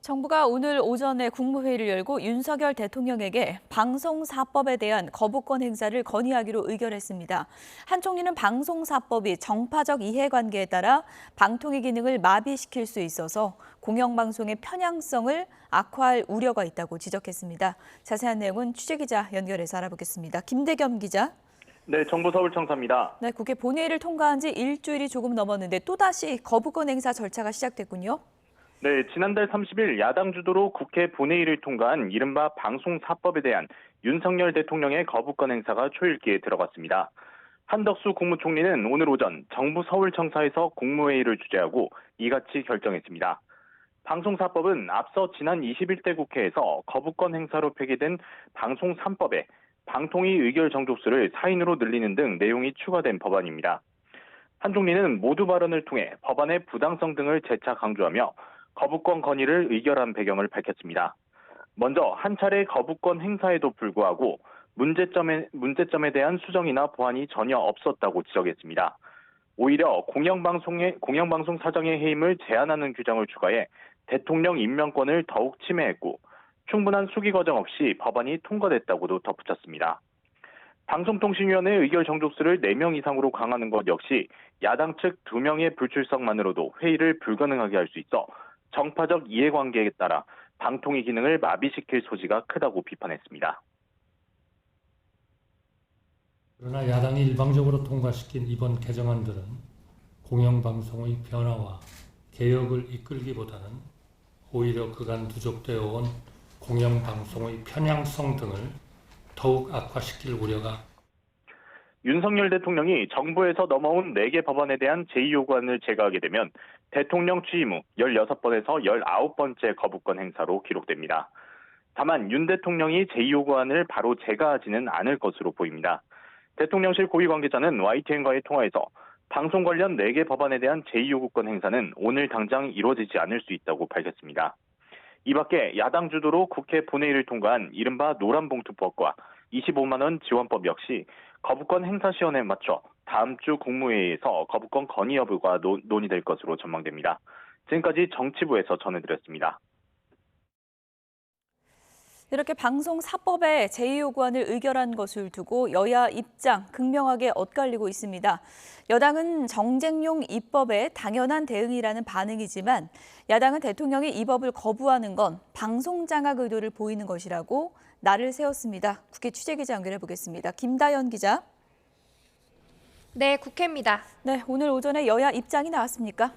정부가 오늘 오전에 국무회의를 열고 윤석열 대통령에게 방송사법에 대한 거부권 행사를 건의하기로 의결했습니다. 한 총리는 방송사법이 정파적 이해관계에 따라 방통위 기능을 마비시킬 수 있어서 공영방송의 편향성을 악화할 우려가 있다고 지적했습니다. 자세한 내용은 취재기자 연결해서 알아보겠습니다. 김대겸 기자. 네, 정부 서울청사입니다. 네, 국회 본회의를 통과한 지 일주일이 조금 넘었는데 또다시 거부권 행사 절차가 시작됐군요. 네, 지난달 30일 야당 주도로 국회 본회의를 통과한 이른바 방송사법에 대한 윤석열 대통령의 거부권 행사가 초읽기에 들어갔습니다. 한덕수 국무총리는 오늘 오전 정부 서울청사에서 국무회의를 주재하고 이같이 결정했습니다. 방송사법은 앞서 지난 21대 국회에서 거부권 행사로 폐기된 방송 3법에 방통위 의결 정족수를 4인으로 늘리는 등 내용이 추가된 법안입니다. 한 총리는 모두 발언을 통해 법안의 부당성 등을 재차 강조하며 거부권 건의를 의결한 배경을 밝혔습니다. 먼저 한 차례 거부권 행사에도 불구하고 문제점에 대한 수정이나 보완이 전혀 없었다고 지적했습니다. 오히려 공영방송 사장의 해임을 제한하는 규정을 추가해 대통령 임명권을 더욱 침해했고 충분한 수기 과정 없이 법안이 통과됐다고도 덧붙였습니다. 방송통신위원회 의결 정족수를 4명 이상으로 강화하는 것 역시 야당 측 2명의 불출석만으로도 회의를 불가능하게 할 수 있어 정파적 이해관계에 따라 방통위 기능을 마비시킬 소지가 크다고 비판했습니다. 그러나 야당이 일방적으로 통과시킨 이번 개정안들은 공영방송의 변화와 개혁을 이끌기보다는 오히려 그간 누적되어 온 공영방송의 편향성 등을 더욱 악화시킬 우려가 윤석열 대통령이 정부에서 넘어온 4개 법안에 대한 제2요구안을 제거하게 되면 대통령 취임 후 16번에서 19번째 거부권 행사로 기록됩니다. 다만 윤 대통령이 제2요구안을 바로 제거하지는 않을 것으로 보입니다. 대통령실 고위 관계자는 YTN과의 통화에서 방송 관련 4개 법안에 대한 제2요구권 행사는 오늘 당장 이루어지지 않을 수 있다고 밝혔습니다. 이 밖에 야당 주도로 국회 본회의를 통과한 이른바 노란봉투법과 25만 원 지원법 역시 거부권 행사 시한에 맞춰 다음 주 국무회의에서 거부권 건의 여부가 논의될 것으로 전망됩니다. 지금까지 정치부에서 전해드렸습니다. 이렇게 방송사법에 제2요구안을 의결한 것을 두고 여야 입장 극명하게 엇갈리고 있습니다. 여당은 정쟁용 입법에 당연한 대응이라는 반응이지만 야당은 대통령이 이 법을 거부하는 건 방송장악 의도를 보이는 것이라고 날을 세웠습니다. 국회 취재기자 연결해 보겠습니다. 김다연 기자. 네, 국회입니다. 네, 오늘 오전에 여야 입장이 나왔습니까?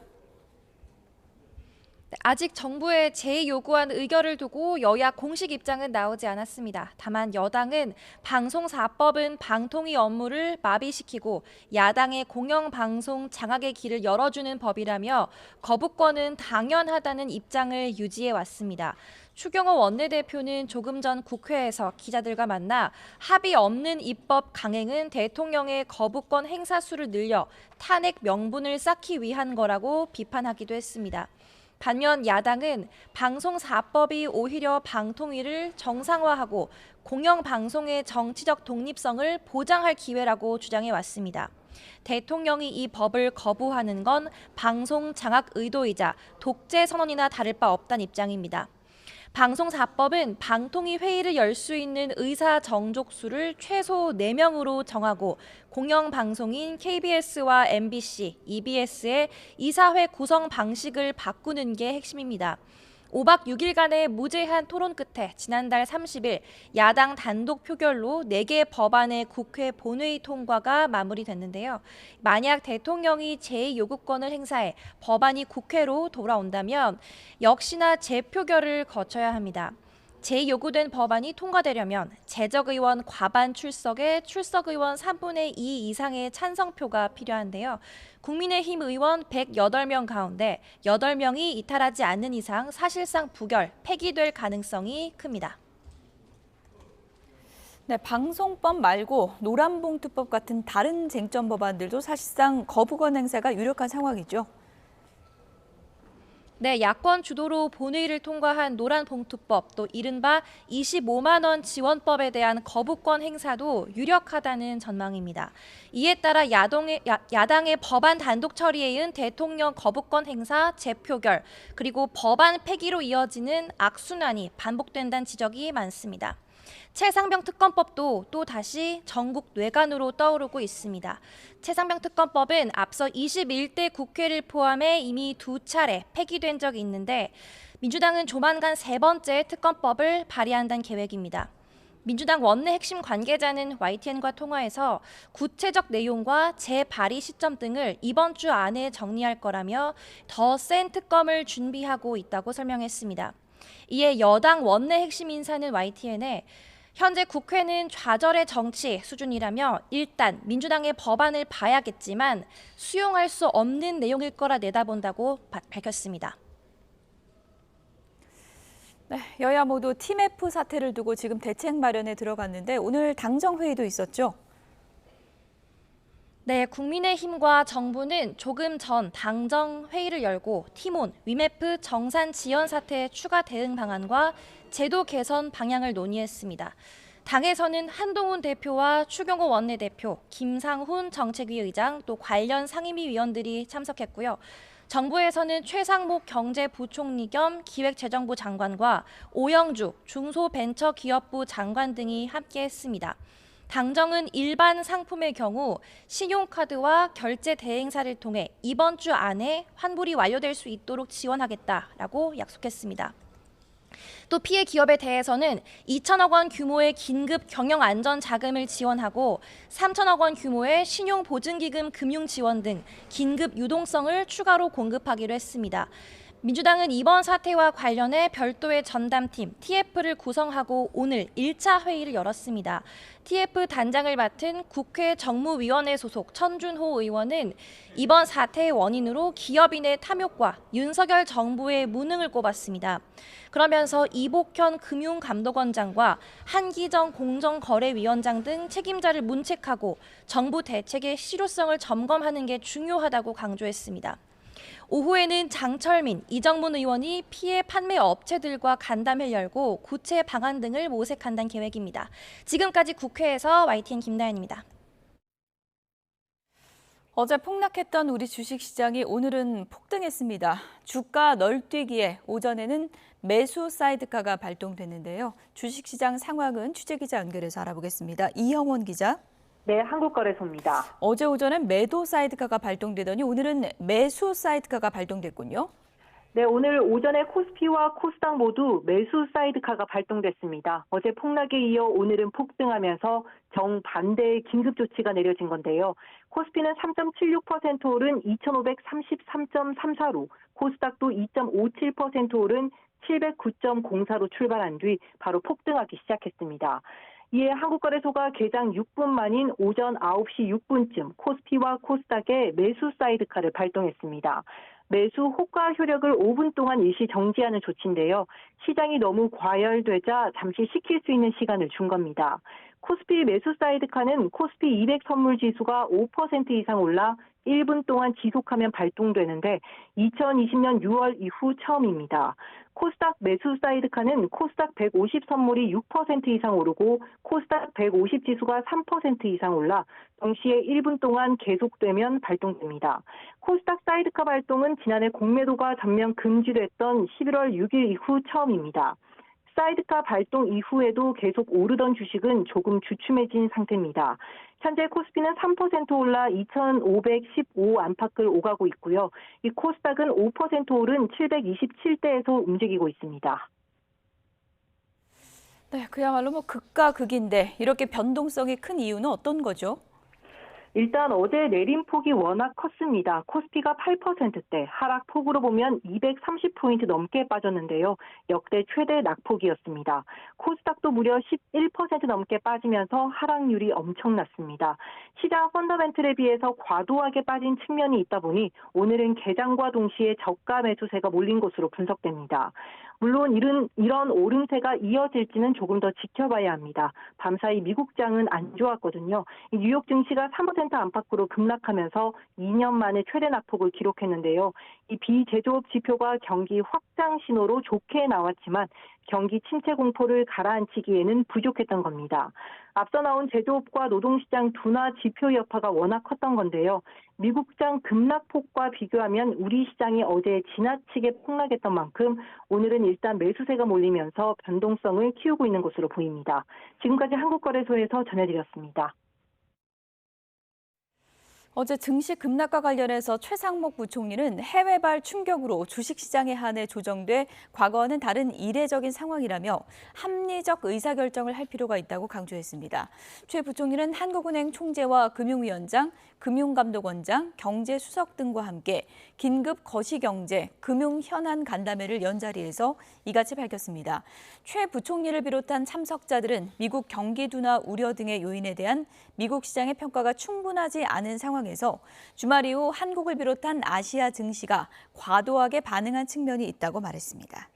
아직 정부의 제2요구안 의결을 두고 여야 공식 입장은 나오지 않았습니다. 다만 여당은 방송사법은 방통위 업무를 마비시키고 야당의 공영방송 장악의 길을 열어주는 법이라며 거부권은 당연하다는 입장을 유지해 왔습니다. 추경호 원내대표는 조금 전 국회에서 기자들과 만나 합의 없는 입법 강행은 대통령의 거부권 행사 수를 늘려 탄핵 명분을 쌓기 위한 거라고 비판하기도 했습니다. 반면 야당은 방송사법이 오히려 방통위를 정상화하고 공영방송의 정치적 독립성을 보장할 기회라고 주장해 왔습니다. 대통령이 이 법을 거부하는 건 방송 장악 의도이자 독재 선언이나 다를 바 없다는 입장입니다. 방송사법은 방통위 회의를 열 수 있는 의사 정족수를 최소 4명으로 정하고 공영방송인 KBS와 MBC, EBS의 이사회 구성 방식을 바꾸는 게 핵심입니다. 5박 6일간의 무제한 토론 끝에 지난달 30일 야당 단독 표결로 4개 법안의 국회 본회의 통과가 마무리됐는데요. 만약 대통령이 제2요구권을 행사해 법안이 국회로 돌아온다면 역시나 재표결을 거쳐야 합니다. 제2요구된 법안이 통과되려면 재적의원 과반 출석에 출석의원 3분의 2 이상의 찬성표가 필요한데요. 국민의힘 의원 108명 가운데 8명이 이탈하지 않는 이상 사실상 부결, 폐기될 가능성이 큽니다. 네, 방송법 말고 노란봉투법 같은 다른 쟁점 법안들도 사실상 거부권 행사가 유력한 상황이죠. 네, 야권 주도로 본회의를 통과한 노란봉투법, 또 이른바 25만 원 지원법에 대한 거부권 행사도 유력하다는 전망입니다. 이에 따라 야당의 법안 단독 처리에 이은 대통령 거부권 행사 재표결, 그리고 법안 폐기로 이어지는 악순환이 반복된다는 지적이 많습니다. 최상병 특검법도 또 다시 전국 뇌관으로 떠오르고 있습니다. 최상병 특검법은 앞서 21대 국회를 포함해 이미 2차례 폐기된 적이 있는데 민주당은 조만간 3번째 특검법을 발의한다는 계획입니다. 민주당 원내 핵심 관계자는 YTN과 통화에서 구체적 내용과 재발의 시점 등을 이번 주 안에 정리할 거라며 더 센 특검을 준비하고 있다고 설명했습니다. 이에 여당 원내 핵심 인사는 YTN에 현재 국회는 좌절의 정치 수준이라며 일단 민주당의 법안을 봐야겠지만 수용할 수 없는 내용일 거라 내다본다고 밝혔습니다. 네, 여야 모두 TMF 사태를 두고 지금 대책 마련에 들어갔는데 오늘 당정회의도 있었죠? 네, 국민의힘과 정부는 조금 전 당정회의를 열고 티몬, 위메프 정산 지연 사태 추가 대응 방안과 제도 개선 방향을 논의했습니다. 당에서는 한동훈 대표와 추경호 원내대표, 김상훈 정책위 의장, 또 관련 상임위 위원들이 참석했고요. 정부에서는 최상목 경제부총리 겸 기획재정부 장관과 오영주 중소벤처기업부 장관 등이 함께했습니다. 당정은 일반 상품의 경우 신용카드와 결제 대행사를 통해 이번 주 안에 환불이 완료될 수 있도록 지원하겠다라고 약속했습니다. 또 피해 기업에 대해서는 2천억 원 규모의 긴급 경영 안전 자금을 지원하고 3천억 원 규모의 신용 보증기금 금융 지원 등 긴급 유동성을 추가로 공급하기로 했습니다. 민주당은 이번 사태와 관련해 별도의 전담팀 TF를 구성하고 오늘 1차 회의를 열었습니다. TF 단장을 맡은 국회 정무위원회 소속 천준호 의원은 이번 사태의 원인으로 기업인의 탐욕과 윤석열 정부의 무능을 꼽았습니다. 그러면서 이복현 금융감독원장과 한기정 공정거래위원장 등 책임자를 문책하고 정부 대책의 실효성을 점검하는 게 중요하다고 강조했습니다. 오후에는 장철민, 이정문 의원이 피해 판매 업체들과 간담회를 열고 구체 방안 등을 모색한다는 계획입니다. 지금까지 국회에서 YTN 김나연입니다. 어제 폭락했던 우리 주식시장이 오늘은 폭등했습니다. 주가 널뛰기에 오전에는 매수 사이드카가 발동됐는데요. 주식시장 상황은 취재기자 연결해서 알아보겠습니다. 이형원 기자. 네, 한국거래소입니다. 어제 오전엔 매도 사이드카가 발동되더니 오늘은 매수 사이드카가 발동됐군요. 네, 오늘 오전에 코스피와 코스닥 모두 매수 사이드카가 발동됐습니다. 어제 폭락에 이어 오늘은 폭등하면서 정반대의 긴급 조치가 내려진 건데요. 코스피는 3.76% 오른 2,533.34로, 코스닥도 2.57% 오른 709.04로 출발한 뒤 바로 폭등하기 시작했습니다. 이에 한국거래소가 개장 6분 만인 오전 9시 6분쯤 코스피와 코스닥에 매수 사이드카를 발동했습니다. 매수 호가 효력을 5분 동안 일시 정지하는 조치인데요. 시장이 너무 과열되자 잠시 식힐 수 있는 시간을 준 겁니다. 코스피 매수 사이드카는 코스피 200 선물 지수가 5% 이상 올라 1분 동안 지속하면 발동되는데 2020년 6월 이후 처음입니다. 코스닥 매수 사이드카는 코스닥 150 선물이 6% 이상 오르고 코스닥 150 지수가 3% 이상 올라 동시에 1분 동안 계속되면 발동됩니다. 코스닥 사이드카 발동은 지난해 공매도가 전면 금지됐던 11월 6일 이후 처음입니다. 사이드카 발동 이후에도 계속 오르던 주식은 조금 주춤해진 상태입니다. 현재 코스피는 3% 올라 2,515 안팎을 오가고 있고요. 이 코스닥은 5% 오른 727대에서 움직이고 있습니다. 네, 그야말로 극과 극인데 이렇게 변동성이 큰 이유는 어떤 거죠? 일단 어제 내림폭이 워낙 컸습니다. 코스피가 8%대, 하락폭으로 보면 230포인트 넘게 빠졌는데요. 역대 최대 낙폭이었습니다. 코스닥도 무려 11% 넘게 빠지면서 하락률이 엄청났습니다. 시장 펀더멘틀에 비해서 과도하게 빠진 측면이 있다 보니 오늘은 개장과 동시에 저가 매수세가 몰린 것으로 분석됩니다. 물론 이런 오름세가 이어질지는 조금 더 지켜봐야 합니다. 밤사이 미국장은 안 좋았거든요. 뉴욕 증시가 3% 안팎으로 급락하면서 2년 만에 최대 낙폭을 기록했는데요. 이 비제조업 지표가 경기 확장 신호로 좋게 나왔지만 경기 침체 공포를 가라앉히기에는 부족했던 겁니다. 앞서 나온 제조업과 노동시장 둔화 지표 여파가 워낙 컸던 건데요. 미국장 급락폭과 비교하면 우리 시장이 어제 지나치게 폭락했던 만큼 오늘은 일단 매수세가 몰리면서 변동성을 키우고 있는 것으로 보입니다. 지금까지 한국거래소에서 전해드렸습니다. 어제 증시 급락과 관련해서 최상목 부총리는 해외발 충격으로 주식시장에 한해 조정돼 과거와는 다른 이례적인 상황이라며 합리적 의사결정을 할 필요가 있다고 강조했습니다. 최 부총리는 한국은행 총재와 금융위원장, 금융감독원장, 경제수석 등과 함께 긴급 거시경제, 금융현안 간담회를 연 자리에서 이같이 밝혔습니다. 최 부총리를 비롯한 참석자들은 미국 경기 둔화 우려 등의 요인에 대한 미국 시장의 평가가 충분하지 않은 상황에서 주말 이후 한국을 비롯한 아시아 증시가 과도하게 반응한 측면이 있다고 말했습니다.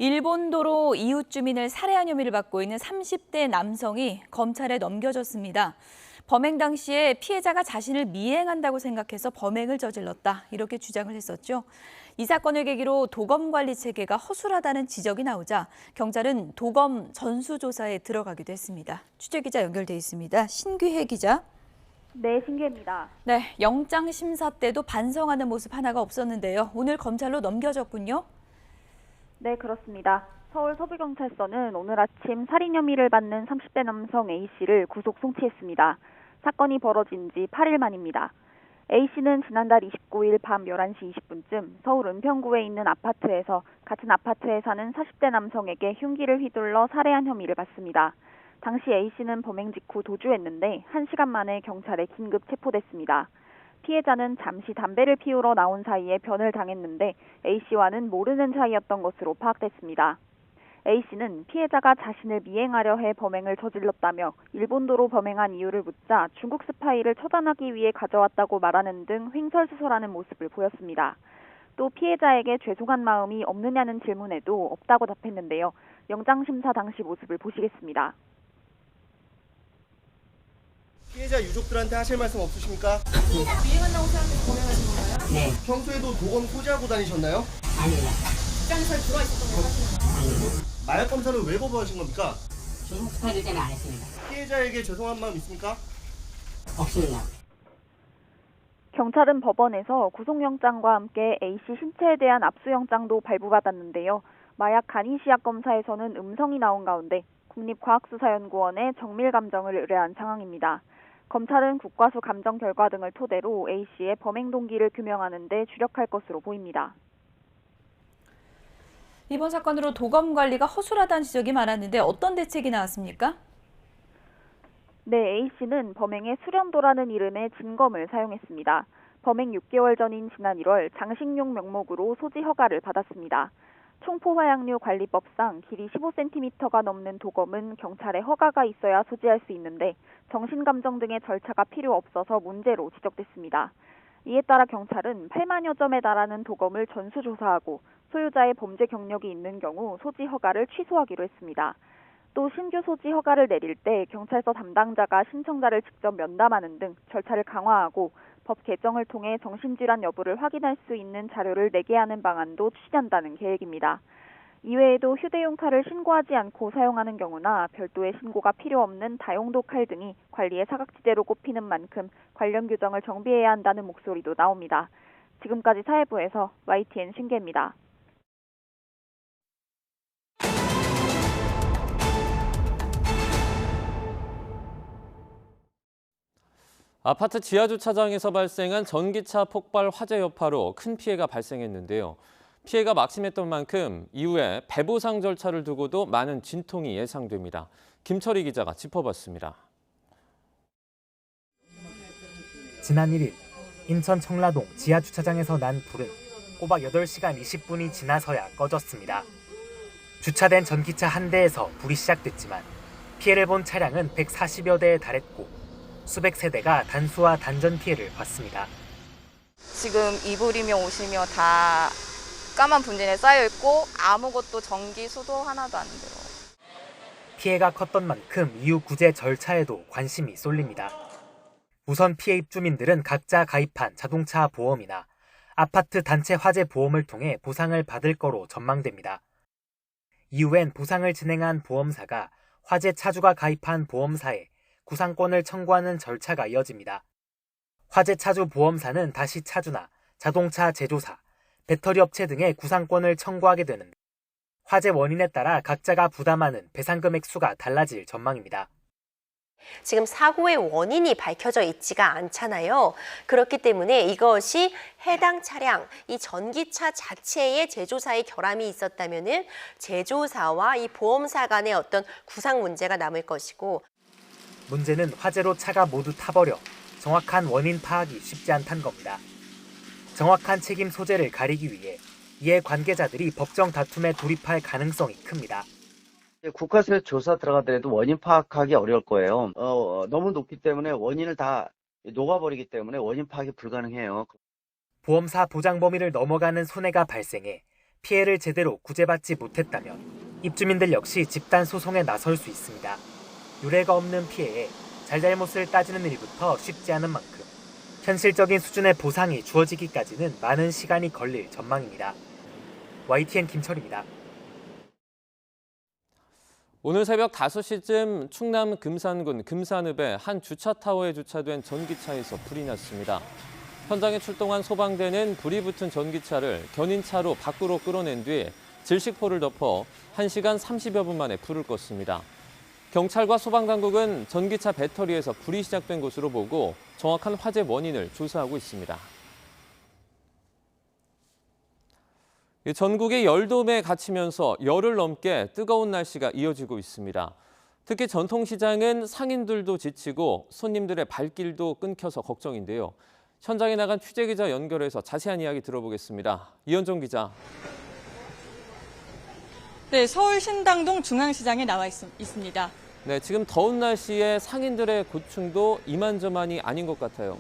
일본도로 이웃 주민을 살해한 혐의를 받고 있는 30대 남성이 검찰에 넘겨졌습니다. 범행 당시에 피해자가 자신을 미행한다고 생각해서 범행을 저질렀다, 이렇게 주장을 했었죠. 이 사건을 계기로 도검 관리 체계가 허술하다는 지적이 나오자 경찰은 도검 전수조사에 들어가기도 했습니다. 취재기자 연결돼 있습니다. 신귀혜 기자. 네, 신기입니다. 네, 영장 심사 때도 반성하는 모습 하나가 없었는데요. 오늘 검찰로 넘겨졌군요. 네, 그렇습니다. 서울 서부경찰서는 오늘 아침 살인 혐의를 받는 30대 남성 A씨를 구속 송치했습니다. 사건이 벌어진 지 8일 만입니다. A씨는 지난달 29일 밤 11시 20분쯤 서울 은평구에 있는 아파트에서 같은 아파트에 사는 40대 남성에게 흉기를 휘둘러 살해한 혐의를 받습니다. 당시 A씨는 범행 직후 도주했는데 1시간 만에 경찰에 긴급 체포됐습니다. 피해자는 잠시 담배를 피우러 나온 사이에 변을 당했는데 A씨와는 모르는 사이였던 것으로 파악됐습니다. A씨는 피해자가 자신을 미행하려 해 범행을 저질렀다며 일본도로 범행한 이유를 묻자 중국 스파이를 처단하기 위해 가져왔다고 말하는 등 횡설수설하는 모습을 보였습니다. 또 피해자에게 죄송한 마음이 없느냐는 질문에도 없다고 답했는데요. 영장심사 당시 모습을 보시겠습니다. 피해자 유족들한테 하실 말씀 없으십니까? 미행한다고 생각해서 범행하신 건가요? 네. 평소에도 도검 소지하고 다니셨나요? 아닙니다. 직장에서 들어있었던 거 사실인가요? 아닙니다. 마약 검사를 왜 거부하신 겁니까? 중국 스파이들 때문에 안 했습니다. 피해자에게 죄송한 마음 있습니까? 없습니다. 경찰은 법원에서 구속영장과 함께 A씨 신체에 대한 압수영장도 발부받았는데요. 마약 간이시약 검사에서는 음성이 나온 가운데 국립과학수사연구원에 정밀감정을 의뢰한 상황입니다. 검찰은 국과수 감정 결과 등을 토대로 A씨의 범행 동기를 규명하는 데 주력할 것으로 보입니다. 이번 사건으로 도검 관리가 허술하다는 지적이 많았는데 어떤 대책이 나왔습니까? 네, A씨는 범행에 수련도라는 이름의 진검을 사용했습니다. 범행 6개월 전인 지난 1월 장식용 명목으로 소지 허가를 받았습니다. 총포화약류 관리법상 길이 15cm가 넘는 도검은 경찰에 허가가 있어야 소지할 수 있는데 정신감정 등의 절차가 필요 없어서 문제로 지적됐습니다. 이에 따라 경찰은 8만여 점에 달하는 도검을 전수조사하고 소유자의 범죄 경력이 있는 경우 소지 허가를 취소하기로 했습니다. 또 신규 소지 허가를 내릴 때 경찰서 담당자가 신청자를 직접 면담하는 등 절차를 강화하고 법 개정을 통해 정신질환 여부를 확인할 수 있는 자료를 내게 하는 방안도 추진한다는 계획입니다. 이외에도 휴대용 칼을 신고하지 않고 사용하는 경우나 별도의 신고가 필요 없는 다용도 칼 등이 관리의 사각지대로 꼽히는 만큼 관련 규정을 정비해야 한다는 목소리도 나옵니다. 지금까지 사회부에서 YTN 신계입니다. 아파트 지하주차장에서 발생한 전기차 폭발 화재 여파로 큰 피해가 발생했는데요. 피해가 막심했던 만큼 이후에 배보상 절차를 두고도 많은 진통이 예상됩니다. 김철희 기자가 짚어봤습니다. 지난 1일 인천 청라동 지하주차장에서 난 불은 꼬박 8시간 20분이 지나서야 꺼졌습니다. 주차된 전기차 한 대에서 불이 시작됐지만 피해를 본 차량은 140여 대에 달했고 수백 세대가 단수와 단전 피해를 봤습니다. 지금 이불이며 옷이며 다 까만 분진에 쌓여 있고 아무것도 전기, 수도 하나도 안 들어요. 피해가 컸던 만큼 이후 구제 절차에도 관심이 쏠립니다. 우선 피해 입주민들은 각자 가입한 자동차 보험이나 아파트 단체 화재 보험을 통해 보상을 받을 거로 전망됩니다. 이후엔 보상을 진행한 보험사가 화재 차주가 가입한 보험사에 구상권을 청구하는 절차가 이어집니다. 화재 차주 보험사는 다시 차주나 자동차 제조사, 배터리 업체 등의 구상권을 청구하게 되는데 화재 원인에 따라 각자가 부담하는 배상금액 수가 달라질 전망입니다. 지금 사고의 원인이 밝혀져 있지가 않잖아요. 그렇기 때문에 이것이 해당 차량, 이 전기차 자체의 제조사의 결함이 있었다면은 제조사와 이 보험사 간의 어떤 구상 문제가 남을 것이고, 문제는 화재로 차가 모두 타버려 정확한 원인 파악이 쉽지 않다는 겁니다. 정확한 책임 소재를 가리기 위해 이해 관계자들이 법정 다툼에 돌입할 가능성이 큽니다. 국가세 조사 들어가더라도 원인 파악하기 어려울 거예요. 너무 높기 때문에 원인을 다 녹아버리기 때문에 원인 파악이 불가능해요. 보험사 보장 범위를 넘어가는 손해가 발생해 피해를 제대로 구제받지 못했다면 입주민들 역시 집단 소송에 나설 수 있습니다. 유례가 없는 피해에 잘잘못을 따지는 일부터 쉽지 않은 만큼 현실적인 수준의 보상이 주어지기까지는 많은 시간이 걸릴 전망입니다. YTN 김철입니다. 오늘 새벽 5시쯤 충남 금산군 금산읍의 한 주차타워에 주차된 전기차에서 불이 났습니다. 현장에 출동한 소방대는 불이 붙은 전기차를 견인차로 밖으로 끌어낸 뒤 질식포를 덮어 1시간 30여 분 만에 불을 껐습니다. 경찰과 소방당국은 전기차 배터리에서 불이 시작된 것으로 보고 정확한 화재 원인을 조사하고 있습니다. 전국이 열돔에 갇히면서 열흘 넘게 뜨거운 날씨가 이어지고 있습니다. 특히 전통시장은 상인들도 지치고 손님들의 발길도 끊겨서 걱정인데요. 현장에 나간 취재기자 연결해서 자세한 이야기 들어보겠습니다. 이현정 기자. 네, 서울 신당동 중앙시장에 나와 있습니다. 네, 지금 더운 날씨에 상인들의 고충도 이만저만이 아닌 것 같아요.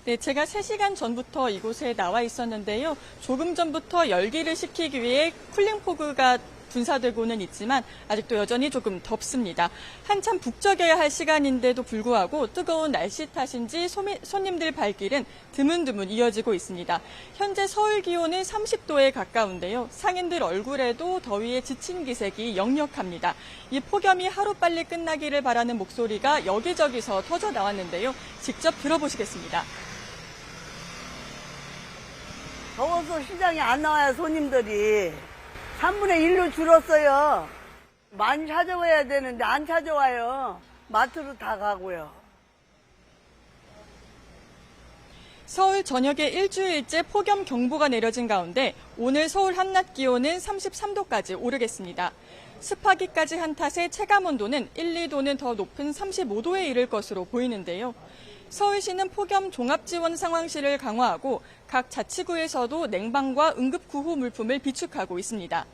네, 제가 3시간 전부터 이곳에 나와 있었는데요. 조금 전부터 열기를 식히기 위해 쿨링포그가 분사되고는 있지만 아직도 여전히 조금 덥습니다. 한참 북적여야 할 시간인데도 불구하고 뜨거운 날씨 탓인지 손님들 발길은 드문드문 이어지고 있습니다. 현재 서울 기온은 30도에 가까운데요. 상인들 얼굴에도 더위에 지친 기색이 역력합니다. 이 폭염이 하루빨리 끝나기를 바라는 목소리가 여기저기서 터져 나왔는데요. 직접 들어보시겠습니다. 더워서 시장에 안 나와요, 손님들이. 3분의 1로 줄었어요. 많이 찾아와야 되는데 안 찾아와요. 마트로 다 가고요. 서울 전역에 일주일째 폭염 경보가 내려진 가운데 오늘 서울 한낮 기온은 33도까지 오르겠습니다. 습하기까지 한 탓에 체감온도는 1, 2도는 더 높은 35도에 이를 것으로 보이는데요. 서울시는 폭염 종합지원 상황실을 강화하고 각 자치구에서도 냉방과 응급구호 물품을 비축하고 있습니다.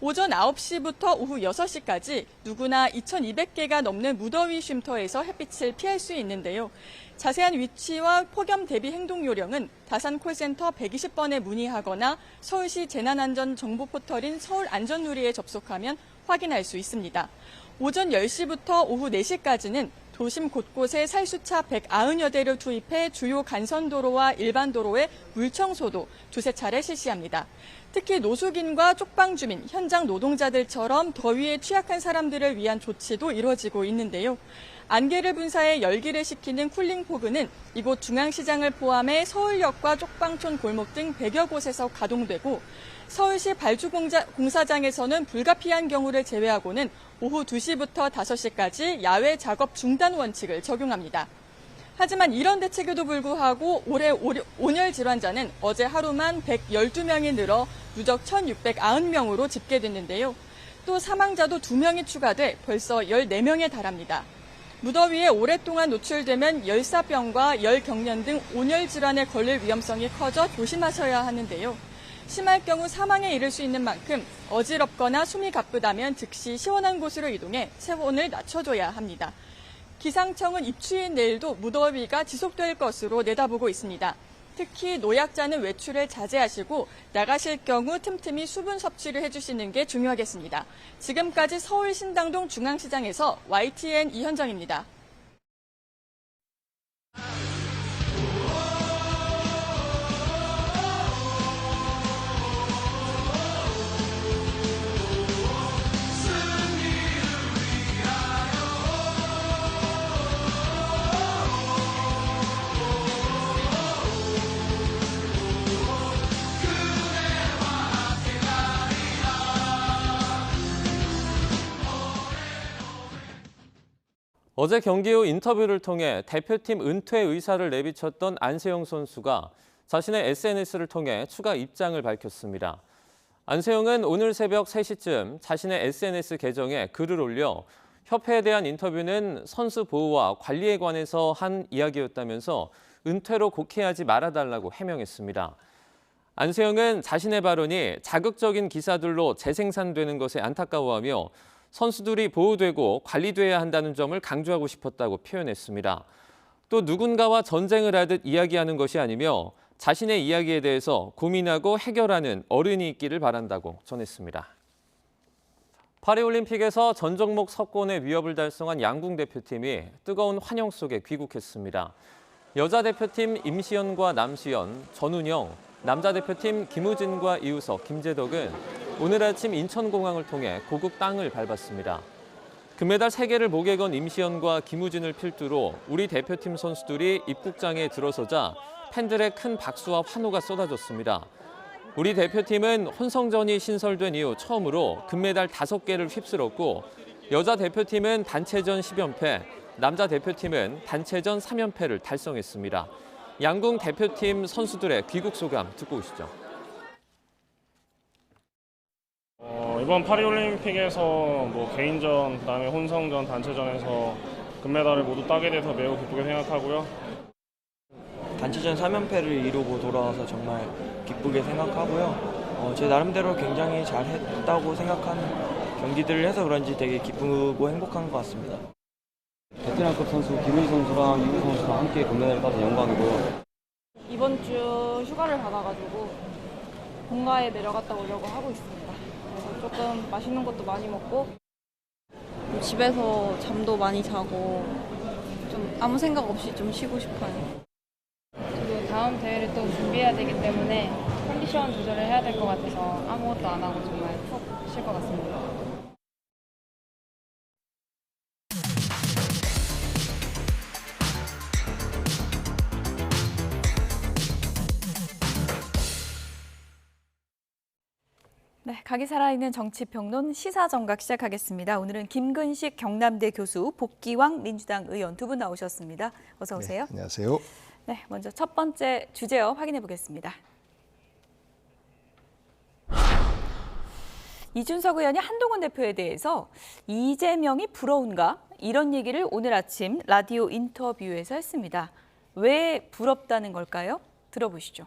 오전 9시부터 오후 6시까지 누구나 2,200개가 넘는 무더위 쉼터에서 햇빛을 피할 수 있는데요. 자세한 위치와 폭염 대비 행동 요령은 다산 콜센터 120번에 문의하거나 서울시 재난안전 정보 포털인 서울안전누리에 접속하면 확인할 수 있습니다. 오전 10시부터 오후 4시까지는 도심 곳곳에 살수차 190여 대를 투입해 주요 간선도로와 일반 도로의 물청소도 두세 차례 실시합니다. 특히 노숙인과 쪽방주민, 현장 노동자들처럼 더위에 취약한 사람들을 위한 조치도 이루어지고 있는데요. 안개를 분사해 열기를 식히는 쿨링포그는 이곳 중앙시장을 포함해 서울역과 쪽방촌 골목 등 100여 곳에서 가동되고 서울시 발주공사장에서는 불가피한 경우를 제외하고는 오후 2시부터 5시까지 야외 작업 중단 원칙을 적용합니다. 하지만 이런 대책에도 불구하고 올해 온열 질환자는 어제 하루만 112명이 늘어 누적 1,690명으로 집계됐는데요. 또 사망자도 2명이 추가돼 벌써 14명에 달합니다. 무더위에 오랫동안 노출되면 열사병과 열경련 등 온열 질환에 걸릴 위험성이 커져 조심하셔야 하는데요. 심할 경우 사망에 이를 수 있는 만큼 어지럽거나 숨이 가쁘다면 즉시 시원한 곳으로 이동해 체온을 낮춰줘야 합니다. 기상청은 입추인 내일도 무더위가 지속될 것으로 내다보고 있습니다. 특히 노약자는 외출을 자제하시고 나가실 경우 틈틈이 수분 섭취를 해주시는 게 중요하겠습니다. 지금까지 서울 신당동 중앙시장에서 YTN 이현정입니다. 어제 경기 후 인터뷰를 통해 대표팀 은퇴 의사를 내비쳤던 안세영 선수가 자신의 SNS를 통해 추가 입장을 밝혔습니다. 안세영은 오늘 새벽 3시쯤 자신의 SNS 계정에 글을 올려 협회에 대한 인터뷰는 선수 보호와 관리에 관해서 한 이야기였다면서 은퇴로 곡해하지 말아달라고 해명했습니다. 안세영은 자신의 발언이 자극적인 기사들로 재생산되는 것에 안타까워하며 선수들이 보호되고 관리돼야 한다는 점을 강조하고 싶었다고 표현했습니다. 또 누군가와 전쟁을 하듯 이야기하는 것이 아니며 자신의 이야기에 대해서 고민하고 해결하는 어른이 있기를 바란다고 전했습니다. 파리올림픽에서 전 종목 석권의 위협을 달성한 양궁 대표팀이 뜨거운 환영 속에 귀국했습니다. 여자 대표팀 임시연과 남수연, 전운영, 남자 대표팀 김우진과 이우석, 김재덕은 오늘 아침 인천공항을 통해 고국 땅을 밟았습니다. 금메달 3개를 목에 건 임시연과 김우진을 필두로 우리 대표팀 선수들이 입국장에 들어서자 팬들의 큰 박수와 환호가 쏟아졌습니다. 우리 대표팀은 혼성전이 신설된 이후 처음으로 금메달 5개를 휩쓸었고 여자 대표팀은 단체전 10연패, 남자 대표팀은 단체전 3연패를 달성했습니다. 양궁 대표팀 선수들의 귀국 소감 듣고 오시죠. 이번 파리올림픽에서 개인전, 그다음에 혼성전, 단체전에서 금메달을 모두 따게 돼서 매우 기쁘게 생각하고요. 단체전 3연패를 이루고 돌아와서 정말 기쁘게 생각하고요. 제 나름대로 굉장히 잘했다고 생각하는 경기들을 해서 그런지 되게 기쁘고 행복한 것 같습니다. 베테랑급 선수 김우진 선수랑 이우석 선수랑 함께 금메달을 따서 영광이고요. 이번 주 휴가를 받아가지고 본가에 내려갔다 오려고 하고 있습니다. 그래서 조금 맛있는 것도 많이 먹고 집에서 잠도 많이 자고 좀 아무 생각 없이 좀 쉬고 싶어요. 저도 다음 대회를 또 준비해야 되기 때문에 컨디션 조절을 해야 될 것 같아서 아무것도 안 하고 정말 푹 쉴 것 같습니다. 네, 각이 살아있는 정치평론 시사정각 시작하겠습니다. 오늘은 김근식 경남대 교수, 복기왕 민주당 의원 두 분 나오셨습니다. 어서 오세요. 네, 안녕하세요. 네, 먼저 첫 번째 주제어 확인해 보겠습니다. 이준석 의원이 한동훈 대표에 대해서 이재명이 부러운가? 이런 얘기를 오늘 아침 라디오 인터뷰에서 했습니다. 왜 부럽다는 걸까요? 들어보시죠.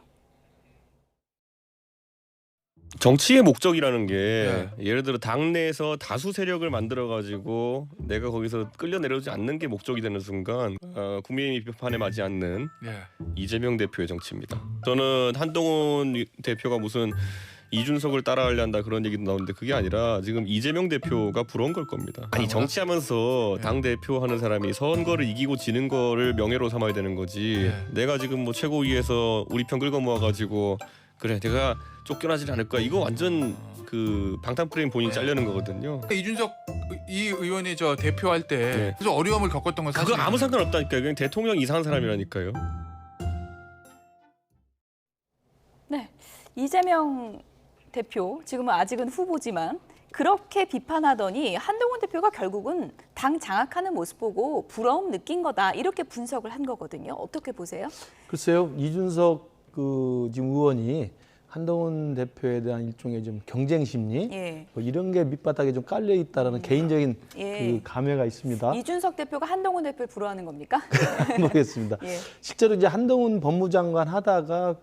정치의 목적이라는 게 예를 들어 당내에서 다수 세력을 만들어가지고 내가 거기서 끌려 내려오지 않는 게 목적이 되는 순간 국민의 비판에 맞지 않는 이재명 대표의 정치입니다. 저는 한동훈 대표가 무슨 이준석을 따라하려 한다 그런 얘기도 나오는데 그게 아니라 지금 이재명 대표가 부러운 걸 겁니다. 아니 정치하면서 당 대표 하는 사람이 선거를 이기고 지는 거를 명예로 삼아야 되는 거지. 내가 지금 뭐 최고위에서 우리 편 긁어 모아가지고 그래 내가 쫓겨나질 않을 거야. 이거 완전 그 방탄 프레임 본인이 잘려는 거거든요. 이준석 이 의원이 저 대표할 때 그래서 어려움을 겪었던 건 사실 그거 아무 상관없다니까요. 그냥 대통령 이상한 사람이라니까요. 네, 이재명 대표 지금은 아직은 후보지만 그렇게 비판하더니 한동훈 대표가 결국은 당 장악하는 모습 보고 부러움 느낀 거다 이렇게 분석을 한 거거든요. 어떻게 보세요? 글쎄요, 이준석 지금 의원이 한동훈 대표에 대한 일종의 좀 경쟁 심리 뭐 이런 게 밑바닥에 좀 깔려 있다라는 개인적인 그 감회가 있습니다. 이준석 대표가 한동훈 대표를 부러워하는 겁니까? 모르겠습니다. 실제로 이제 한동훈 법무장관 하다가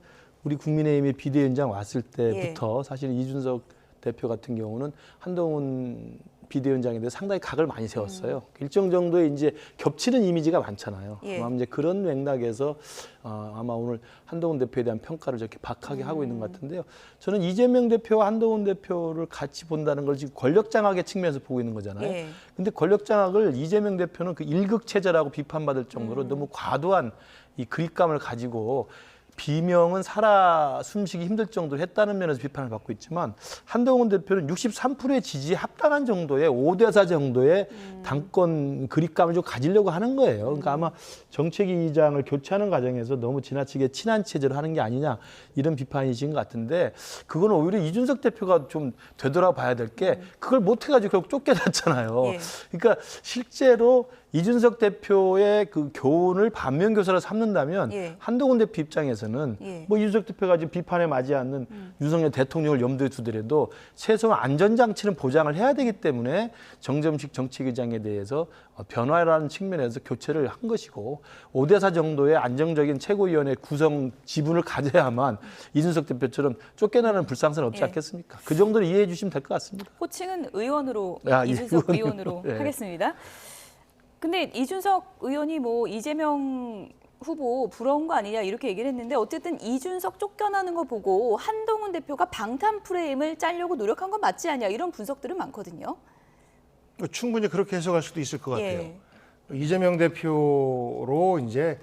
우리 국민의힘의 비대위원장 왔을 때부터 사실 이준석 대표 같은 경우는 한동훈 비대위원장에 대해서 상당히 각을 많이 세웠어요. 일정 정도의 이제 겹치는 이미지가 많잖아요. 예. 아마 이제 그런 맥락에서 아마 오늘 한동훈 대표에 대한 평가를 저렇게 박하게 하고 있는 것 같은데요. 저는 이재명 대표와 한동훈 대표를 같이 본다는 걸 지금 권력 장악의 측면에서 보고 있는 거잖아요. 예. 근데 권력 장악을 이재명 대표는 그 일극 체제라고 비판받을 정도로 너무 과도한 이 그립감을 가지고 비명은 살아 숨쉬기 힘들 정도로 했다는 면에서 비판을 받고 있지만 한동훈 대표는 63%의 지지에 합당한 정도의 5대4 정도의 당권 그립감을 좀 가지려고 하는 거예요. 그러니까 아마 정책위의장을 교체하는 과정에서 너무 지나치게 친한 체제로 하는 게 아니냐 이런 비판이신 것 같은데 그건 오히려 이준석 대표가 좀 되돌아봐야 될 게 그걸 못해가지고 결국 쫓겨났잖아요. 예. 그러니까 실제로 이준석 대표의 그 교훈을 반면교사로 삼는다면 예. 한동훈 대표 입장에서는 예. 뭐 이준석 대표가 지금 비판에 맞지 않는 윤석열 대통령을 염두에 두더라도 최소한 안전장치는 보장을 해야 되기 때문에 정점식 정책위장에 대해서 변화라는 측면에서 교체를 한 것이고 5대4 정도의 안정적인 최고위원회 구성 지분을 가져야만 이준석 대표처럼 쫓겨나는 불상사는 없지 예. 않겠습니까? 그 정도로 이해해 주시면 될 것 같습니다. 호칭은 의원으로 아, 이준석 의원으로. 의원으로 예. 하겠습니다. 근데 이준석 의원이 뭐 이재명 후보 부러운 거 아니냐 이렇게 얘기를 했는데 어쨌든 이준석 쫓겨나는 거 보고 한동훈 대표가 방탄 프레임을 짜려고 노력한 건 맞지 않냐 이런 분석들은 많거든요. 충분히 그렇게 해석할 수도 있을 것 같아요. 예. 이재명 대표로 이제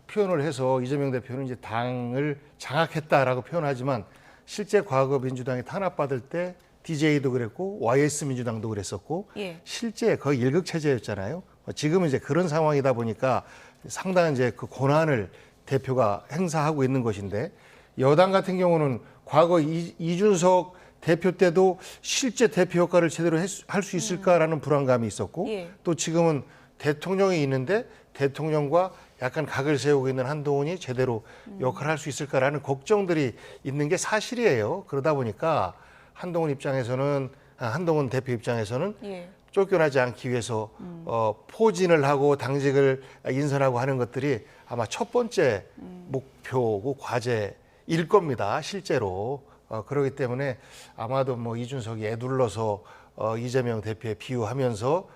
표현을 해서 이재명 대표는 이제 당을 장악했다라고 표현하지만 실제 과거 민주당이 탄압받을 때 DJ도 그랬고 YS 민주당도 그랬었고 예. 실제 거의 일극 체제였잖아요. 지금은 이제 그런 상황이다 보니까 상당한 이제 그 권한을 대표가 행사하고 있는 것인데 여당 같은 경우는 과거 이준석 대표 때도 실제 대표 역할을 제대로 할 수 있을까라는 불안감이 있었고 예. 또 지금은 대통령이 있는데 대통령과 약간 각을 세우고 있는 한동훈이 제대로 역할을 할 수 있을까라는 걱정들이 있는 게 사실이에요. 그러다 보니까 한동훈 대표 입장에서는 예. 쫓겨나지 않기 위해서 포진을 하고 당직을 인선하고 하는 것들이 아마 첫 번째 목표고 과제일 겁니다. 실제로. 그렇기 때문에 아마도 뭐 이준석이 애둘러서 이재명 대표에 비유하면서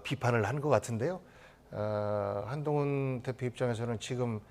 비판을 한 것 같은데요. 한동훈 대표 입장에서는 지금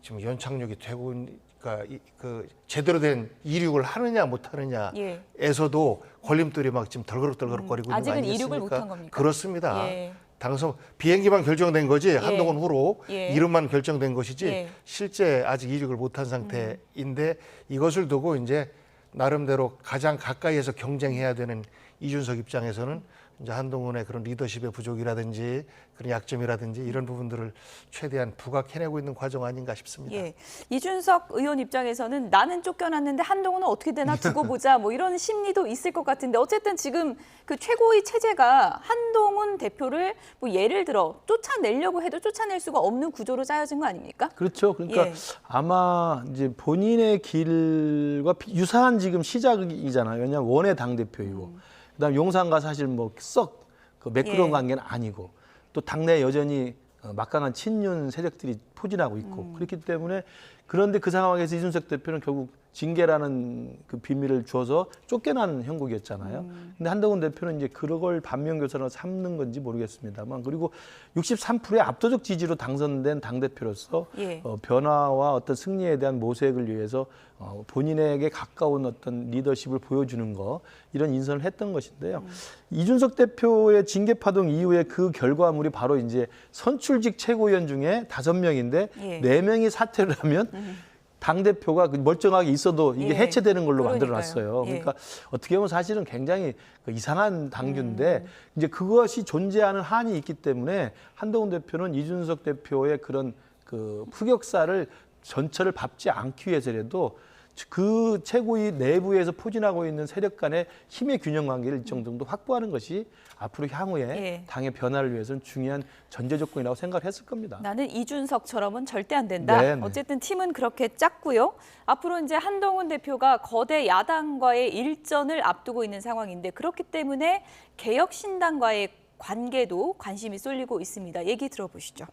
연착륙이 되고 그러니까 그 제대로 된 이륙을 하느냐 못 하느냐에서도 걸림돌이 막 지금 덜그럭덜그럭거리고 있는 거 아직은 아니겠습니까? 이륙을 못한 겁니까? 그렇습니다. 예. 당선 비행기만 결정된 거지 한동훈 후로 예. 이름만 결정된 것이지 예. 실제 아직 이륙을 못한 상태인데 이것을 두고 이제 나름대로 가장 가까이에서 경쟁해야 되는 이준석 입장에서는 이제 한동훈의 그런 리더십의 부족이라든지 그런 약점이라든지 이런 부분들을 최대한 부각해내고 있는 과정 아닌가 싶습니다. 예. 이준석 의원 입장에서는 나는 쫓겨났는데 한동훈은 어떻게 되나 두고 보자 뭐 이런 심리도 있을 것 같은데 어쨌든 지금 그 최고위 체제가 한동훈 대표를 뭐 예를 들어 쫓아내려고 해도 쫓아낼 수가 없는 구조로 짜여진 거 아닙니까? 그렇죠. 그러니까 예. 아마 이제 본인의 길과 유사한 지금 시작이잖아요. 왜냐하면 원외 당대표이고 그다음 용산과 사실 뭐 썩 그 매끄러운 예. 관계는 아니고 또 당내 여전히 막강한 친윤 세력들이 포진하고 있고 그렇기 때문에 그런데 그 상황에서 이준석 대표는 결국 징계라는 그 비밀을 주어서 쫓겨난 형국이었잖아요. 근데 한동훈 대표는 이제 그걸 반면교사로 삼는 건지 모르겠습니다만 그리고 63%의 압도적 지지로 당선된 당대표로서 예. 변화와 어떤 승리에 대한 모색을 위해서 본인에게 가까운 어떤 리더십을 보여주는 거 이런 인선을 했던 것인데요. 이준석 대표의 징계 파동 이후에 그 결과물이 바로 이제 선출직 최고위원 중에 5명인데 예. 4명이 사퇴를 하면 당대표가 멀쩡하게 있어도 이게 예. 해체되는 걸로 그러니까요. 만들어놨어요. 예. 그러니까 어떻게 보면 사실은 굉장히 이상한 당규인데 이제 그것이 존재하는 한이 있기 때문에 한동훈 대표는 이준석 대표의 그런 그 흑역사를 전철을 밟지 않기 위해서라도 그 최고위 내부에서 포진하고 있는 세력 간의 힘의 균형 관계를 일정 정도 확보하는 것이 앞으로 향후에 예. 당의 변화를 위해서는 중요한 전제 조건이라고 생각을 했을 겁니다. 나는 이준석처럼은 절대 안 된다. 네, 네. 어쨌든 팀은 그렇게 짰고요. 앞으로 이제 한동훈 대표가 거대 야당과의 일전을 앞두고 있는 상황인데 그렇기 때문에 개혁신당과의 관계도 관심이 쏠리고 있습니다. 얘기 들어보시죠.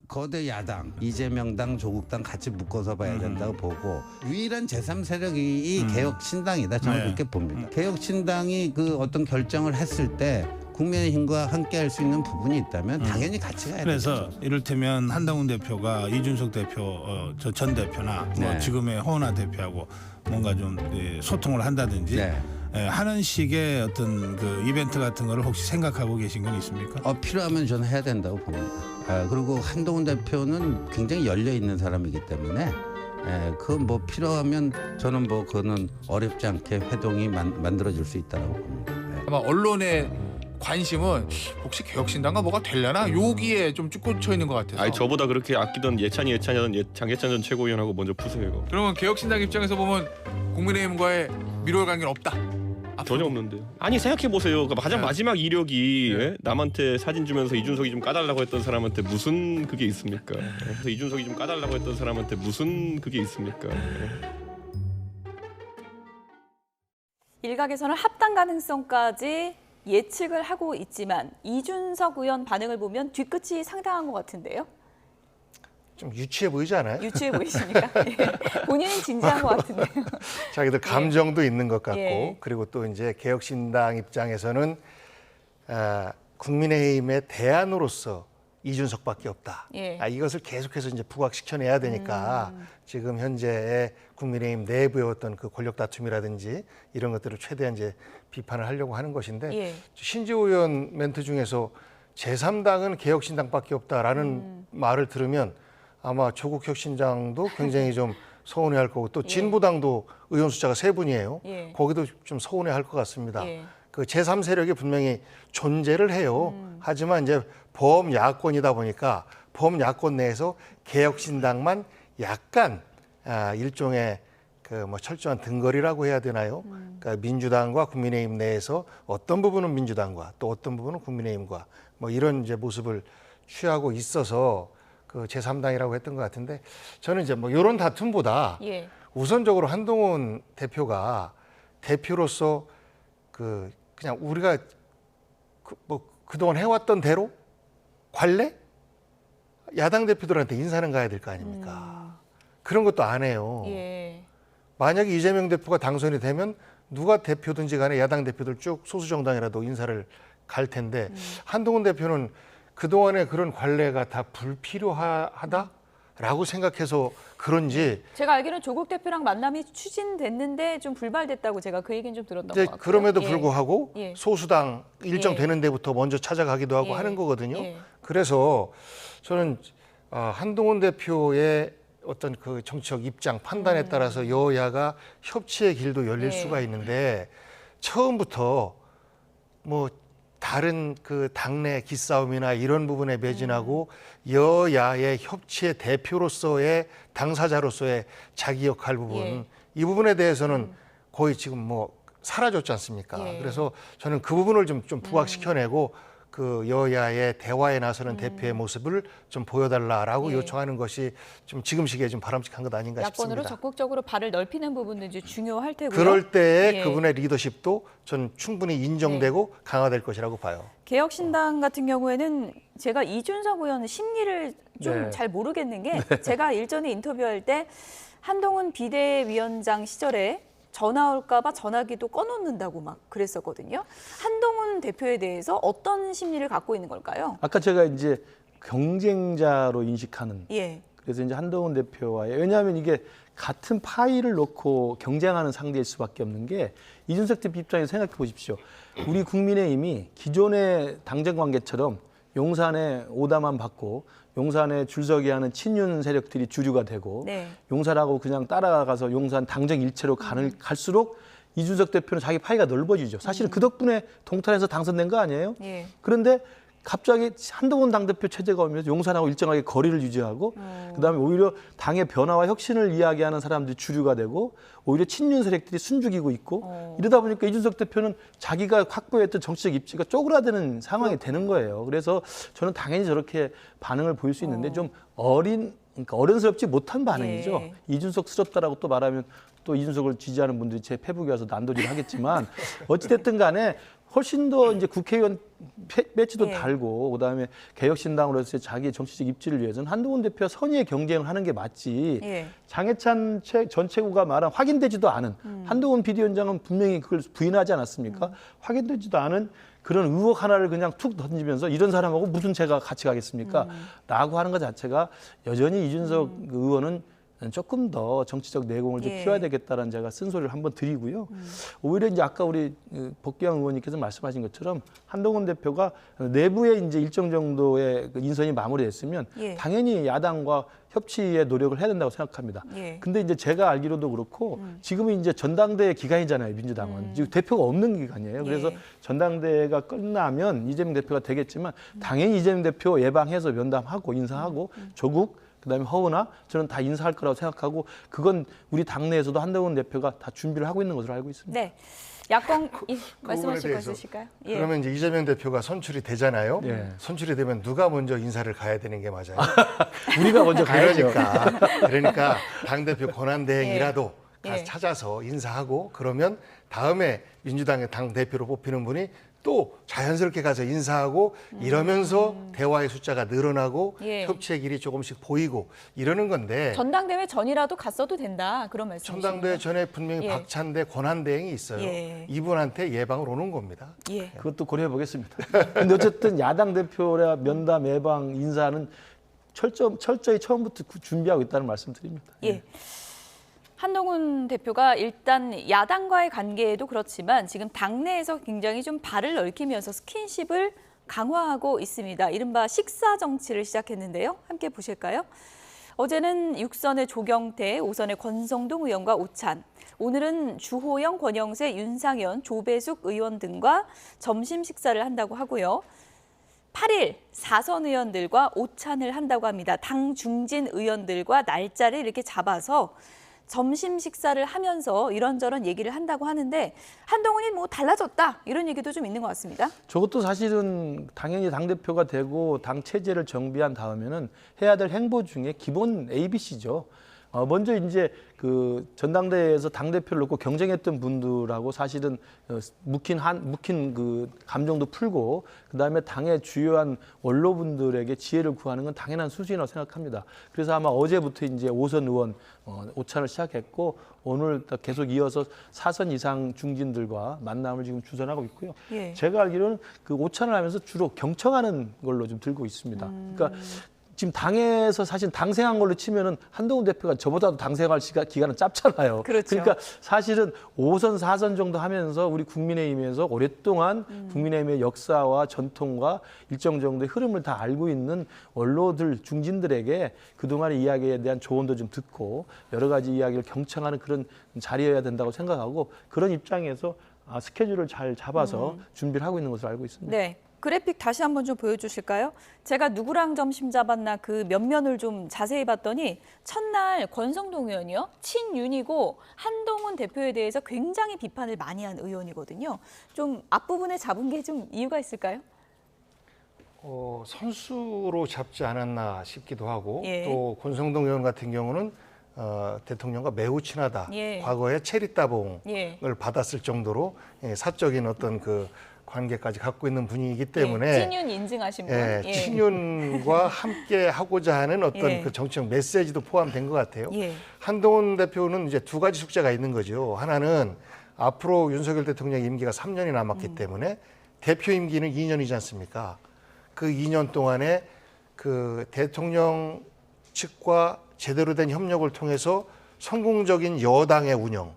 거대 야당, 이재명당, 조국당 같이 묶어서 봐야 된다고 보고 유일한 제3세력이 개혁신당이다. 저는 그렇게 봅니다. 개혁신당이 그 어떤 결정을 했을 때 국민의힘과 함께할 수 있는 부분이 있다면 당연히 같이 가야 그래서 되죠. 이를테면 한동훈 대표가 이준석 대표, 전 대표나 뭐 지금의 허은하 대표하고 뭔가 좀 소통을 한다든지 하는 식의 어떤 그 이벤트 같은 거를 혹시 생각하고 계신 건 있습니까? 필요하면 저는 해야 된다고 봅니다. 그리고 한동훈 대표는 굉장히 열려 있는 사람이기 때문에 그 뭐 필요하면 저는 뭐 그거는 어렵지 않게 회동이 만들어질 수 있다고 봅니다. 아마 언론의 관심은 혹시 개혁신당과 뭐가 되려나 여기에 좀 쭉 꽂혀 있는 것 같아서. 아니 저보다 그렇게 아끼던 예찬이 하던 장예찬 전 최고위원하고 먼저 푸세요. 그러면 개혁신당 입장에서 보면 국민의힘과의 미로의 관계는 없다. 전혀 없는데요. 아니 생각해 보세요. 가장 마지막 이력이 남한테 사진 주면서 이준석이 좀 까달라고 했던 사람한테 무슨 그게 있습니까? 그래서 이준석이 좀 까달라고 했던 사람한테 무슨 그게 있습니까? 일각에서는 합당 가능성까지 예측을 하고 있지만 이준석 의원 반응을 보면 뒤끝이 상당한 것 같은데요. 좀 유치해 보이지 않아요? 유치해 보이십니까? 본인은 진지한 것 같은데요. 자기들 감정도 있는 것 같고 예. 그리고 또 이제 개혁신당 입장에서는 국민의힘의 대안으로서 이준석밖에 없다. 예. 이것을 계속해서 이제 부각시켜내야 되니까 지금 현재의 국민의힘 내부의 어떤 그 권력 다툼이라든지 이런 것들을 최대한 이제 비판을 하려고 하는 것인데 예. 신지호 의원 멘트 중에서 제3당은 개혁신당밖에 없다라는 말을 들으면 아마 조국 혁신당도 굉장히 좀 서운해할 거고 또 진보당도 의원 숫자가 3분이에요. 예. 거기도 좀 서운해할 것 같습니다. 예. 그 제3세력이 분명히 존재를 해요. 하지만 이제 범야권이다 보니까 범야권 내에서 개혁신당만 약간 일종의 그 뭐 철저한 등거리라고 해야 되나요? 그러니까 민주당과 국민의힘 내에서 어떤 부분은 민주당과 또 어떤 부분은 국민의힘과 뭐 이런 이제 모습을 취하고 있어서 그 제3당이라고 했던 것 같은데 저는 이제 뭐 이런 다툼보다 우선적으로 한동훈 대표가 대표로서 그냥 우리가 그동안 해왔던 대로 관례? 야당 대표들한테 인사는 가야 될 거 아닙니까? 그런 것도 안 해요. 예. 만약에 이재명 대표가 당선이 되면 누가 대표든지 간에 야당 대표들 쭉 소수 정당이라도 인사를 갈 텐데 한동훈 대표는 그동안의 그런 관례가 다 불필요하다라고 생각해서 그런지 제가 알기로는 조국 대표랑 만남이 추진됐는데 좀 불발됐다고 제가 그 얘기는 좀 들었던 것 같아요. 그럼에도 불구하고 예. 소수당 일정 되는 데부터 먼저 찾아가기도 하고 하는 거거든요. 그래서 저는 한동훈 대표의 어떤 그 정치적 입장, 판단에 따라서 여야가 협치의 길도 열릴 수가 있는데 처음부터 뭐 다른 그 당내 기싸움이나 이런 부분에 매진하고 여야의 협치의 대표로서의 당사자로서의 자기 역할 부분 이 부분에 대해서는 거의 지금 뭐 사라졌지 않습니까? 그래서 저는 그 부분을 좀 부각시켜내고 그 여야의 대화에 나서는 대표의 모습을 좀 보여달라라고 요청하는 것이 좀 지금 시기에 좀 바람직한 것 아닌가 야권으로 싶습니다. 적극적으로 발을 넓히는 부분도 이제 중요할 테고요. 그럴 때의 그분의 리더십도 저는 충분히 인정되고 강화될 것이라고 봐요. 개혁신당 같은 경우에는 제가 이준석 의원 심리를 좀 잘 모르겠는 게 제가 일전에 인터뷰할 때 한동훈 비대위원장 시절에 전화 올까 봐 전화기도 꺼놓는다고 막 그랬었거든요. 한동훈 대표에 대해서 어떤 심리를 갖고 있는 걸까요? 아까 제가 이제 경쟁자로 인식하는 그래서 이제 한동훈 대표와의 왜냐하면 이게 같은 파일을 놓고 경쟁하는 상대일 수밖에 없는 게 이준석 대표 입장에서 생각해 보십시오. 우리 국민의힘이 기존의 당정 관계처럼 용산에 오다만 받고 용산에 줄서기 하는 친윤 세력들이 주류가 되고 용산하고 그냥 따라가서 용산 당정 일체로 갈수록 이준석 대표는 자기 파이가 넓어지죠. 사실은 그 덕분에 동탄에서 당선된 거 아니에요? 그런데 갑자기 한동훈 당대표 체제가 오면서 용산하고 일정하게 거리를 유지하고 그다음에 오히려 당의 변화와 혁신을 이야기하는 사람들이 주류가 되고 오히려 친윤 세력들이 숨죽이고 있고 이러다 보니까 이준석 대표는 자기가 확보했던 정치적 입지가 쪼그라드는 상황이 되는 거예요. 그래서 저는 당연히 저렇게 반응을 보일 수 있는데 좀 그러니까 어른스럽지 못한 반응이죠. 이준석스럽다라고 또 말하면 또 이준석을 지지하는 분들이 제 페북에 와서 난도질을 하겠지만 어찌됐든 간에 훨씬 더 이제 국회의원 배지도 예. 달고 그다음에 개혁신당으로서 자기 정치적 입지를 위해서는 한동훈 대표와 선의의 경쟁을 하는 게 맞지. 예. 장해찬 전 최고가 말한 확인되지도 않은 한동훈 비대위원장은 분명히 그걸 부인하지 않았습니까? 확인되지도 않은 그런 의혹 하나를 그냥 툭 던지면서 이런 사람하고 무슨 제가 같이 가겠습니까? 라고 하는 것 자체가 여전히 이준석 의원은 조금 더 정치적 내공을 좀 예. 키워야 되겠다라는 제가 쓴소리를 한번 드리고요. 오히려 이제 아까 우리 복귀양 의원님께서 말씀하신 것처럼 한동훈 대표가 내부에 이제 일정 정도의 그 인선이 마무리됐으면 예. 당연히 야당과 협치의 노력을 해야 된다고 생각합니다. 예. 근데 이제 제가 알기로도 그렇고 지금은 이제 전당대회 기간이잖아요, 민주당은. 지금 대표가 없는 기간이에요. 그래서 예. 전당대회가 끝나면 이재명 대표가 되겠지만 당연히 이재명 대표 예방해서 면담하고 인사하고 조국 그다음에 허은하 저는 다 인사할 거라고 생각하고 그건 우리 당내에서도 한동훈 대표가 다 준비를 하고 있는 것으로 알고 있습니다. 네. 야권 그 말씀하실 거 대해서 있으실까요? 예. 그러면 이제 이재명 대표가 선출이 되잖아요. 예. 선출이 되면 누가 먼저 인사를 가야 되는 게 맞아요. 우리가 먼저 가야죠. 그러니까 당대표 권한대행이라도 예. 가서 예. 찾아서 인사하고 그러면 다음에 민주당의 당대표로 뽑히는 분이 또 자연스럽게 가서 인사하고 이러면서 대화의 숫자가 늘어나고 예. 협치의 길이 조금씩 보이고 이러는 건데 전당대회 전이라도 갔어도 된다 그런 말씀이시죠? 전당대회 전에 분명히 예. 박찬대 권한대행이 있어요. 예. 이분한테 예방을 오는 겁니다. 예. 그것도 고려해 보겠습니다. 근데 어쨌든 야당 대표라 면담 예방 인사는 철저히 처음부터 준비하고 있다는 말씀드립니다. 예. 한동훈 대표가 일단 야당과의 관계에도 그렇지만 지금 당내에서 굉장히 좀 발을 넓히면서 스킨십을 강화하고 있습니다. 이른바 식사 정치를 시작했는데요. 함께 보실까요? 어제는 6선의 조경태, 5선의 권성동 의원과 오찬, 오늘은 주호영, 권영세, 윤상현, 조배숙 의원 등과 점심 식사를 한다고 하고요. 8일 4선 의원들과 오찬을 한다고 합니다. 당 중진 의원들과 날짜를 이렇게 잡아서 점심 식사를 하면서 이런저런 얘기를 한다고 하는데 한동훈이 뭐 달라졌다 이런 얘기도 좀 있는 것 같습니다. 저것도 사실은 당연히 당대표가 되고 당 체제를 정비한 다음에는 해야 될 행보 중에 기본 ABC죠. 먼저 이제 그 전당대회에서 당대표를 놓고 경쟁했던 분들하고 사실은 묵힌 그 감정도 풀고 그다음에 당의 주요한 원로분들에게 지혜를 구하는 건 당연한 수준이라고 생각합니다. 그래서 아마 어제부터 이제 5선 의원 오찬을 시작했고 오늘 계속 이어서 4선 이상 중진들과 만남을 지금 주선하고 있고요. 예. 제가 알기로는 그 오찬을 하면서 주로 경청하는 걸로 좀 들고 있습니다. 그러니까 지금 당에서 사실 당생한 걸로 치면은 한동훈 대표가 저보다도 당생할 기간은 짧잖아요. 그렇죠. 그러니까 사실은 5선, 4선 정도 하면서 우리 국민의힘에서 오랫동안 국민의힘의 역사와 전통과 일정 정도의 흐름을 다 알고 있는 원로들, 중진들에게 그동안의 이야기에 대한 조언도 좀 듣고 여러 가지 이야기를 경청하는 그런 자리여야 된다고 생각하고 그런 입장에서 스케줄을 잘 잡아서 준비를 하고 있는 것으로 알고 있습니다. 네. 그래픽 다시 한번 좀 보여주실까요? 제가 누구랑 점심 잡았나 그 면면을 좀 자세히 봤더니 첫날 권성동 의원이요. 친윤이고 한동훈 대표에 대해서 굉장히 비판을 많이 한 의원이거든요. 좀 앞부분에 잡은 게 좀 이유가 있을까요? 선수로 잡지 않았나 싶기도 하고 예. 또 권성동 의원 같은 경우는 대통령과 매우 친하다. 예. 과거에 체리따봉을 예. 받았을 정도로 사적인 어떤 그 관계까지 갖고 있는 분이기 때문에 친윤 인증하신 분. 예, 예. 친윤과 함께 하고자 하는 어떤 예. 그 정치적 메시지도 포함된 것 같아요. 예. 한동훈 대표는 이제 두 가지 숙제가 있는 거죠. 하나는 앞으로 윤석열 대통령 임기가 3년이 남았기 때문에 대표 임기는 2년이지 않습니까? 그 2년 동안에 그 대통령 측과 제대로 된 협력을 통해서 성공적인 여당의 운영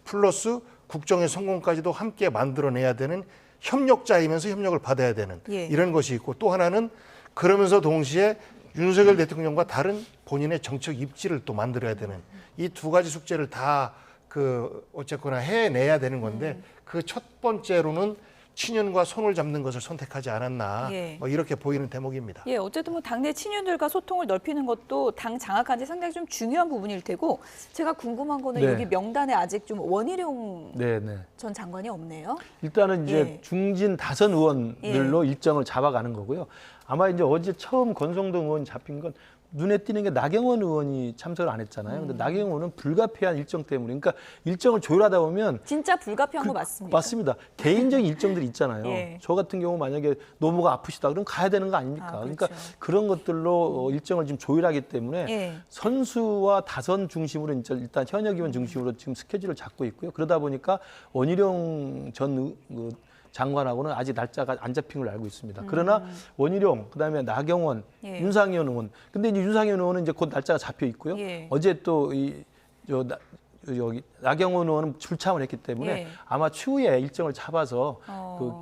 플러스 국정의 성공까지도 함께 만들어내야 되는 협력자이면서 협력을 받아야 되는 예. 이런 것이 있고 또 하나는 그러면서 동시에 윤석열 대통령과 다른 본인의 정책 입지를 또 만들어야 되는 이 두 가지 숙제를 다 그 어쨌거나 해내야 되는 건데 그 첫 번째로는 친윤과 손을 잡는 것을 선택하지 않았나 예. 이렇게 보이는 대목입니다. 예, 어쨌든 뭐 당내 친윤들과 소통을 넓히는 것도 당 장악하는 데 상당히 좀 중요한 부분일 테고 제가 궁금한 거는 네. 여기 명단에 아직 좀 원희룡 네. 전 장관이 없네요. 일단은 이제 예. 중진 다선 의원들로 일정을 잡아가는 거고요. 아마 이제 어제 처음 권성동 의원 잡힌 건 눈에 띄는 게 나경원 의원이 참석을 안 했잖아요. 근데 나경원 의원은 불가피한 일정 때문에, 그러니까 일정을 조율하다 보면 진짜 불가피한 거 맞습니다. 맞습니다. 개인적인 일정들이 있잖아요. 예. 저 같은 경우 만약에 노모가 아프시다 그러면 가야 되는 거 아닙니까? 그렇죠. 그러니까 그런 것들로 일정을 지금 조율하기 때문에 예. 선수와 다선 중심으로 일단 현역 의원 중심으로 지금 스케줄을 잡고 있고요. 그러다 보니까 원희룡 전 장관하고는 아직 날짜가 안 잡힌 걸로 알고 있습니다. 그러나 원희룡, 그다음에 나경원, 예. 윤상현 의원. 근데 이제 윤상현 의원은 이제 곧 날짜가 잡혀 있고요. 예. 어제 또 여기 나경원 의원은 출참을 했기 때문에 예. 아마 추후에 일정을 잡아서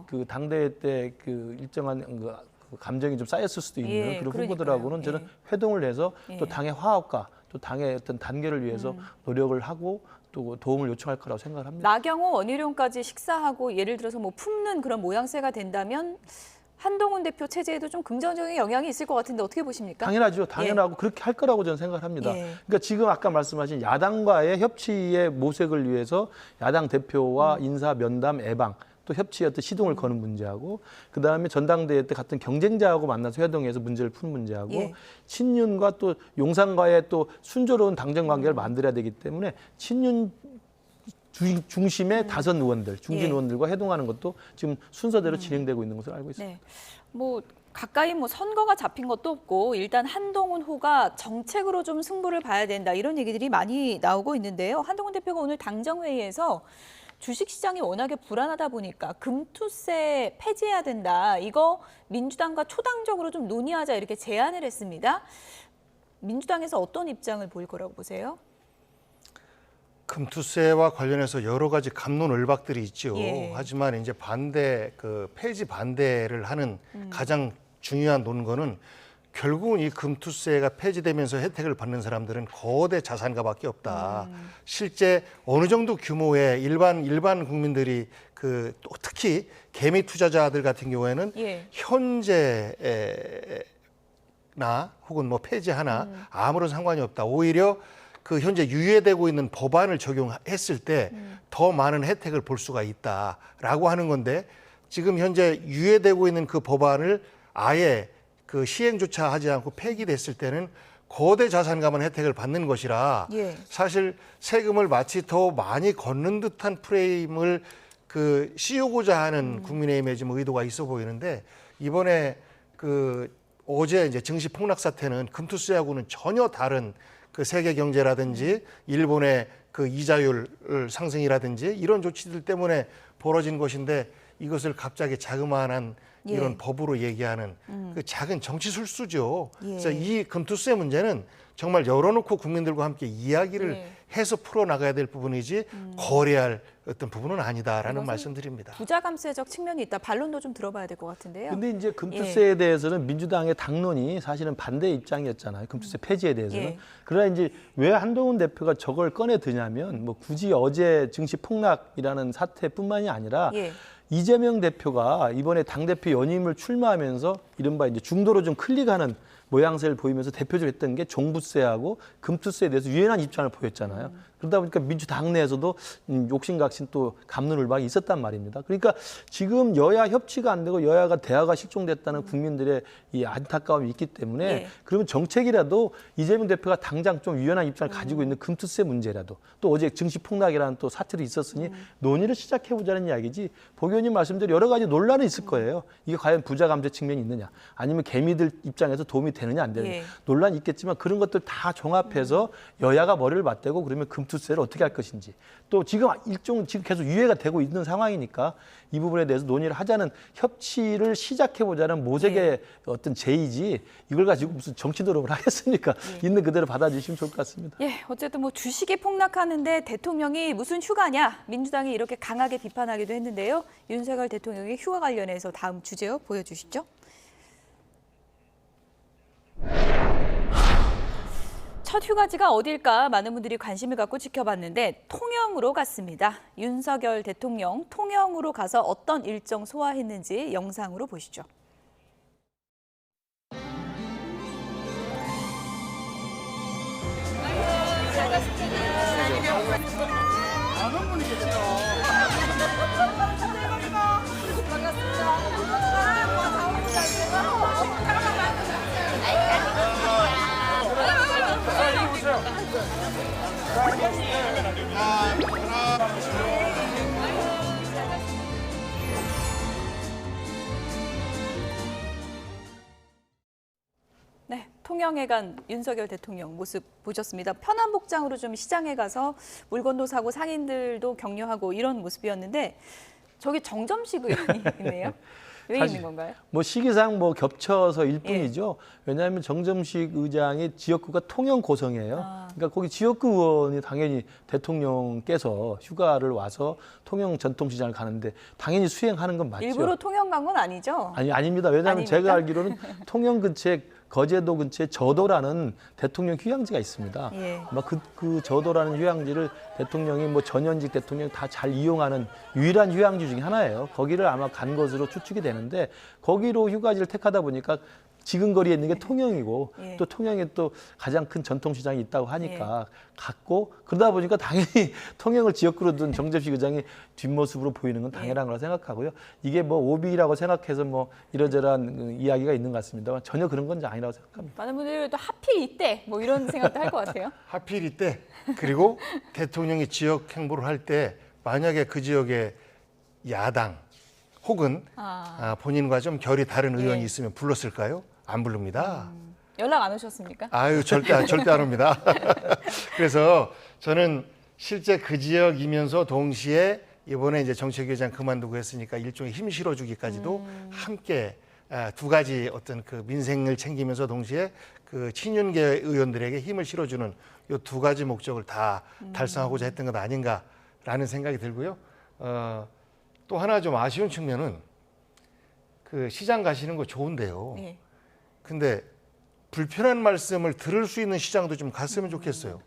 그 당대회 때 그 일정한 그 감정이 좀 쌓였을 수도 있는 예, 그런 그러니까요. 후보들하고는 저는 예. 회동을 해서 예. 또 당의 화합과 또 당의 어떤 단계를 위해서 노력을 하고 또 도움을 요청할 거라고 생각을 합니다. 나경원, 원희룡까지 식사하고 예를 들어서 뭐 품는 그런 모양새가 된다면 한동훈 대표 체제에도 좀 긍정적인 영향이 있을 것 같은데 어떻게 보십니까? 당연하죠. 당연하고 그렇게 할 거라고 저는 생각을 합니다. 예. 그러니까 지금 아까 말씀하신 야당과의 협치의 모색을 위해서 야당 대표와 인사 면담 예방 또 협치의 어떤 시동을 거는 문제하고 그다음에 전당대회 때 같은 경쟁자하고 만나서 회동해서 문제를 푸는 문제하고 예. 친윤과 또 용산과의 또 순조로운 당정 관계를 만들어야 되기 때문에 친윤 중심의 다선 의원들, 중진 예. 의원들과 회동하는 것도 지금 순서대로 진행되고 있는 것으로 알고 있습니다. 네. 뭐 가까이 뭐 선거가 잡힌 것도 없고 일단 한동훈 호가 정책으로 좀 승부를 봐야 된다 이런 얘기들이 많이 나오고 있는데요. 한동훈 대표가 오늘 당정회의에서 주식시장이 워낙에 불안하다 보니까 금투세 폐지해야 된다. 이거 민주당과 초당적으로 좀 논의하자 이렇게 제안을 했습니다. 민주당에서 어떤 입장을 보일 거라고 보세요? 금투세와 관련해서 여러 가지 갑론을박들이 있죠. 예. 하지만 이제 폐지 반대를 하는 가장 중요한 논거는 결국은 이 금투세가 폐지되면서 혜택을 받는 사람들은 거대 자산가밖에 없다. 실제 어느 정도 규모의 일반 국민들이 또 특히 개미 투자자들 같은 경우에는 예. 현재나 혹은 뭐 폐지하나 아무런 상관이 없다. 오히려 그 현재 유예되고 있는 법안을 적용했을 때 더 많은 혜택을 볼 수가 있다라고 하는 건데 지금 현재 유예되고 있는 그 법안을 아예 그 시행조차 하지 않고 폐기됐을 때는 거대 자산가만 혜택을 받는 것이라 예. 사실 세금을 마치 더 많이 걷는 듯한 프레임을 씌우고자 하는 국민의힘의 지금 의도가 있어 보이는데 이번에 어제 이제 증시 폭락 사태는 금투세하고는 전혀 다른 그 세계 경제라든지 일본의 그 이자율 상승이라든지 이런 조치들 때문에 벌어진 것인데 이것을 갑자기 자그마한 이런 예. 법으로 얘기하는 그 작은 정치 술수죠. 예. 그래서 이 금투세 문제는 정말 열어놓고 국민들과 함께 이야기를 예. 해서 풀어나가야 될 부분이지 거래할 어떤 부분은 아니다라는 말씀드립니다. 부자감세적 측면이 있다. 반론도 좀 들어봐야 될 것 같은데요. 근데 이제 금투세에 예. 대해서는 민주당의 당론이 사실은 반대 입장이었잖아요. 금투세 폐지에 대해서는. 예. 그러나 이제 왜 한동훈 대표가 저걸 꺼내 드냐면 뭐 굳이 어제 증시 폭락이라는 사태뿐만이 아니라 예. 이재명 대표가 이번에 당대표 연임을 출마하면서 이른바 이제 중도로 좀 클릭하는 모양새를 보이면서 대표적으로 했던 게 종부세하고 금투세에 대해서 유연한 입장을 보였잖아요. 그러다 보니까 민주당 내에서도 욕심각심 또 갑론을박이 있었단 말입니다. 그러니까 지금 여야 협치가 안 되고 여야가 대화가 실종됐다는 국민들의 이 안타까움이 있기 때문에 예. 그러면 정책이라도 이재명 대표가 당장 좀 유연한 입장을 가지고 있는 금투세 문제라도 또 어제 증시 폭락이라는 또 사태도 있었으니 논의를 시작해보자는 이야기지 보 의원님 말씀대로 여러 가지 논란은 있을 거예요. 이게 과연 부자 감세 측면이 있느냐 아니면 개미들 입장에서 도움이 되느냐 안 되느냐 예. 논란이 있겠지만 그런 것들 다 종합해서 여야가 머리를 맞대고 그러면 금투세를 어떻게 할 것인지 또 지금 지금 계속 유예가 되고 있는 상황이니까 이 부분에 대해서 논의를 하자는 협치를 시작해보자는 모색의 어떤 제의지 이걸 가지고 무슨 정치 노력을 하겠습니까? 있는 그대로 받아주시면 좋을 것 같습니다. 예, 어쨌든 뭐 주식이 폭락하는데 대통령이 무슨 휴가냐 민주당이 이렇게 강하게 비판하기도 했는데요. 윤석열 대통령의 휴가 관련해서 다음 주제요 보여주시죠. 첫 휴가지가 어딜까 많은 분들이 관심을 갖고 지켜봤는데 통영으로 갔습니다. 윤석열 대통령 통영으로 가서 어떤 일정 소화했는지 영상으로 보시죠. 아는 분이겠죠. 네, 통영에 간 윤석열 대통령 모습 보셨습니다. 편한 복장으로 좀 시장에 가서 물건도 사고 상인들도 격려하고 이런 모습이었는데 저기 정점식 의원이 있네요. 왜 있는 건가요? 뭐 시기상 뭐 겹쳐서일 예. 뿐이죠. 왜냐하면 정점식 의장의 지역구가 통영 고성이에요. 그러니까 거기 지역구 의원이 당연히 대통령께서 휴가를 와서 통영 전통시장을 가는데 당연히 수행하는 건 맞죠. 일부러 통영 간 건 아니죠? 아닙니다. 왜냐하면 아닙니까? 제가 알기로는 통영 근처에 거제도 근처에 저도라는 대통령 휴양지가 있습니다. 예. 아마 그 저도라는 휴양지를 대통령이 뭐 전현직 대통령이 다 잘 이용하는 유일한 휴양지 중에 하나예요. 거기를 아마 간 것으로 추측이 되는데 거기로 휴가지를 택하다 보니까 지금 거리에 있는 게 통영이고 예. 또 통영에 또 가장 큰 전통시장이 있다고 하니까 갔고 그러다 보니까 당연히 통영을 지역구로 둔 정점식 의장이 뒷모습으로 보이는 건 당연한 거라 생각하고요. 이게 뭐 오비라고 생각해서 뭐 이러저러한 이야기가 있는 것 같습니다만 전혀 그런 건 아니라고 생각합니다. 많은 분들이 또 하필 이때 뭐 이런 생각도 할 것 같아요. 하필 이때 그리고 대통령이 지역 행보를 할 때 만약에 그 지역에 야당 혹은 본인과 좀 결이 다른 의원이 있으면 불렀을까요? 안 부릅니다. 연락 안 오셨습니까? 아유 절대 안 옵니다. 그래서 저는 실제 그 지역이면서 동시에 이번에 이제 정책위원장 그만두고 했으니까 일종의 힘 실어주기까지도 함께 두 가지 어떤 그 민생을 챙기면서 동시에 그 친윤계 의원들에게 힘을 실어주는 이 두 가지 목적을 다 달성하고자 했던 것 아닌가라는 생각이 들고요. 또 하나 좀 아쉬운 측면은 그 시장 가시는 거 좋은데요. 네. 근데 불편한 말씀을 들을 수 있는 시장도 좀 갔으면 좋겠어요.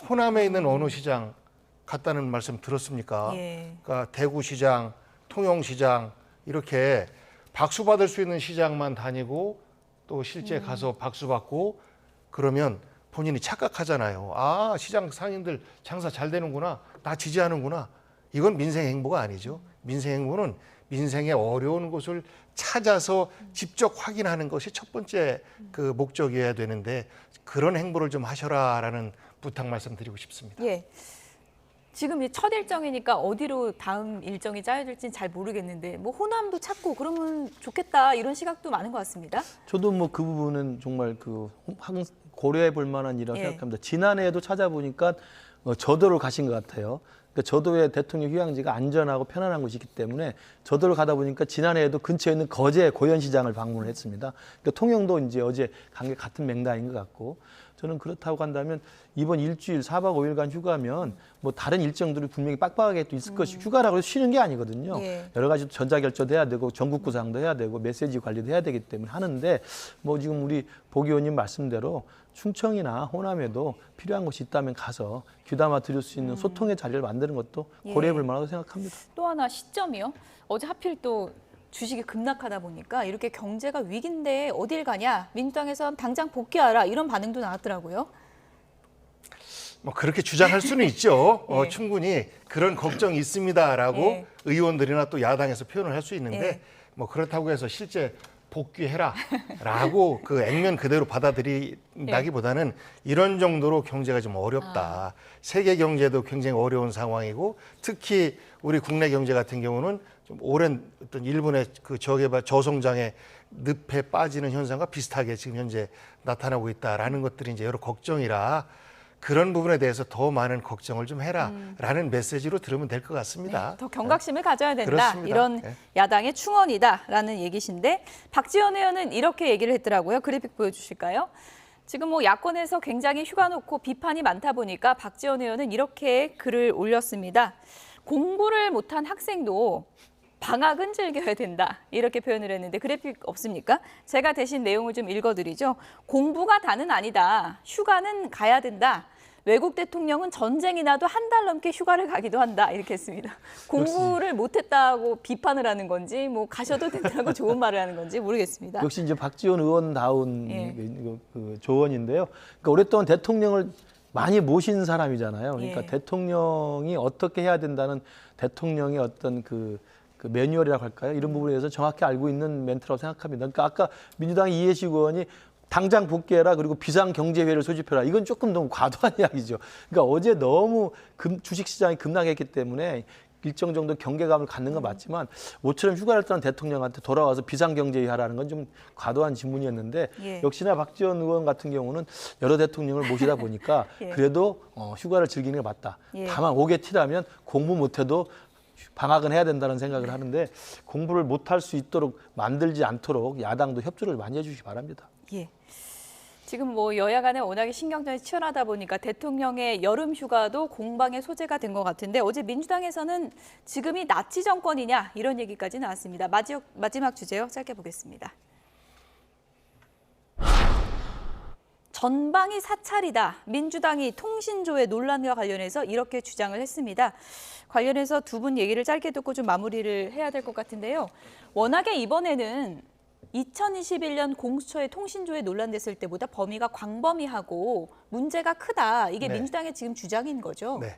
호남에 있는 어느 시장 갔다는 말씀 들었습니까? 예. 그러니까 대구시장, 통영시장 이렇게 박수 받을 수 있는 시장만 다니고 또 실제 가서 박수 받고 그러면 본인이 착각하잖아요. 아, 시장 상인들 장사 잘 되는구나. 나 지지하는구나. 이건 민생 행보가 아니죠. 민생 행보는 민생의 어려운 곳을 찾아서 직접 확인하는 것이 첫 번째 그 목적이어야 되는데 그런 행보를 좀 하셔라라는 부탁 말씀드리고 싶습니다. 예. 지금 첫 일정이니까 어디로 다음 일정이 짜여질지는 잘 모르겠는데 뭐 호남도 찾고 그러면 좋겠다 이런 시각도 많은 것 같습니다. 저도 뭐 그 부분은 정말 그 고려해 볼 만한 일이라고 생각합니다. 지난해에도 찾아보니까 저도를 가신 것 같아요. 그러니까 저도의 대통령 휴양지가 안전하고 편안한 곳이기 때문에 저도를 가다 보니까 지난해에도 근처에 있는 거제 고현시장을 방문을 했습니다. 그러니까 통영도 이제 어제 간 게 같은 맥락인 것 같고 저는 그렇다고 한다면 이번 일주일 4박 5일간 휴가면 뭐 다른 일정들이 분명히 빡빡하게 또 있을 것이 휴가라고 해서 쉬는 게 아니거든요. 예. 여러 가지 전자결제도 해야 되고 전국 구상도 해야 되고 메시지 관리도 해야 되기 때문에 하는데 뭐 지금 우리 보 의원님 말씀대로 충청이나 호남에도 필요한 곳이 있다면 가서 귀담아 들을 수 있는 소통의 자리를 만드는 것도 고려해 볼 만하다고 생각합니다. 또 하나 시점이요. 어제 하필 또 주식이 급락하다 보니까 이렇게 경제가 위기인데 어딜 가냐. 민주당에서 당장 복귀하라 이런 반응도 나왔더라고요. 뭐 그렇게 주장할 수는 있죠. 예. 충분히 그런 걱정이 있습니다라고 예. 의원들이나 또 야당에서 표현을 할 수 있는데 예. 뭐 그렇다고 해서 실제 복귀해라라고 그 액면 그대로 받아들인다기보다는 이런 정도로 경제가 좀 어렵다. 세계 경제도 굉장히 어려운 상황이고 특히 우리 국내 경제 같은 경우는 좀 오랜 어떤 일본의 그 저개발 저성장의 늪에 빠지는 현상과 비슷하게 지금 현재 나타나고 있다라는 것들이 이제 여러 걱정이라 그런 부분에 대해서 더 많은 걱정을 좀 해라라는 메시지로 들으면 될 것 같습니다. 네, 더 경각심을 가져야 된다. 그렇습니다. 이런 네. 야당의 충언이다라는 얘기신데 박지원 의원은 이렇게 얘기를 했더라고요. 그래픽 보여주실까요? 지금 뭐 야권에서 굉장히 휴가 놓고 비판이 많다 보니까 박지원 의원은 이렇게 글을 올렸습니다. 공부를 못한 학생도 방학은 즐겨야 된다. 이렇게 표현을 했는데 그래픽 없습니까? 제가 대신 내용을 좀 읽어드리죠. 공부가 다는 아니다. 휴가는 가야 된다. 외국 대통령은 전쟁이 나도 한 달 넘게 휴가를 가기도 한다. 이렇게 했습니다. 공부를 못했다고 비판을 하는 건지 뭐 가셔도 된다고 좋은 말을 하는 건지 모르겠습니다. 역시 이제 박지원 의원다운 그 조언인데요. 그러니까 오랫동안 대통령을 많이 모신 사람이잖아요. 그러니까 대통령이 어떻게 해야 된다는 대통령의 어떤 그 매뉴얼이라고 할까요? 이런 부분에 대해서 정확히 알고 있는 멘트라고 생각합니다. 그러니까 아까 민주당 이해식 의원이 당장 복귀해라 그리고 비상경제회의를 소집해라. 이건 조금 너무 과도한 이야기죠. 그러니까 어제 너무 주식시장이 급락했기 때문에 일정 정도 경계감을 갖는 건 맞지만 모처럼 휴가를 떠난 대통령한테 돌아와서 비상경제회의 하라는 건 좀 과도한 질문이었는데 예. 역시나 박지원 의원 같은 경우는 여러 대통령을 모시다 보니까 예. 그래도 휴가를 즐기는 게 맞다. 예. 다만 오게티라면 공부 못해도 방학은 해야 된다는 생각을 하는데 공부를 못할 수 있도록 만들지 않도록 야당도 협조를 많이 해주시기 바랍니다. 예. 지금 뭐 여야 간에 워낙에 신경전이 치열하다 보니까 대통령의 여름 휴가도 공방의 소재가 된 것 같은데 어제 민주당에서는 지금이 나치 정권이냐 이런 얘기까지 나왔습니다. 마지막 주제요. 짧게 보겠습니다. 전방위 사찰이다. 민주당이 통신조회 논란과 관련해서 이렇게 주장을 했습니다. 관련해서 두 분 얘기를 짧게 듣고 좀 마무리를 해야 될 것 같은데요. 워낙에 이번에는 2021년 공수처의 통신조회 논란됐을 때보다 범위가 광범위하고 문제가 크다. 이게 네. 민주당의 지금 주장인 거죠. 네.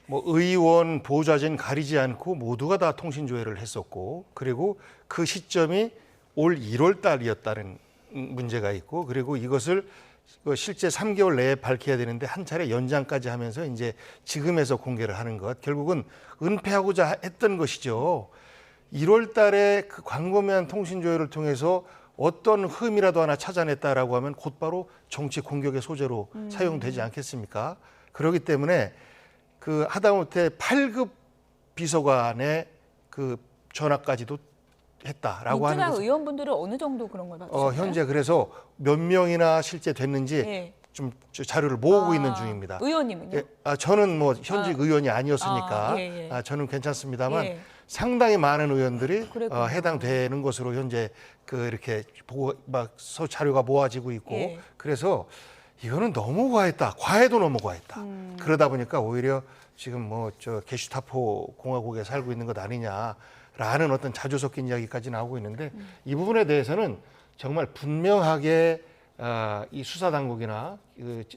뭐 의원, 보좌진 가리지 않고 모두가 다 통신조회를 했었고 그리고 그 시점이 올 1월 달이었다는 문제가 있고 그리고 이것을 실제 3개월 내에 밝혀야 되는데 한 차례 연장까지 하면서 이제 지금에서 공개를 하는 것 결국은 은폐하고자 했던 것이죠. 1월 달에 그 광범위한 통신조회를 통해서 어떤 흠이라도 하나 찾아냈다라고 하면 곧바로 정치 공격의 소재로 사용되지 않겠습니까? 그렇기 때문에 그 하다못해 8급 비서관의 그 전화까지도 했다라고 하는 민주당 것은 의원분들은 어느 정도 그런 걸 받으셨나요? 현재 그래서 몇 명이나 실제 됐는지 예. 좀 자료를 모으고 있는 중입니다. 의원님은요? 예, 저는 뭐 현직 의원이 아니었으니까 예. 저는 괜찮습니다만 예. 상당히 많은 의원들이 그랬군요. 해당되는 것으로 현재 그 이렇게 보고 막 자료가 모아지고 있고 예. 그래서 이거는 너무 과했다. 과해도 너무 과했다. 그러다 보니까 오히려 지금 뭐 저 게슈타포 공화국에 살고 있는 것 아니냐라는 어떤 자주 섞인 이야기까지 나오고 있는데 이 부분에 대해서는 정말 분명하게 이 수사 당국이나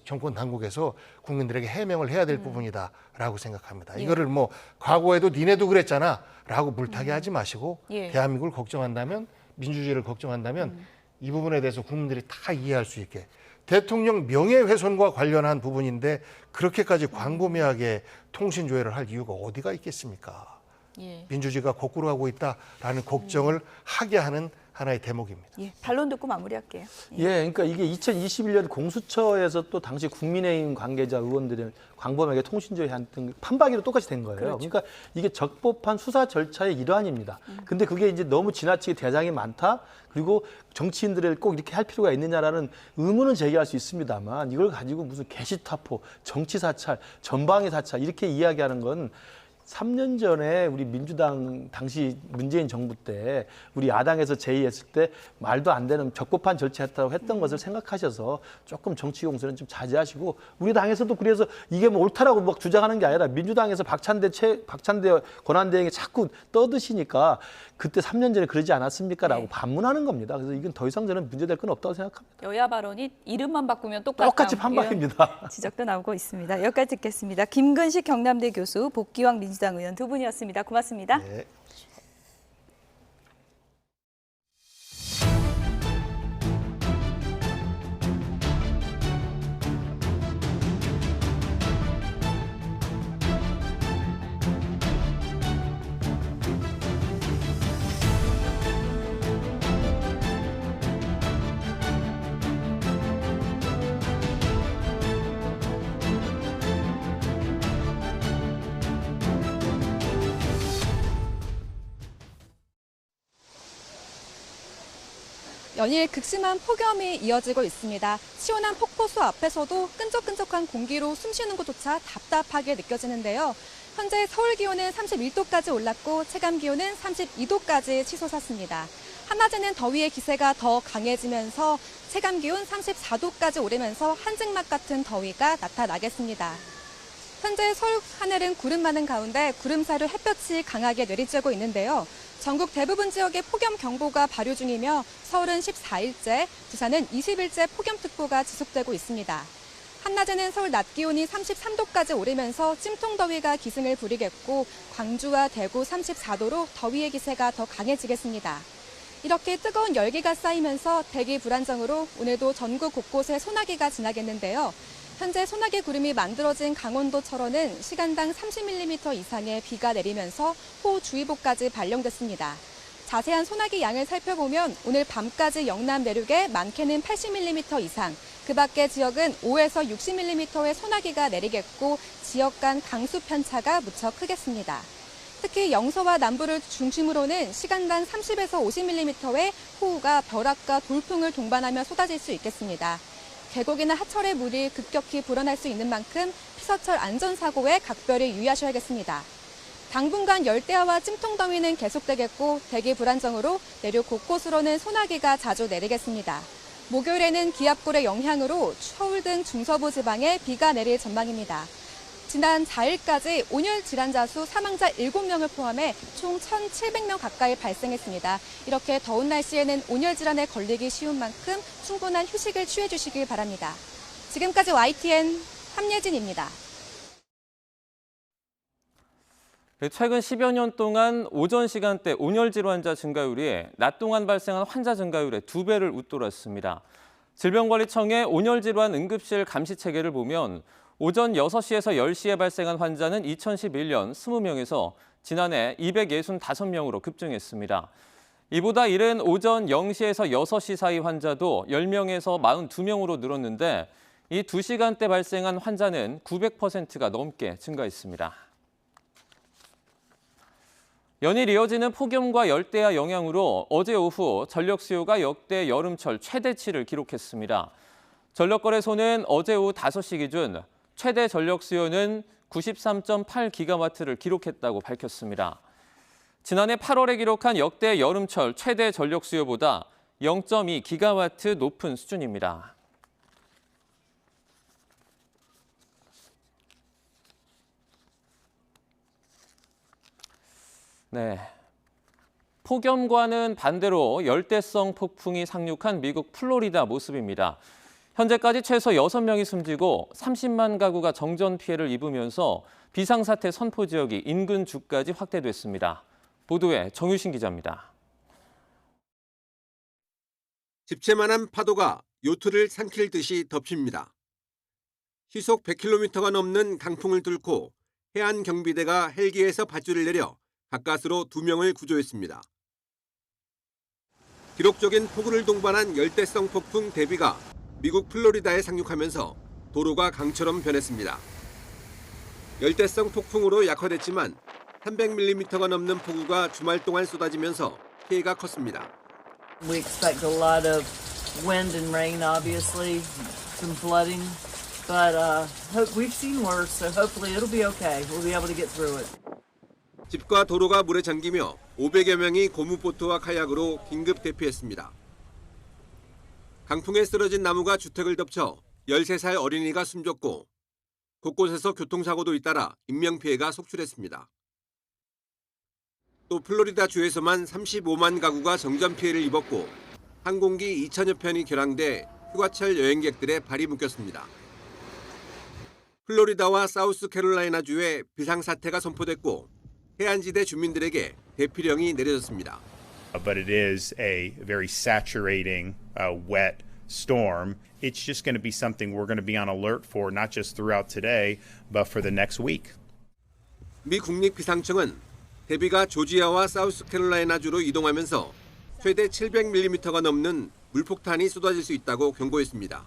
정권 당국에서 국민들에게 해명을 해야 될 부분이다라고 생각합니다. 예. 이거를 뭐 과거에도 니네도 그랬잖아라고 물타기 하지 마시고 예. 대한민국을 걱정한다면 민주주의를 걱정한다면 이 부분에 대해서 국민들이 다 이해할 수 있게 대통령 명예훼손과 관련한 부분인데 그렇게까지 광범위하게 통신조회를 할 이유가 어디가 있겠습니까? 예. 민주주의가 거꾸로 가고 있다라는 걱정을 하게 하는 하나의 대목입니다. 예. 반론 듣고 마무리할게요. 예, 그러니까 이게 2021년 공수처에서 또 당시 국민의힘 관계자 의원들이 광범위하게 통신조회 했던 판박이로 똑같이 된 거예요. 그렇죠. 그러니까 이게 적법한 수사 절차의 일환입니다. 근데 그게 이제 너무 지나치게 대상이 많다. 그리고 정치인들을 꼭 이렇게 할 필요가 있느냐라는 의문은 제기할 수 있습니다만 이걸 가지고 무슨 게시타포, 정치 사찰, 전방위 사찰 이렇게 이야기하는 건 3년 전에 우리 민주당 당시 문재인 정부 때 우리 야당에서 제의했을 때 말도 안 되는 적법한 절차였다고 했던 것을 생각하셔서 조금 정치 공세는 좀 자제하시고 우리 당에서도 그래서 이게 뭐 옳다라고 막 주장하는 게 아니라 민주당에서 박찬대 권한대행이 자꾸 떠드시니까 그때 3년 전에 그러지 않았습니까라고 네. 반문하는 겁니다. 그래서 이건 더 이상 저는 문제될 건 없다고 생각합니다. 여야 발언이 이름만 바꾸면 똑같다. 똑같이 판박입니다. 지적도 나오고 있습니다. 여기까지 듣겠습니다. 김근식 경남대 교수, 복기왕 민주당 의원 두 분이었습니다. 고맙습니다. 네. 연일 극심한 폭염이 이어지고 있습니다. 시원한 폭포수 앞에서도 끈적끈적한 공기로 숨쉬는 것조차 답답하게 느껴지는데요. 현재 서울 기온은 31도까지 올랐고 체감 기온은 32도까지 치솟았습니다. 한낮에는 더위의 기세가 더 강해지면서 체감 기온 34도까지 오르면서 한증막 같은 더위가 나타나겠습니다. 현재 서울 하늘은 구름 많은 가운데 구름 사이로 햇볕이 강하게 내리쬐고 있는데요. 전국 대부분 지역에 폭염경보가 발효 중이며 서울은 14일째, 부산은 20일째 폭염특보가 지속되고 있습니다. 한낮에는 서울 낮 기온이 33도까지 오르면서 찜통더위가 기승을 부리겠고 광주와 대구 34도로 더위의 기세가 더 강해지겠습니다. 이렇게 뜨거운 열기가 쌓이면서 대기 불안정으로 오늘도 전국 곳곳에 소나기가 지나겠는데요. 현재 소나기 구름이 만들어진 강원도철원은 시간당 30mm 이상의 비가 내리면서 호우주의보까지 발령됐습니다. 자세한 소나기 양을 살펴보면 오늘 밤까지 영남 내륙에 많게는 80mm 이상, 그 밖의 지역은 5에서 60mm의 소나기가 내리겠고 지역 간 강수 편차가 무척 크겠습니다. 특히 영서와 남부를 중심으로는 시간당 30에서 50mm의 호우가 벼락과 돌풍을 동반하며 쏟아질 수 있겠습니다. 계곡이나 하철의 물이 급격히 불어날 수 있는 만큼 피서철 안전사고에 각별히 유의하셔야겠습니다. 당분간 열대야와 찜통더위는 계속되겠고 대기 불안정으로 내륙 곳곳으로는 소나기가 자주 내리겠습니다. 목요일에는 기압골의 영향으로 서울 등 중서부 지방에 비가 내릴 전망입니다. 지난 4일까지 온열 질환자 수 사망자 7명을 포함해 총 1,700명 가까이 발생했습니다. 이렇게 더운 날씨에는 온열 질환에 걸리기 쉬운 만큼 충분한 휴식을 취해 주시길 바랍니다. 지금까지 YTN 함예진입니다. 최근 10여 년 동안 오전 시간대 온열 질환자 증가율이 낮 동안 발생한 환자 증가율의 2배를 웃돌았습니다. 질병관리청의 온열 질환 응급실 감시 체계를 보면 오전 6시에서 10시에 발생한 환자는 2011년 20명에서 지난해 265명으로 급증했습니다. 이보다 이른 오전 0시에서 6시 사이 환자도 10명에서 42명으로 늘었는데 이 2시간대 발생한 환자는 900%가 넘게 증가했습니다. 연일 이어지는 폭염과 열대야 영향으로 어제 오후 전력 수요가 역대 여름철 최대치를 기록했습니다. 전력거래소는 어제 오후 5시 기준 최대 전력 수요는 93.8기가와트를 기록했다고 밝혔습니다. 지난해 8월에 기록한 역대 여름철 최대 전력 수요보다 0.2기가와트 높은 수준입니다. 네. 폭염과는 반대로 열대성 폭풍이 상륙한 미국 플로리다 모습입니다. 현재까지 최소 6명이 숨지고 30만 가구가 정전 피해를 입으면서 비상사태 선포 지역이 인근 주까지 확대됐습니다. 보도에 정유신 기자입니다. 집채만한 파도가 요트를 삼킬 듯이 덮칩니다. 시속 100km가 넘는 강풍을 뚫고 해안 경비대가 헬기에서 밧줄을 내려 가까스로 2명을 구조했습니다. 기록적인 폭우를 동반한 열대성 폭풍 데비가 미국 플로리다에 상륙하면서 도로가 강처럼 변했습니다. 열대성 폭풍으로 약화됐지만 300mm가 넘는 폭우가 주말 동안 쏟아지면서 피해가 컸습니다. We expect a lot of wind and rain, obviously, some flooding, but we've seen worse, so hopefully it'll be okay. We'll be able to get through it. 집과 도로가 물에 잠기며 500여 명이 고무보트와 카약으로 긴급 대피했습니다. 강풍에 쓰러진 나무가 주택을 덮쳐 13살 어린이가 숨졌고 곳곳에서 교통사고도 잇따라 인명피해가 속출했습니다. 또 플로리다 주에서만 35만 가구가 정전 피해를 입었고 항공기 2천여 편이 결항돼 휴가철 여행객들의 발이 묶였습니다. 플로리다와 사우스캐롤라이나 주에 비상사태가 선포됐고 해안지대 주민들에게 대피령이 내려졌습니다. But it is a very saturating, wet storm. It's just going to be something we're going to be on alert for, not just throughout today, but for the next week. 미 국립기상청은 데비가 조지아와 사우스캐롤라이나주로 이동하면서 최대 700mm가 넘는 물폭탄이 쏟아질 수 있다고 경고했습니다.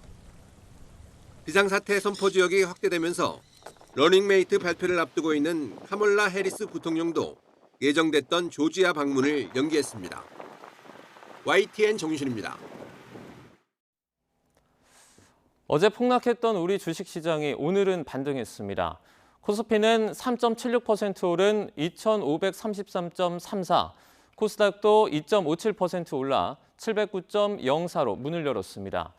비상사태 선포 지역이 확대되면서 러닝메이트 발표를 앞두고 있는 카멀라 해리스 부통령도 예정됐던 조지아 방문을 연기했습니다. YTN 정유신입니다. 어제 폭락했던 우리 주식시장이 오늘은 반등했습니다. 코스피는 3.76% 오른 2,533.34, 코스닥도 2.57% 올라 709.04로 문을 열었습니다.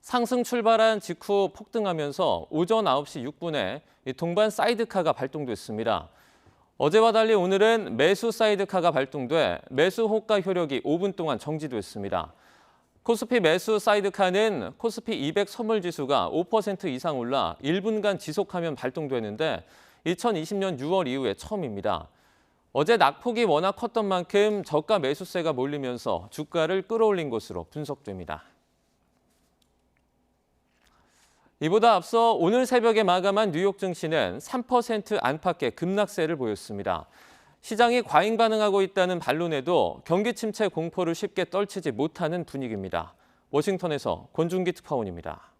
상승 출발한 직후 폭등하면서 오전 9시 6분에 동반 사이드카가 발동됐습니다. 어제와 달리 오늘은 매수 사이드카가 발동돼 매수 호가 효력이 5분 동안 정지됐습니다. 코스피 매수 사이드카는 코스피 200 선물지수가 5% 이상 올라 1분간 지속하면 발동되는데 2020년 6월 이후에 처음입니다. 어제 낙폭이 워낙 컸던 만큼 저가 매수세가 몰리면서 주가를 끌어올린 것으로 분석됩니다. 이보다 앞서 오늘 새벽에 마감한 뉴욕 증시는 3% 안팎의 급락세를 보였습니다. 시장이 과잉 반응하고 있다는 반론에도 경기 침체 공포를 쉽게 떨치지 못하는 분위기입니다. 워싱턴에서 권준기 특파원입니다.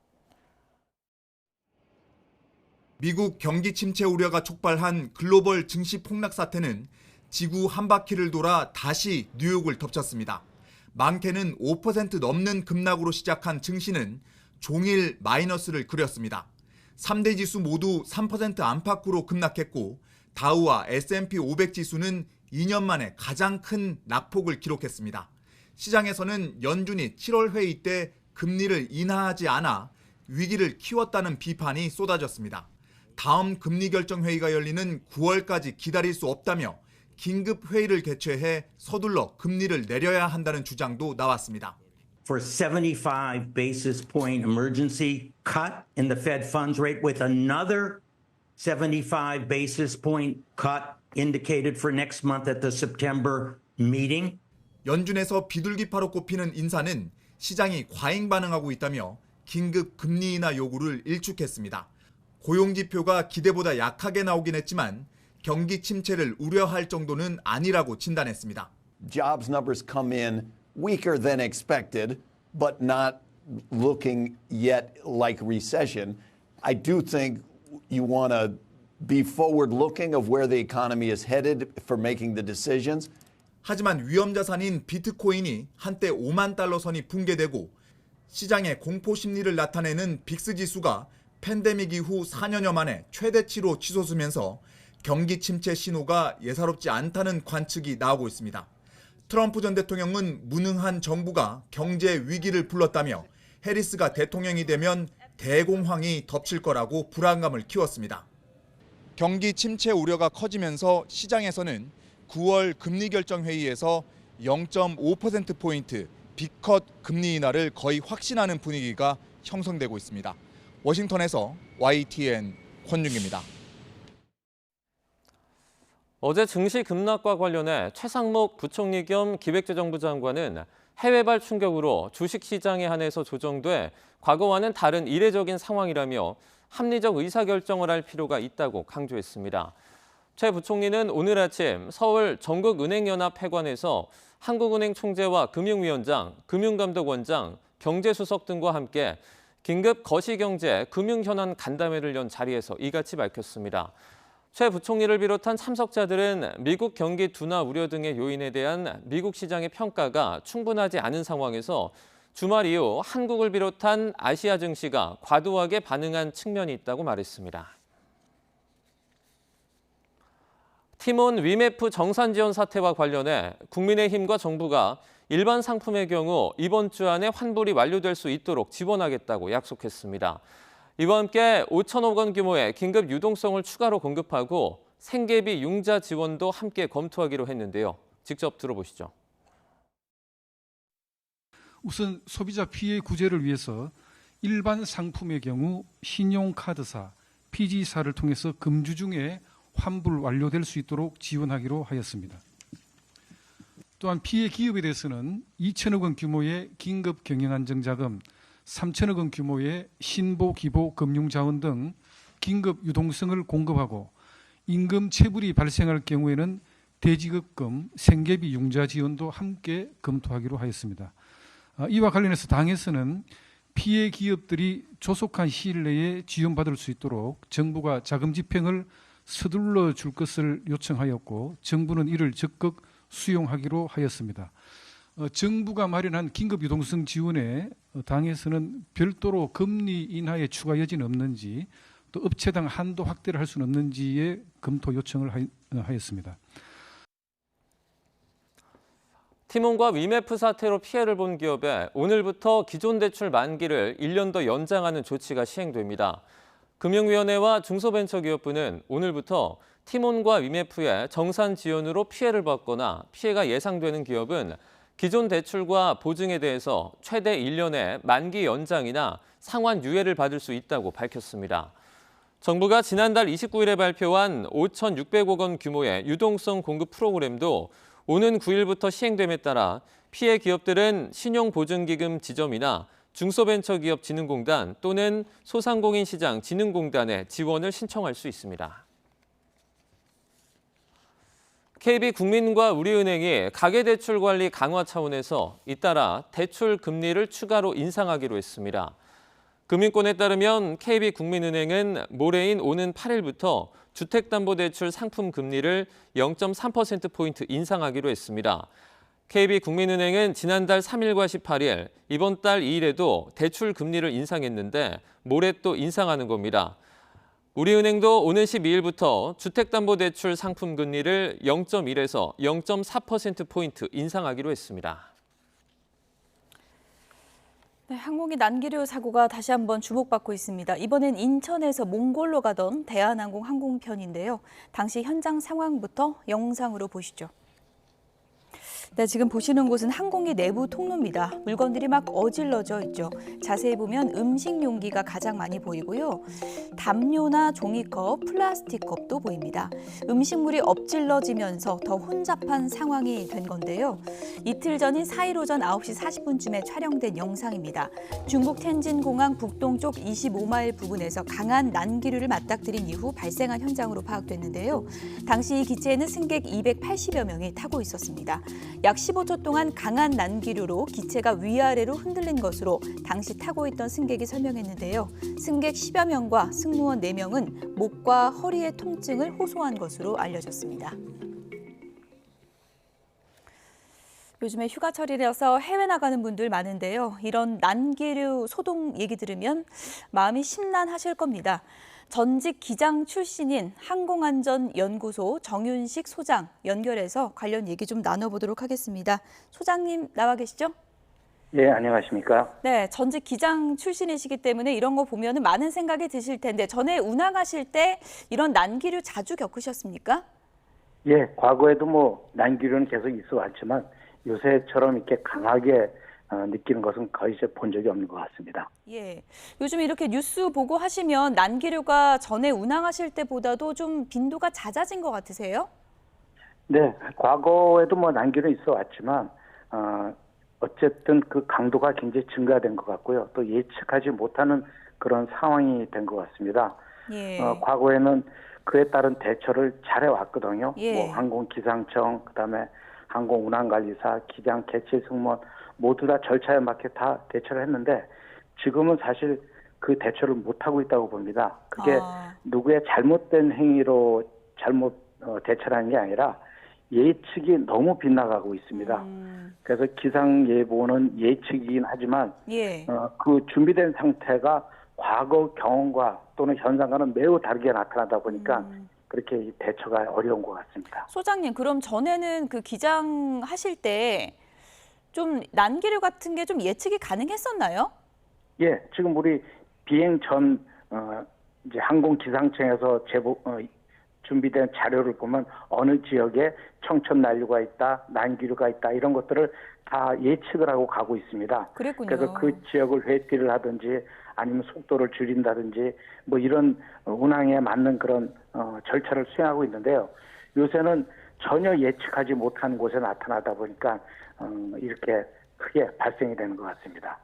미국 경기 침체 우려가 촉발한 글로벌 증시 폭락 사태는 지구 한 바퀴를 돌아 다시 뉴욕을 덮쳤습니다. 많게는 5% 넘는 급락으로 시작한 증시는 종일 마이너스를 그렸습니다. 3대 지수 모두 3% 안팎으로 급락했고 다우와 S&P 500 지수는 2년 만에 가장 큰 낙폭을 기록했습니다. 시장에서는 연준이 7월 회의 때 금리를 인하하지 않아 위기를 키웠다는 비판이 쏟아졌습니다. 다음 금리 결정 회의가 열리는 9월까지 기다릴 수 없다며 긴급 회의를 개최해 서둘러 금리를 내려야 한다는 주장도 나왔습니다. For 75 basis point emergency cut in the Fed funds rate with another 75 basis point cut indicated for next month at the September meeting. 연준에서 비둘기파로 꼽히는 인사는 시장이 과잉 반응하고 있다며 긴급 금리 인하 요구를 일축했습니다. 고용 지표가 기대보다 약하게 나오긴 했지만 경기 침체를 우려할 정도는 아니라고 진단했습니다. Jobs numbers come in weaker than expected, but not looking yet like recession. I do think you want to be forward-looking of where the economy is headed for making the decisions. 하지만 위험 자산인 비트코인이 한때 5만 달러 선이 붕괴되고 시장의 공포 심리를 나타내는 빅스 지수가 팬데믹 이후 4년여 만에 최대치로 치솟으면서 경기 침체 신호가 예사롭지 않다는 관측이 나오고 있습니다. 트럼프 전 대통령은 무능한 정부가 경제 위기를 불렀다며 해리스가 대통령이 되면 대공황이 덮칠 거라고 불안감을 키웠습니다. 경기 침체 우려가 커지면서 시장에서는 9월 금리 결정 회의에서 0.5%포인트 빅컷 금리 인하를 거의 확신하는 분위기가 형성되고 있습니다. 워싱턴에서 YTN 권윤기입니다. 어제 증시 급락과 관련해 최상목 부총리 겸 기획재정부 장관은 해외발 충격으로 주식시장에 한해서 조정돼 과거와는 다른 이례적인 상황이라며 합리적 의사결정을 할 필요가 있다고 강조했습니다. 최 부총리는 오늘 아침 서울 전국은행연합회관에서 한국은행 총재와 금융위원장, 금융감독원장, 경제수석 등과 함께 긴급 거시경제 금융현안 간담회를 연 자리에서 이같이 밝혔습니다. 최 부총리를 비롯한 참석자들은 미국 경기 둔화 우려 등의 요인에 대한 미국 시장의 평가가 충분하지 않은 상황에서 주말 이후 한국을 비롯한 아시아 증시가 과도하게 반응한 측면이 있다고 말했습니다. 티몬 위메프 정산 지원 사태와 관련해 국민의힘과 정부가 일반 상품의 경우 이번 주 안에 환불이 완료될 수 있도록 지원하겠다고 약속했습니다. 이와 함께 5천억 원 규모의 긴급 유동성을 추가로 공급하고 생계비 융자 지원도 함께 검토하기로 했는데요. 직접 들어보시죠. 우선 소비자 피해 구제를 위해서 일반 상품의 경우 신용카드사, PG사를 통해서 금주 중에 환불 완료될 수 있도록 지원하기로 하였습니다. 또한 피해 기업에 대해서는 2천억 원 규모의 긴급 경영안정자금, 3천억 원 규모의 신보기보 금융자원 등 긴급 유동성을 공급하고 임금 체불이 발생할 경우에는 대지급금, 생계비 융자 지원도 함께 검토하기로 하였습니다. 이와 관련해서 당에서는 피해 기업들이 조속한 시일 내에 지원받을 수 있도록 정부가 자금 집행을 서둘러 줄 것을 요청하였고 정부는 이를 적극 수용하기로 하였습니다. 정부가 마련한 긴급 유동성 지원에 당에서는 별도로 금리 인하의 추가 여지는 없는지 또 업체당 한도 확대를 할 수는 없는지에 검토 요청을 하였습니다. 티몬과 위메프 사태로 피해를 본 기업에 오늘부터 기존 대출 만기를 1년 더 연장하는 조치가 시행됩니다. 금융위원회와 중소벤처기업부는 오늘부터 티몬과 위메프의 정산 지연으로 피해를 받거나 피해가 예상되는 기업은 기존 대출과 보증에 대해서 최대 1년의 만기 연장이나 상환 유예를 받을 수 있다고 밝혔습니다. 정부가 지난달 29일에 발표한 5,600억 원 규모의 유동성 공급 프로그램도 오는 9일부터 시행됨에 따라 피해 기업들은 신용보증기금 지점이나 중소벤처기업진흥공단 또는 소상공인시장진흥공단에 지원을 신청할 수 있습니다. KB국민과 우리은행이 가계대출 관리 강화 차원에서 잇따라 대출 금리를 추가로 인상하기로 했습니다. 금융권에 따르면 KB국민은행은 모레인 오는 8일부터 주택담보대출 상품 금리를 0.3%포인트 인상하기로 했습니다. KB국민은행은 지난달 3일과 18일, 이번 달 2일에도 대출 금리를 인상했는데 모레 또 인상하는 겁니다. 우리은행도 오는 12일부터 주택담보대출 상품 금리를 0.1에서 0.4%포인트 인상하기로 했습니다. 네, 항공기 난기류 사고가 다시 한번 주목받고 있습니다. 이번엔 인천에서 몽골로 가던 대한항공 항공편인데요. 당시 현장 상황부터 영상으로 보시죠. 네, 지금 보시는 곳은 항공기 내부 통로입니다. 물건들이 막 어질러져 있죠. 자세히 보면 음식 용기가 가장 많이 보이고요. 담요나 종이컵, 플라스틱 컵도 보입니다. 음식물이 엎질러지면서 더 혼잡한 상황이 된 건데요. 이틀 전인 4일 오전 9시 40분쯤에 촬영된 영상입니다. 중국 텐진공항 북동쪽 25마일 부근에서 강한 난기류를 맞닥뜨린 이후 발생한 현장으로 파악됐는데요. 당시 이 기체에는 승객 280여 명이 타고 있었습니다. 약 15초 동안 강한 난기류로 기체가 위아래로 흔들린 것으로 당시 타고 있던 승객이 설명했는데요. 승객 10여 명과 승무원 4명은 목과 허리의 통증을 호소한 것으로 알려졌습니다. 요즘에 휴가철이라서 해외 나가는 분들 많은데요. 이런 난기류 소동 얘기 들으면 마음이 심란하실 겁니다. 전직 기장 출신인 항공안전연구소 정윤식 소장 연결해서 관련 얘기 좀 나눠보도록 하겠습니다. 소장님 나와 계시죠? 네, 안녕하십니까? 네, 전직 기장 출신이시기 때문에 이런 거 보면 많은 생각이 드실 텐데 전에 운항하실 때 이런 난기류 자주 겪으셨습니까? 예, 과거에도 난기류는 계속 있어 왔지만 요새처럼 이렇게 강하게 느끼는 것은 거의 본 적이 없는 것 같습니다. 예, 요즘 이렇게 뉴스 보고 하시면 난기류가 전에 운항하실 때보다도 좀 빈도가 잦아진 것 같으세요? 네, 과거에도 난기류 있어 왔지만 어쨌든 그 강도가 굉장히 증가된 것 같고요. 또 예측하지 못하는 그런 상황이 된 것 같습니다. 예. 과거에는 그에 따른 대처를 잘해왔거든요. 예. 항공기상청, 그다음에 항공운항관리사, 기장, 개체 승무원 모두 다 절차에 맞게 다 대처를 했는데 지금은 사실 그 대처를 못하고 있다고 봅니다. 그게 누구의 잘못된 행위로 잘못 대처라는 게 아니라 예측이 너무 빗나가고 있습니다. 그래서 기상예보는 예측이긴 하지만 예. 그 준비된 상태가 과거 경험과 또는 현상과는 매우 다르게 나타나다 보니까 그렇게 대처가 어려운 것 같습니다. 소장님, 그럼 전에는 그 기장 하실 때 좀 난기류 같은 게 좀 예측이 가능했었나요? 예, 지금 우리 비행 전 이제 항공기상청에서 준비된 자료를 보면 어느 지역에 청천 난류가 있다, 난기류가 있다 이런 것들을 다 예측을 하고 가고 있습니다. 그랬군요. 그래서 그 지역을 회피를 하든지 아니면 속도를 줄인다든지 이런 운항에 맞는 그런 절차를 수행하고 있는데요. 요새는 전혀 예측하지 못한 곳에 나타나다 보니까 이렇게 크게 발생이 되는 것 같습니다.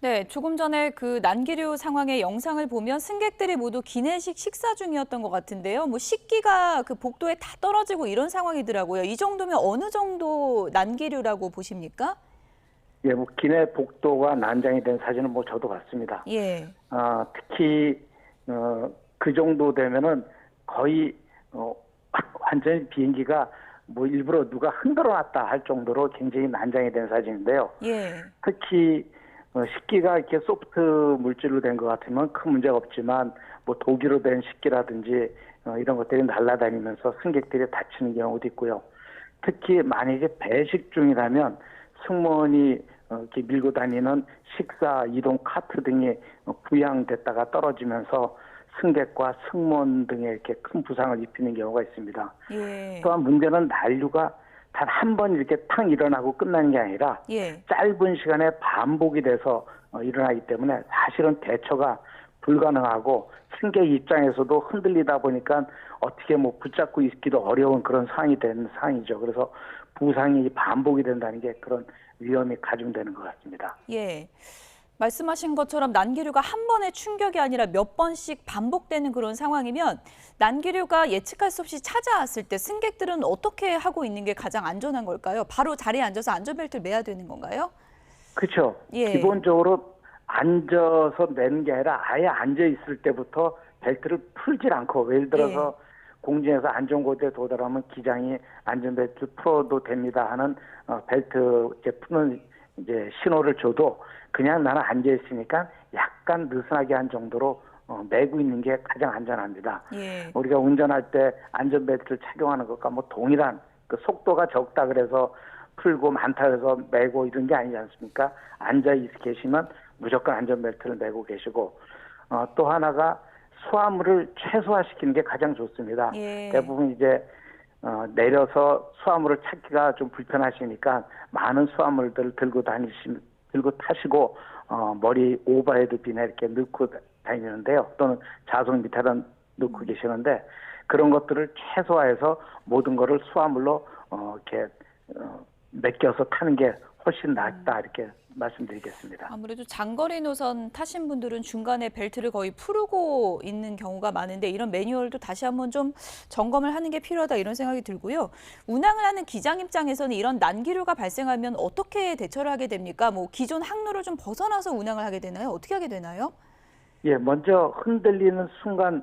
네, 조금 전에 그 난기류 상황의 영상을 보면 승객들이 모두 기내식 식사 중이었던 것 같은데요. 식기가 그 복도에 다 떨어지고 이런 상황이더라고요. 이 정도면 어느 정도 난기류라고 보십니까? 예, 기내 복도가 난장이 된 사진은 저도 봤습니다. 예. 특히 그 정도 되면은 거의 완전히 비행기가 일부러 누가 흔들어 놨다 할 정도로 굉장히 난장이 된 사진인데요. 예. 특히 식기가 이렇게 소프트 물질로 된 것 같으면 큰 문제가 없지만 독이로 된 식기라든지 이런 것들이 날아다니면서 승객들이 다치는 경우도 있고요. 특히 만약에 배식 중이라면 승무원이 이렇게 밀고 다니는 식사 이동 카트 등이 부양됐다가 떨어지면서 승객과 승무원 등에 이렇게 큰 부상을 입히는 경우가 있습니다. 예. 또한 문제는 난류가 단 한 번 이렇게 탕 일어나고 끝나는 게 아니라 예. 짧은 시간에 반복이 돼서 일어나기 때문에 사실은 대처가 불가능하고 승객 입장에서도 흔들리다 보니까 어떻게 뭐 붙잡고 있기도 어려운 그런 상황이 된 상황이죠. 그래서 부상이 반복이 된다는 게 그런 위험이 가중되는 것 같습니다. 예. 말씀하신 것처럼 난기류가 한 번의 충격이 아니라 몇 번씩 반복되는 그런 상황이면 난기류가 예측할 수 없이 찾아왔을 때 승객들은 어떻게 하고 있는 게 가장 안전한 걸까요? 바로 자리에 앉아서 안전벨트를 매야 되는 건가요? 그렇죠. 예. 기본적으로 앉아서 매는 게 아니라 아예 앉아 있을 때부터 벨트를 풀질 않고 예를 들어서 공중에서 안전고도에 도달하면 기장이 안전벨트 풀어도 됩니다 하는 벨트 이제 푸는 이제 신호를 줘도 그냥 나는 앉아 있으니까 약간 느슨하게 한 정도로 매고 있는 게 가장 안전합니다. 예. 우리가 운전할 때 안전벨트를 착용하는 것과 뭐 동일한 그 속도가 적다 그래서 풀고 많다 그래서 매고 이런 게 아니지 않습니까? 앉아 계시면 무조건 안전벨트를 매고 계시고 또 하나가 수화물을 최소화시키는 게 가장 좋습니다. 예. 대부분 이제 내려서 수화물을 찾기가 좀 불편하시니까 많은 수화물들을 들고 타시고 머리 오버헤드 빈에 이렇게 넣고 다니는데요. 또는 좌석 밑에다 넣고 계시는데 그런 것들을 최소화해서 모든 것을 수화물로 이렇게 맡겨서 타는 게 훨씬 낫다 이렇게 말씀드리겠습니다. 아무래도 장거리 노선 타신 분들은 중간에 벨트를 거의 풀고 있는 경우가 많은데 이런 매뉴얼도 다시 한번 좀 점검을 하는 게 필요하다 이런 생각이 들고요. 운항을 하는 기장 입장에서는 이런 난기류가 발생하면 어떻게 대처를 하게 됩니까? 뭐 기존 항로를 좀 벗어나서 운항을 하게 되나요? 어떻게 하게 되나요? 예, 먼저 흔들리는 순간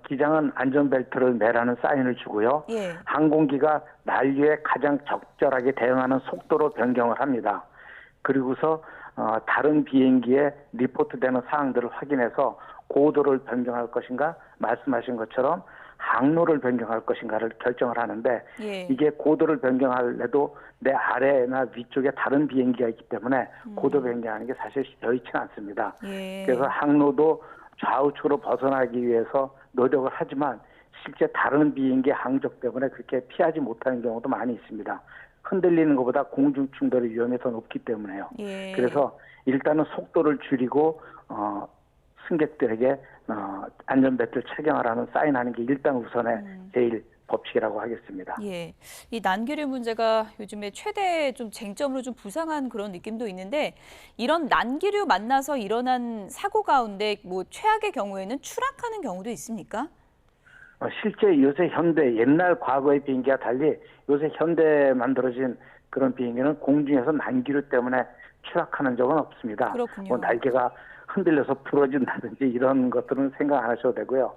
기장은 안전벨트를 매라는 사인을 주고요. 예. 항공기가 난류에 가장 적절하게 대응하는 속도로 변경을 합니다. 그리고서 다른 비행기에 리포트되는 사항들을 확인해서 고도를 변경할 것인가 말씀하신 것처럼 항로를 변경할 것인가를 결정을 하는데 이게 고도를 변경할래도 내 아래나 위쪽에 다른 비행기가 있기 때문에 고도 변경하는 게 사실 여의치 않습니다. 그래서 항로도 좌우측으로 벗어나기 위해서 노력을 하지만 실제 다른 비행기 항적 때문에 그렇게 피하지 못하는 경우도 많이 있습니다. 흔들리는 것보다 공중 충돌의 위험이 더 높기 때문에요. 그래서 일단은 속도를 줄이고 승객들에게 안전벨트를 착용하라는 사인하는 게 일단 우선의 제일 법칙이라고 하겠습니다. 예, 이 난기류 문제가 요즘에 최대 좀 쟁점으로 좀 부상한 그런 느낌도 있는데 이런 난기류 만나서 일어난 사고 가운데 뭐 최악의 경우에는 추락하는 경우도 있습니까? 실제 요새 현대 옛날 과거의 비행기와 달리 요새 현대 만들어진 그런 비행기는 공중에서 난기류 때문에 추락하는 적은 없습니다. 그렇군요. 뭐 날개가 흔들려서 부러진다든지 이런 것들은 생각 안 하셔도 되고요.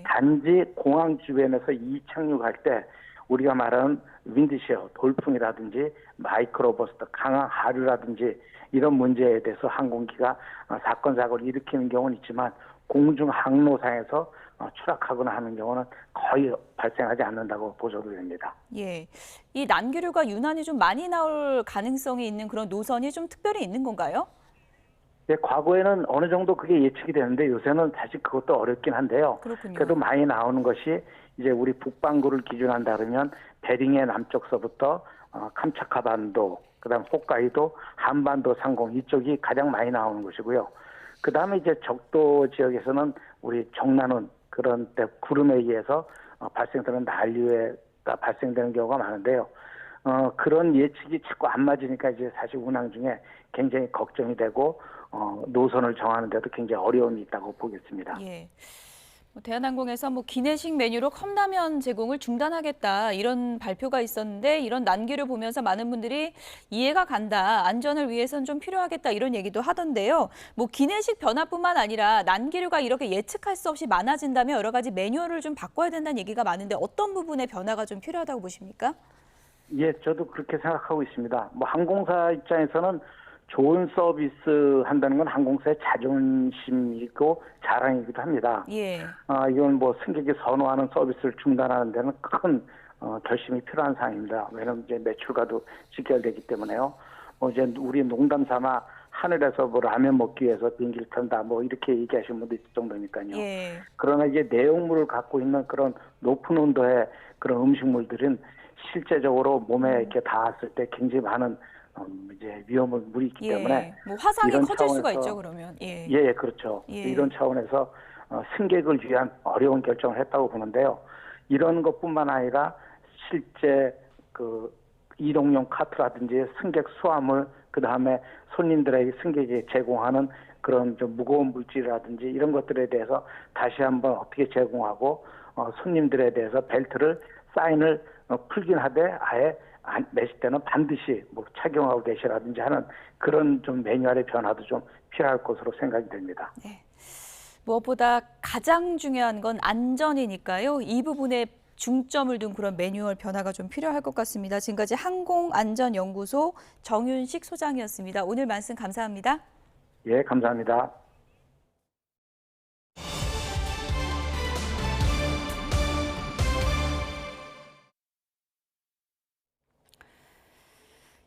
단지 공항 주변에서 이착륙할 때 우리가 말하는 윈드시어, 돌풍이라든지 마이크로버스트, 강한 하류라든지 이런 문제에 대해서 항공기가 사건 사고를 일으키는 경우는 있지만 공중 항로상에서 추락하거나 하는 경우는 거의 발생하지 않는다고 보셔도 됩니다. 예, 이 난기류가 유난히 좀 많이 나올 가능성이 있는 그런 노선이 좀 특별히 있는 건가요? 네, 과거에는 어느 정도 그게 예측이 되는데 요새는 사실 그것도 어렵긴 한데요. 그렇군요. 그래도 많이 나오는 것이 이제 우리 북반구를 기준한다 그러면 베링의 남쪽서부터 캄차카 반도, 그다음 홋카이도, 한반도 상공 이쪽이 가장 많이 나오는 것이고요. 그다음에 이제 적도 지역에서는 우리 정나눈 그런 때 구름에 의해서 발생되는 난류가 발생되는 경우가 많은데요. 그런 예측이 자꾸 안 맞으니까 이제 사실 운항 중에 굉장히 걱정이 되고 노선을 정하는 데도 굉장히 어려움이 있다고 보겠습니다. 예. 대한항공에서 뭐 기내식 메뉴로 컵라면 제공을 중단하겠다 이런 발표가 있었는데 이런 난기류 보면서 많은 분들이 이해가 간다. 안전을 위해서는 좀 필요하겠다 이런 얘기도 하던데요. 뭐 기내식 변화뿐만 아니라 난기류가 이렇게 예측할 수 없이 많아진다면 여러 가지 매뉴얼을 좀 바꿔야 된다는 얘기가 많은데 어떤 부분의 변화가 좀 필요하다고 보십니까? 예, 저도 그렇게 생각하고 있습니다. 뭐 항공사 입장에서는 좋은 서비스 한다는 건 항공사의 자존심이고 자랑이기도 합니다. 이건 뭐 승객이 선호하는 서비스를 중단하는 데는 큰 결심이 필요한 사항입니다. 왜냐하면 이제 매출과도 직결되기 때문에요. 뭐 이제 우리 농담 삼아 하늘에서 뭐 라면 먹기 위해서 비행기를 탄다 뭐 이렇게 얘기하시는 분도 있을 정도니까요. 그러나 이제 내용물을 갖고 있는 그런 높은 온도의 그런 음식물들은 실제적으로 몸에 이렇게 닿았을 때 굉장히 많은 이제 위험한 물이 있기 때문에 뭐 화상이 이런 커질 수가 차원에서- 있죠, 그러면. 예. 예, 그렇죠. 예. 이런 차원에서 승객을 위한 어려운 결정을 했다고 보는데요. 이런 것뿐만 아니라 실제 그 이동용 카트라든지 승객 수화물, 그 다음에 손님들에게 승객에게 제공하는 그런 좀 무거운 물질이라든지 이런 것들에 대해서 다시 한번 어떻게 제공하고 손님들에 대해서 벨트를 사인을 풀긴 하되 아예 내실 때는 반드시 뭐 착용하고 계시라든지 하는 그런 좀 매뉴얼의 변화도 좀 필요할 것으로 생각이 됩니다. 네. 무엇보다 가장 중요한 건 안전이니까요. 이 부분에 중점을 둔 그런 매뉴얼 변화가 좀 필요할 것 같습니다. 지금까지 항공안전연구소 정윤식 소장이었습니다. 오늘 말씀 감사합니다. 예, 감사합니다.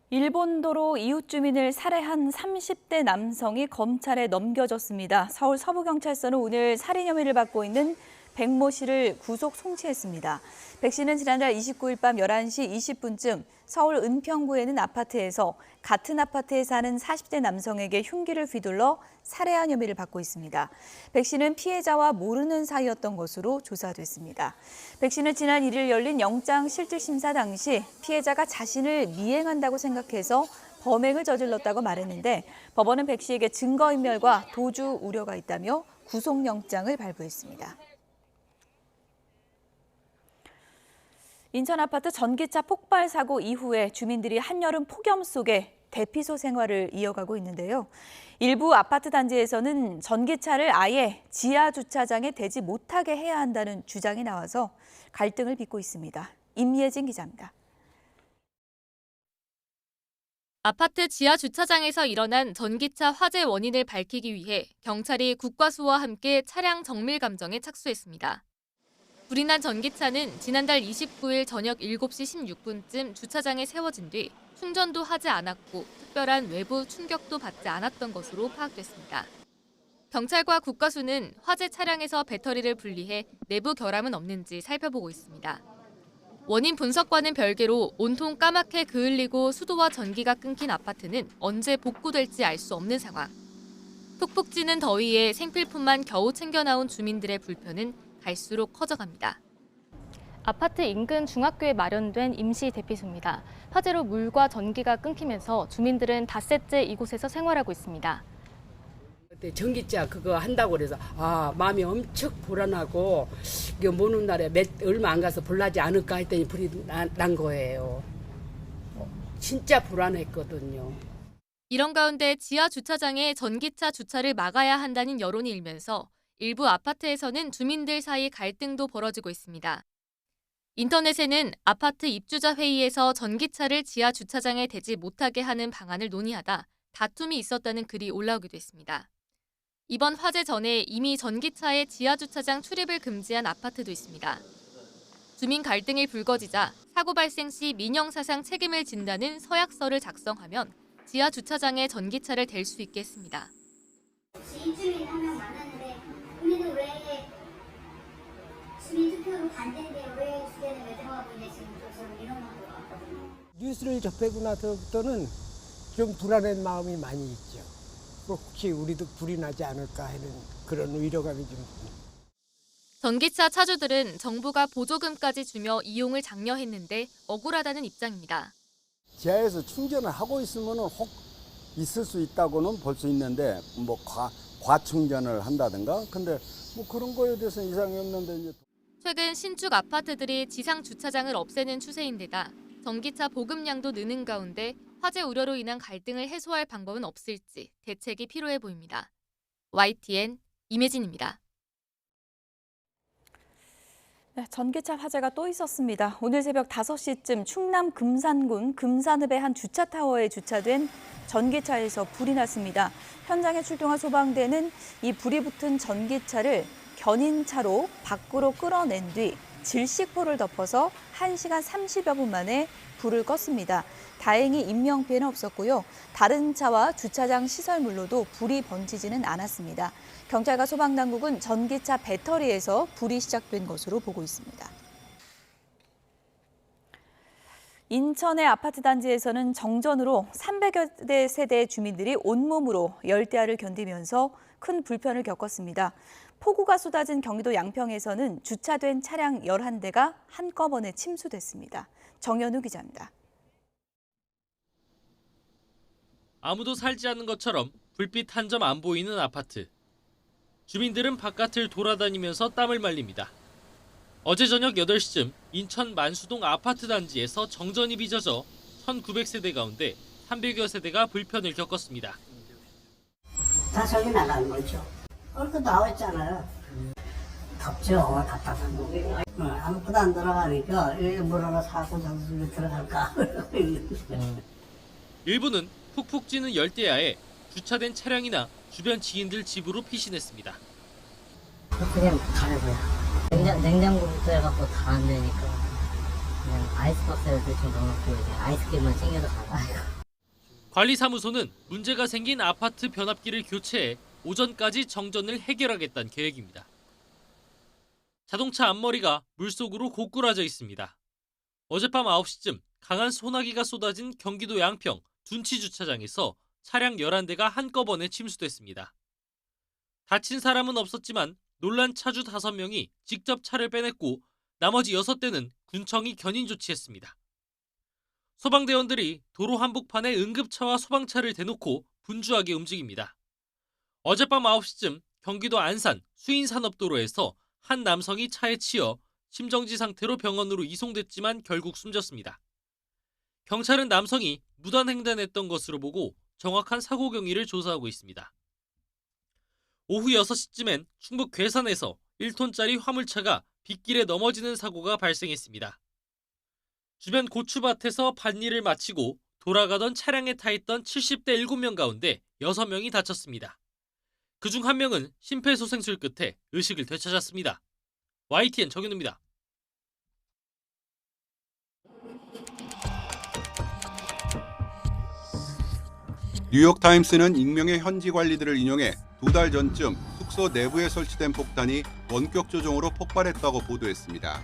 일본도로 이웃 주민을 살해한 30대 남성이 검찰에 넘겨졌습니다. 서울 서부경찰서는 오늘 살인 혐의를 받고 있는 백모 씨를 구속 송치했습니다. 백 씨는 지난달 29일 밤 11시 20분쯤 서울 은평구에 있는 아파트에서 같은 아파트에 사는 40대 남성에게 흉기를 휘둘러 살해한 혐의를 받고 있습니다. 백 씨는 피해자와 모르는 사이였던 것으로 조사됐습니다. 백 씨는 지난 1일 열린 영장실질심사 당시 피해자가 자신을 미행한다고 생각해서 범행을 저질렀다고 말했는데 법원은 백 씨에게 증거인멸과 도주 우려가 있다며 구속영장을 발부했습니다. 인천 아파트 전기차 폭발 사고 이후에 주민들이 한여름 폭염 속에 대피소 생활을 이어가고 있는데요. 일부 아파트 단지에서는 전기차를 아예 지하 주차장에 대지 못하게 해야 한다는 주장이 나와서 갈등을 빚고 있습니다. 임예진 기자입니다. 아파트 지하 주차장에서 일어난 전기차 화재 원인을 밝히기 위해 경찰이 국과수와 함께 차량 정밀 감정에 착수했습니다. 불이 난 전기차는 지난달 29일 저녁 7시 16분쯤 주차장에 세워진 뒤 충전도 하지 않았고 특별한 외부 충격도 받지 않았던 것으로 파악됐습니다. 경찰과 국과수는 화재 차량에서 배터리를 분리해 내부 결함은 없는지 살펴보고 있습니다. 원인 분석과는 별개로 온통 까맣게 그을리고 수도와 전기가 끊긴 아파트는 언제 복구될지 알 수 없는 상황. 푹푹 찌는 더위에 생필품만 겨우 챙겨 나온 주민들의 불편은 갈수록 커져갑니다. 아파트 인근 중학교에 마련된 임시 대피소입니다. 화재로 물과 전기가 끊기면서 주민들은 닷새째 이곳에서 생활하고 있습니다. 그때 전기차 그거 한다고 그래서 마음이 엄청 불안하고 이거 모는 날에 얼마 안 가서 불나지 않을까 했더니 불이 난 거예요. 진짜 불안했거든요. 이런 가운데 지하 주차장에 전기차 주차를 막아야 한다는 여론이 일면서 일부 아파트에서는 주민들 사이 갈등도 벌어지고 있습니다. 인터넷에는 아파트 입주자 회의에서 전기차를 지하 주차장에 대지 못하게 하는 방안을 논의하다 다툼이 있었다는 글이 올라오기도 했습니다. 이번 화재 전에 이미 전기차의 지하 주차장 출입을 금지한 아파트도 있습니다. 주민 갈등이 불거지자 사고 발생 시 민형사상 책임을 진다는 서약서를 작성하면 지하 주차장에 전기차를 댈 수 있게 했습니다. 입주민 한 명 많았는데 우리는 왜 주민 투표로 반대인데 왜 주제는 왜 들어가고 있냐 지금 저는 이런 마음으로 왔거든요. 뉴스를 접하고 나서부터는 좀 불안한 마음이 많이 있죠. 혹시 우리도 불이 나지 않을까 하는 그런 우려감이 좀. 전기차 차주들은 정부가 보조금까지 주며 이용을 장려했는데 억울하다는 입장입니다. 지하에서 충전을 하고 있으면 혹 있을 수 있다고는 볼 수 있는데 뭐 과충전을 한다든가 근데 뭐 그런 거에 대해서 이상이 없는데 이제. 최근 신축 아파트들이 지상 주차장을 없애는 추세인데다 전기차 보급량도 느는 가운데 화재 우려로 인한 갈등을 해소할 방법은 없을지 대책이 필요해 보입니다. YTN 임혜진입니다. 네, 전기차 화재가 또 있었습니다. 오늘 새벽 5시쯤 충남 금산군 금산읍의 한 주차타워에 주차된 전기차에서 불이 났습니다. 현장에 출동한 소방대는 이 불이 붙은 전기차를 견인차로 밖으로 끌어낸 뒤 질식포를 덮어서 1시간 30여 분 만에 불을 껐습니다. 다행히 인명피해는 없었고요. 다른 차와 주차장 시설물로도 불이 번지지는 않았습니다. 경찰과 소방당국은 전기차 배터리에서 불이 시작된 것으로 보고 있습니다. 인천의 아파트 단지에서는 정전으로 300여 대 세대의 주민들이 온몸으로 열대야를 견디면서 큰 불편을 겪었습니다. 폭우가 쏟아진 경기도 양평에서는 주차된 차량 11대가 한꺼번에 침수됐습니다. 정연우 기자입니다. 아무도 살지 않는 것처럼 불빛 한 점 안 보이는 아파트. 주민들은 바깥을 돌아다니면서 땀을 말립니다. 어제 저녁 8시쯤 인천 만수동 아파트 단지에서 정전이 빚어져 1900세대 가운데 300여 세대가 불편을 겪었습니다. 다 저기 나가는 거죠. 얼굴 나와 있잖아요. 덥죠. 답답한 거. 아무것도 안 들어가니까 물 하나 사고 장수에 들어갈까 그러고 있는데. 일부는 푹푹 찌는 열대야에 주차된 차량이나 주변 지인들 집으로 피신했습니다. 그냥 가려고요. 냉장고부터 해갖고 다 안 되니까 그냥 아이스박스를 대충 넣어놓고 이제 아이스크림만 챙겨서 가가지고. 관리사무소는 문제가 생긴 아파트 변압기를 교체해 오전까지 정전을 해결하겠다는 계획입니다. 자동차 앞머리가 물속으로 고꾸라져 있습니다. 어젯밤 9시쯤 강한 소나기가 쏟아진 경기도 양평 둔치주차장에서 차량 11대가 한꺼번에 침수됐습니다. 다친 사람은 없었지만 놀란 차주 5명이 직접 차를 빼냈고 나머지 6대는 군청이 견인 조치했습니다. 소방대원들이 도로 한복판에 응급차와 소방차를 대놓고 분주하게 움직입니다. 어젯밤 9시쯤 경기도 안산 수인산업도로에서 한 남성이 차에 치여 심정지 상태로 병원으로 이송됐지만 결국 숨졌습니다. 경찰은 남성이 무단횡단했던 것으로 보고 정확한 사고 경위를 조사하고 있습니다. 오후 6시쯤엔 충북 괴산에서 1톤짜리 화물차가 빗길에 넘어지는 사고가 발생했습니다. 주변 고추밭에서 밭일을 마치고 돌아가던 차량에 타 있던 70대 7명 가운데 6명이 다쳤습니다. 그중 1명은 심폐소생술 끝에 의식을 되찾았습니다. YTN 정윤우입니다. 뉴욕타임스는 익명의 현지 관리들을 인용해 2달 전쯤 숙소 내부에 설치된 폭탄이 원격 조종으로 폭발했다고 보도했습니다.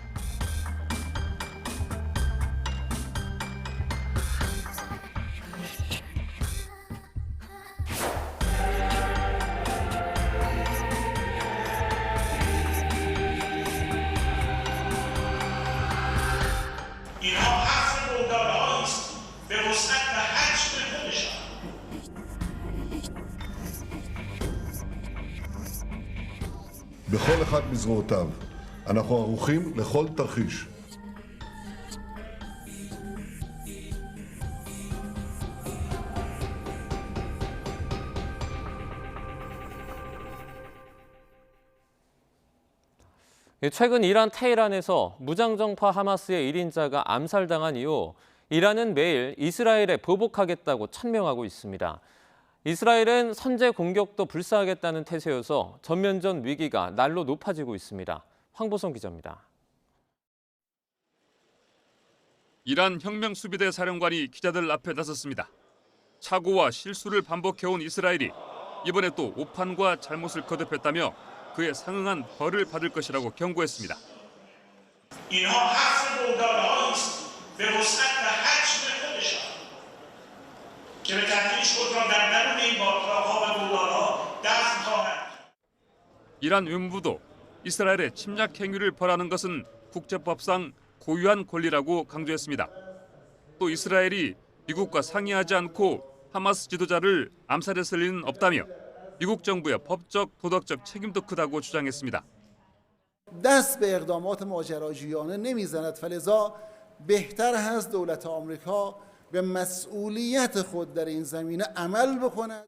בכל אחת מזרועותיו. אנחנו ערוכים לכל תרחיש. 최근 이란 테헤란에서 무장정파 하마스의 1인자가 암살당한 이후 이란은 매일 이스라엘에 보복하겠다고 천명하고 있습니다. 이스라엘은 선제 공격도 불사하겠다는 태세여서 전면전 위기가 날로 높아지고 있습니다. 황보성 기자입니다. 이란 혁명수비대 사령관이 기자들 앞에 나섰습니다. 착오와 실수를 반복해온 이스라엘이 이번에 또 오판과 잘못을 거듭했다며 그에 상응한 벌을 받을 것이라고 경고했습니다. 이란 외무부도 이스라엘의 침략 행위를 벌하는 것은 국제법상 고유한 권리라고 강조했습니다. 또 이스라엘이 미국과 상의하지 않고 하마스 지도자를 암살했을 리는 없다며 미국 정부의 법적, 도덕적 책임도 크다고 주장했습니다. دست به اقدامات ماجراجویانه نمیزند فلذا بهتر هست دولت آمریکا به مسئولیت خود در این زمینه عمل بکند.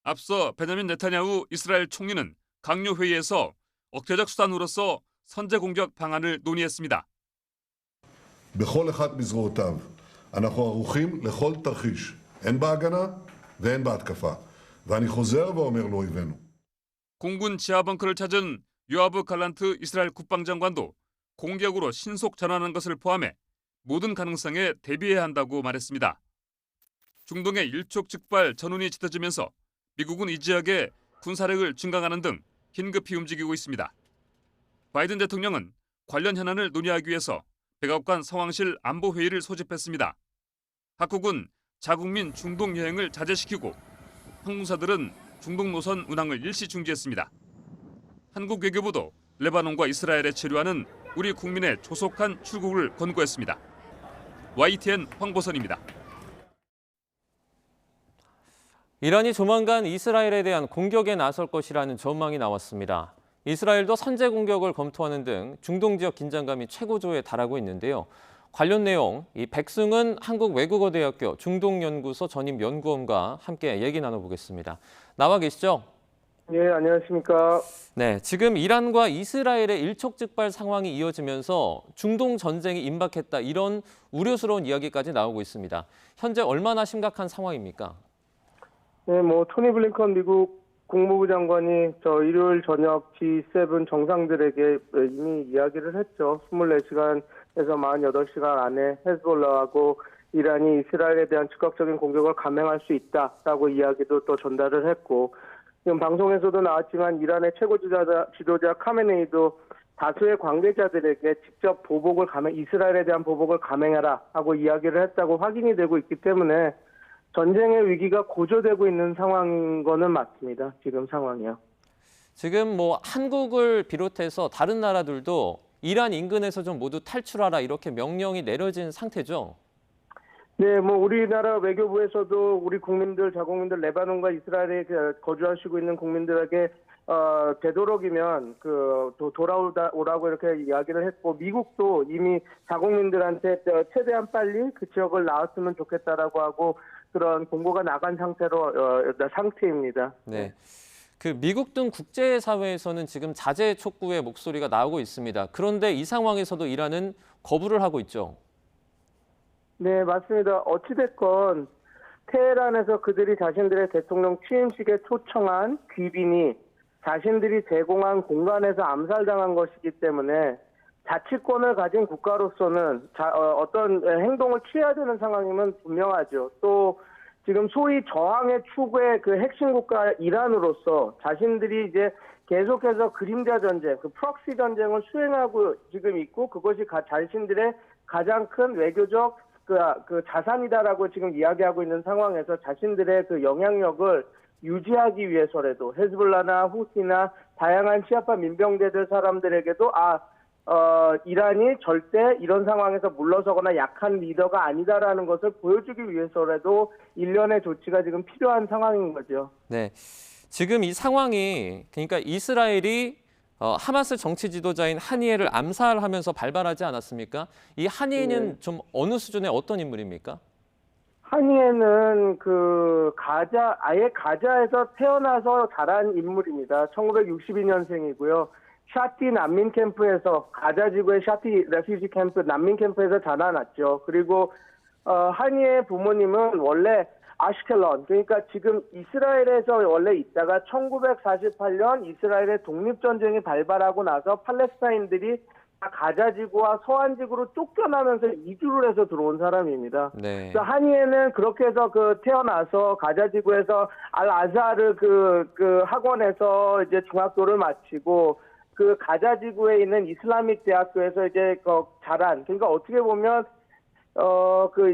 앞서 베냐민 네타냐후 이스라엘 총리는 강요 회의에서 억제적 수단으로서 선제 공격 방안을 논의했습니다. בכל אחת מזרועותיו. אנחנו ערוכים לכל תרחיש. אין בהגנה ואין בהתקפה. ואני חוזר ואומר לאויבינו. 공군 지하 벙커를 찾은 요아브 갈란트 이스라엘 국방장관도 공격으로 신속 전환한 것을 포함해 모든 가능성에 대비해야 한다고 말했습니다. 중동의 일촉즉발 전운이 짙어지면서 미국은 이 지역에 군사력을 증강하는 등 긴급히 움직이고 있습니다. 바이든 대통령은 관련 현안을 논의하기 위해서 백악관 상황실 안보회의를 소집했습니다. 각국은 자국민 중동 여행을 자제시키고 항공사들은 중동 노선 운항을 일시 중지했습니다. 한국 외교부도 레바논과 이스라엘에 체류하는 우리 국민의 조속한 출국을 권고했습니다. YTN 황보선입니다. 이란이 조만간 이스라엘에 대한 공격에 나설 것이라는 전망이 나왔습니다. 이스라엘도 선제 공격을 검토하는 등 중동 지역 긴장감이 최고조에 달하고 있는데요. 관련 내용 백승은 한국외국어대학교 중동연구소 전임 연구원과 함께 얘기 나눠보겠습니다. 나와 계시죠? 네, 안녕하십니까. 네, 지금 이란과 이스라엘의 일촉즉발 상황이 이어지면서 중동 전쟁이 임박했다 이런 우려스러운 이야기까지 나오고 있습니다. 현재 얼마나 심각한 상황입니까? 네, 토니 블링컨 미국 국무부 장관이 일요일 저녁 G7 정상들에게 이미 이야기를 했죠. 24시간에서 48시간 안에 헤즈볼라하고 이란이 이스라엘에 대한 즉각적인 공격을 감행할 수 있다라고 이야기도 또 전달을 했고, 지금 방송에서도 나왔지만 이란의 최고 지도자 카메네이도 다수의 관계자들에게 직접 이스라엘에 대한 보복을 감행하라 하고 이야기를 했다고 확인이 되고 있기 때문에 전쟁의 위기가 고조되고 있는 상황인 거는 맞습니다. 지금 상황이요. 지금 한국을 비롯해서 다른 나라들도 이란 인근에서 좀 모두 탈출하라 이렇게 명령이 내려진 상태죠? 네, 우리나라 외교부에서도 우리 국민들, 자국민들, 레바논과 이스라엘에 거주하시고 있는 국민들에게 되도록이면 돌아오라고 이렇게 이야기를 했고, 미국도 이미 자국민들한테 최대한 빨리 그 지역을 나왔으면 좋겠다라고 하고 그런 공고가 나간 상태입니다. 네. 미국 등 국제사회에서는 지금 자제 촉구의 목소리가 나오고 있습니다. 그런데 이 상황에서도 이란은 거부를 하고 있죠. 네, 맞습니다. 어찌됐건 테헤란에서 그들이 자신들의 대통령 취임식에 초청한 귀빈이 자신들이 제공한 공간에서 암살당한 것이기 때문에 자치권을 가진 국가로서는 어떤 행동을 취해야 되는 상황임은 분명하죠. 또 지금 소위 저항의 추구의 핵심 국가 이란으로서 자신들이 이제 계속해서 그림자 전쟁, 프록시 전쟁을 수행하고 지금 있고, 그것이 자신들의 가장 큰 외교적 자산이다라고 지금 이야기하고 있는 상황에서 자신들의 영향력을 유지하기 위해서라도 헤즈볼라나 후티나 다양한 시아파 민병대들 사람들에게도 이란이 절대 이런 상황에서 물러서거나 약한 리더가 아니다라는 것을 보여주기 위해서라도 일련의 조치가 지금 필요한 상황인 거죠. 네, 지금 이 상황이 그러니까 이스라엘이 하마스 정치 지도자인 하니에를 암살하면서 발발하지 않았습니까? 이 하니에는 좀 어느 수준의 어떤 인물입니까? 하니에는 아예 가자에서 태어나서 자란 인물입니다. 1962년생이고요. 샤티 난민 캠프에서, 가자 지구의 샤티 레퓨지 캠프 난민 캠프에서 자라났죠. 그리고 하니의 부모님은 원래 아시켈론, 그러니까 지금 이스라엘에서 원래 있다가 1948년 이스라엘의 독립전쟁이 발발하고 나서 팔레스타인들이 가자 지구와 서한 지구로 쫓겨나면서 이주를 해서 들어온 사람입니다. 네. 그래서 하니에는 그렇게 해서 태어나서 가자 지구에서 알아자르 학원에서 이제 중학교를 마치고 가자 지구에 있는 이슬라믹 대학교에서 이제 자란, 그러니까 어떻게 보면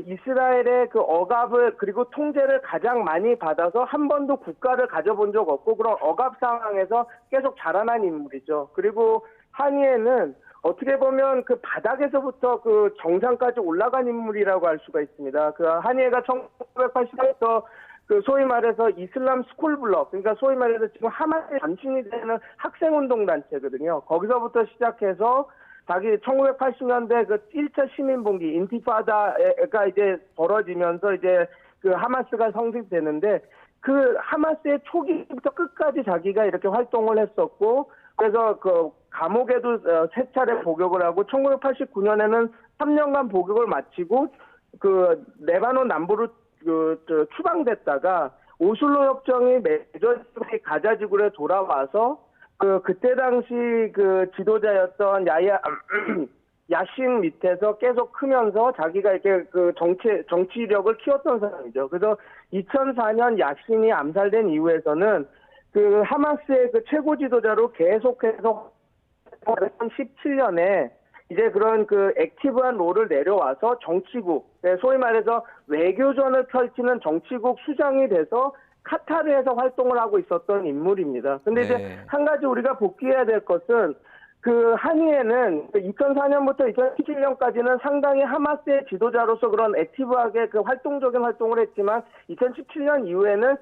이스라엘의 억압을 그리고 통제를 가장 많이 받아서 한 번도 국가를 가져본 적 없고 그런 억압 상황에서 계속 자라난 인물이죠. 그리고 하니에는 어떻게 보면 바닥에서부터 정상까지 올라간 인물이라고 할 수가 있습니다. 하니에가 1980년부터 소위 말해서 이슬람 스쿨 블럭, 그러니까 소위 말해서 지금 하마스의 단신이 되는 학생운동 단체거든요. 거기서부터 시작해서 자기 1980년대 1차 시민봉기 인티파다가 이제 벌어지면서 이제 하마스가 성립되는데 하마스의 초기부터 끝까지 자기가 이렇게 활동을 했었고, 그래서 감옥에도 3차례 복역을 하고 1989년에는 3년간 복역을 마치고 레바논 남부로 추방됐다가 오슬로 협정이 맺어진 가자 지구에 돌아와서 그때 당시 지도자였던 야신 밑에서 계속 크면서 자기가 이렇게 정치력을 키웠던 사람이죠. 그래서 2004년 야신이 암살된 이후에서는 하마스의 최고 지도자로 계속해서 2017년에 이제 그런 그 액티브한 롤을 내려와서 정치국, 소위 말해서 외교전을 펼치는 정치국 수장이 돼서 카타르에서 활동을 하고 있었던 인물입니다. 근데 이제 한 가지 우리가 복귀해야 될 것은 그 한이에는 2004년부터 2017년까지는 상당히 하마스의 지도자로서 그런 액티브하게 그 활동적인 활동을 했지만 2017년 이후에는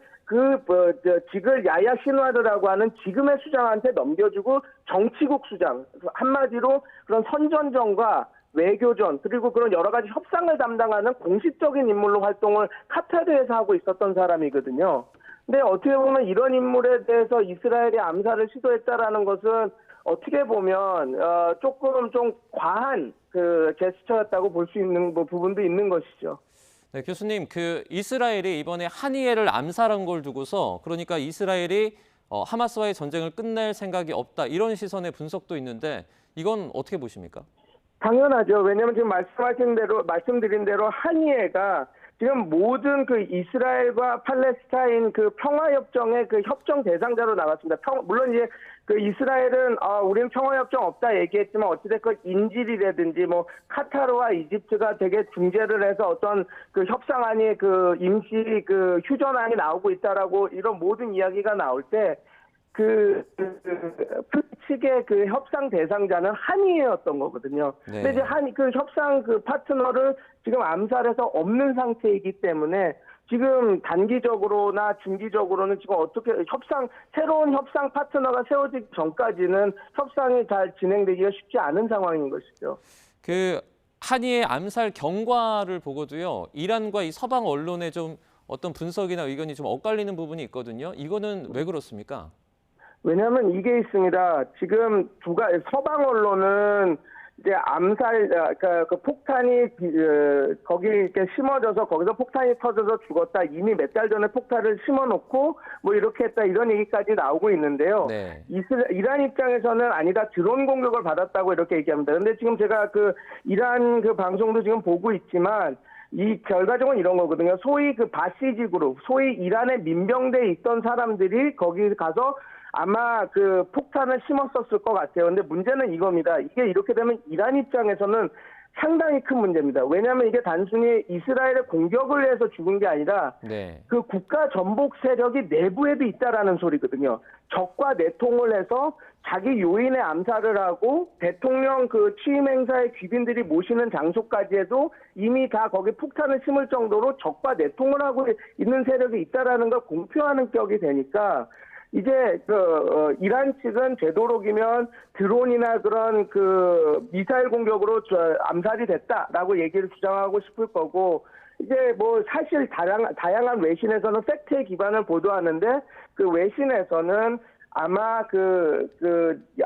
직을 야야 시누아르라고 하는 지금의 수장한테 넘겨주고 정치국 수장, 한마디로 그런 선전전과 외교전 그리고 그런 여러 가지 협상을 담당하는 공식적인 인물로 활동을 카타르에서 하고 있었던 사람이거든요. 근데 어떻게 보면 이런 인물에 대해서 이스라엘이 암살을 시도했다라는 것은 어떻게 보면 조금 좀 과한 그 제스처였다고 볼 수 있는 부분도 있는 것이죠. 네, 교수님, 그 이스라엘이 이번에 한이엘을 암살한 걸 두고서 그러니까 이스라엘이 하마스와의 전쟁을 끝낼 생각이 없다 이런 시선의 분석도 있는데 이건 어떻게 보십니까? 당연하죠. 왜냐하면 지금 말씀드린 대로 한이엘가 지금 모든 그 이스라엘과 팔레스타인 그 평화협정의 그 협정 대상자로 나왔습니다. 물론 이제 그 이스라엘은 우리는 평화협정 없다 얘기했지만 어찌됐건 인질이라든지 뭐 카타르와 이집트가 되게 중재를 해서 어떤 그 협상안이 그 임시 그 휴전안이 나오고 있다라고 이런 모든 이야기가 나올 때 측의 그 협상 대상자는 한이었던 거거든요. 네. 근데 이제 그 협상 그 파트너를 지금 암살해서 없는 상태이기 때문에 지금 단기적으로나 중기적으로는 지금 어떻게 새로운 협상 파트너가 세워지기 전까지는 협상이 잘 진행되기가 쉽지 않은 상황인 것이죠. 그 한이의 암살 경과를 보고도요, 이란과 이 서방 언론의 좀 어떤 분석이나 의견이 좀 엇갈리는 부분이 있거든요. 이거는 왜 그렇습니까? 왜냐하면 이게 있습니다. 지금 서방 언론은 이제 암살, 그 폭탄이 거기 이렇게 심어져서 거기서 폭탄이 터져서 죽었다. 이미 몇 달 전에 폭탄을 심어놓고 뭐 이렇게 했다 이런 얘기까지 나오고 있는데요. 네. 이란 입장에서는 아니다 드론 공격을 받았다고 이렇게 얘기합니다. 근데 지금 제가 그 이란 그 방송도 지금 보고 있지만. 이 결과적으로 이런 거거든요. 소위 그 바시지 그룹, 소위 이란의 민병대에 있던 사람들이 거기 가서 아마 그 폭탄을 심었었을 것 같아요. 근데 문제는 이겁니다. 이게 이렇게 되면 이란 입장에서는 상당히 큰 문제입니다. 왜냐하면 이게 단순히 이스라엘의 공격을 해서 죽은 게 아니라 그 국가 전복 세력이 내부에도 있다라는 소리거든요. 적과 내통을 해서 자기 요인의 암살을 하고 대통령 그 취임 행사의 귀빈들이 모시는 장소까지 해도 이미 다 거기 폭탄을 심을 정도로 적과 내통을 하고 있는 세력이 있다라는 걸 공표하는 격이 되니까 이제 이란 측은 되도록이면 드론이나 그런 그 미사일 공격으로 암살이 됐다라고 얘기를 주장하고 싶을 거고 이제 뭐 사실 다양한 외신에서는 팩트에 기반을 보도하는데 그 외신에서는 아마 그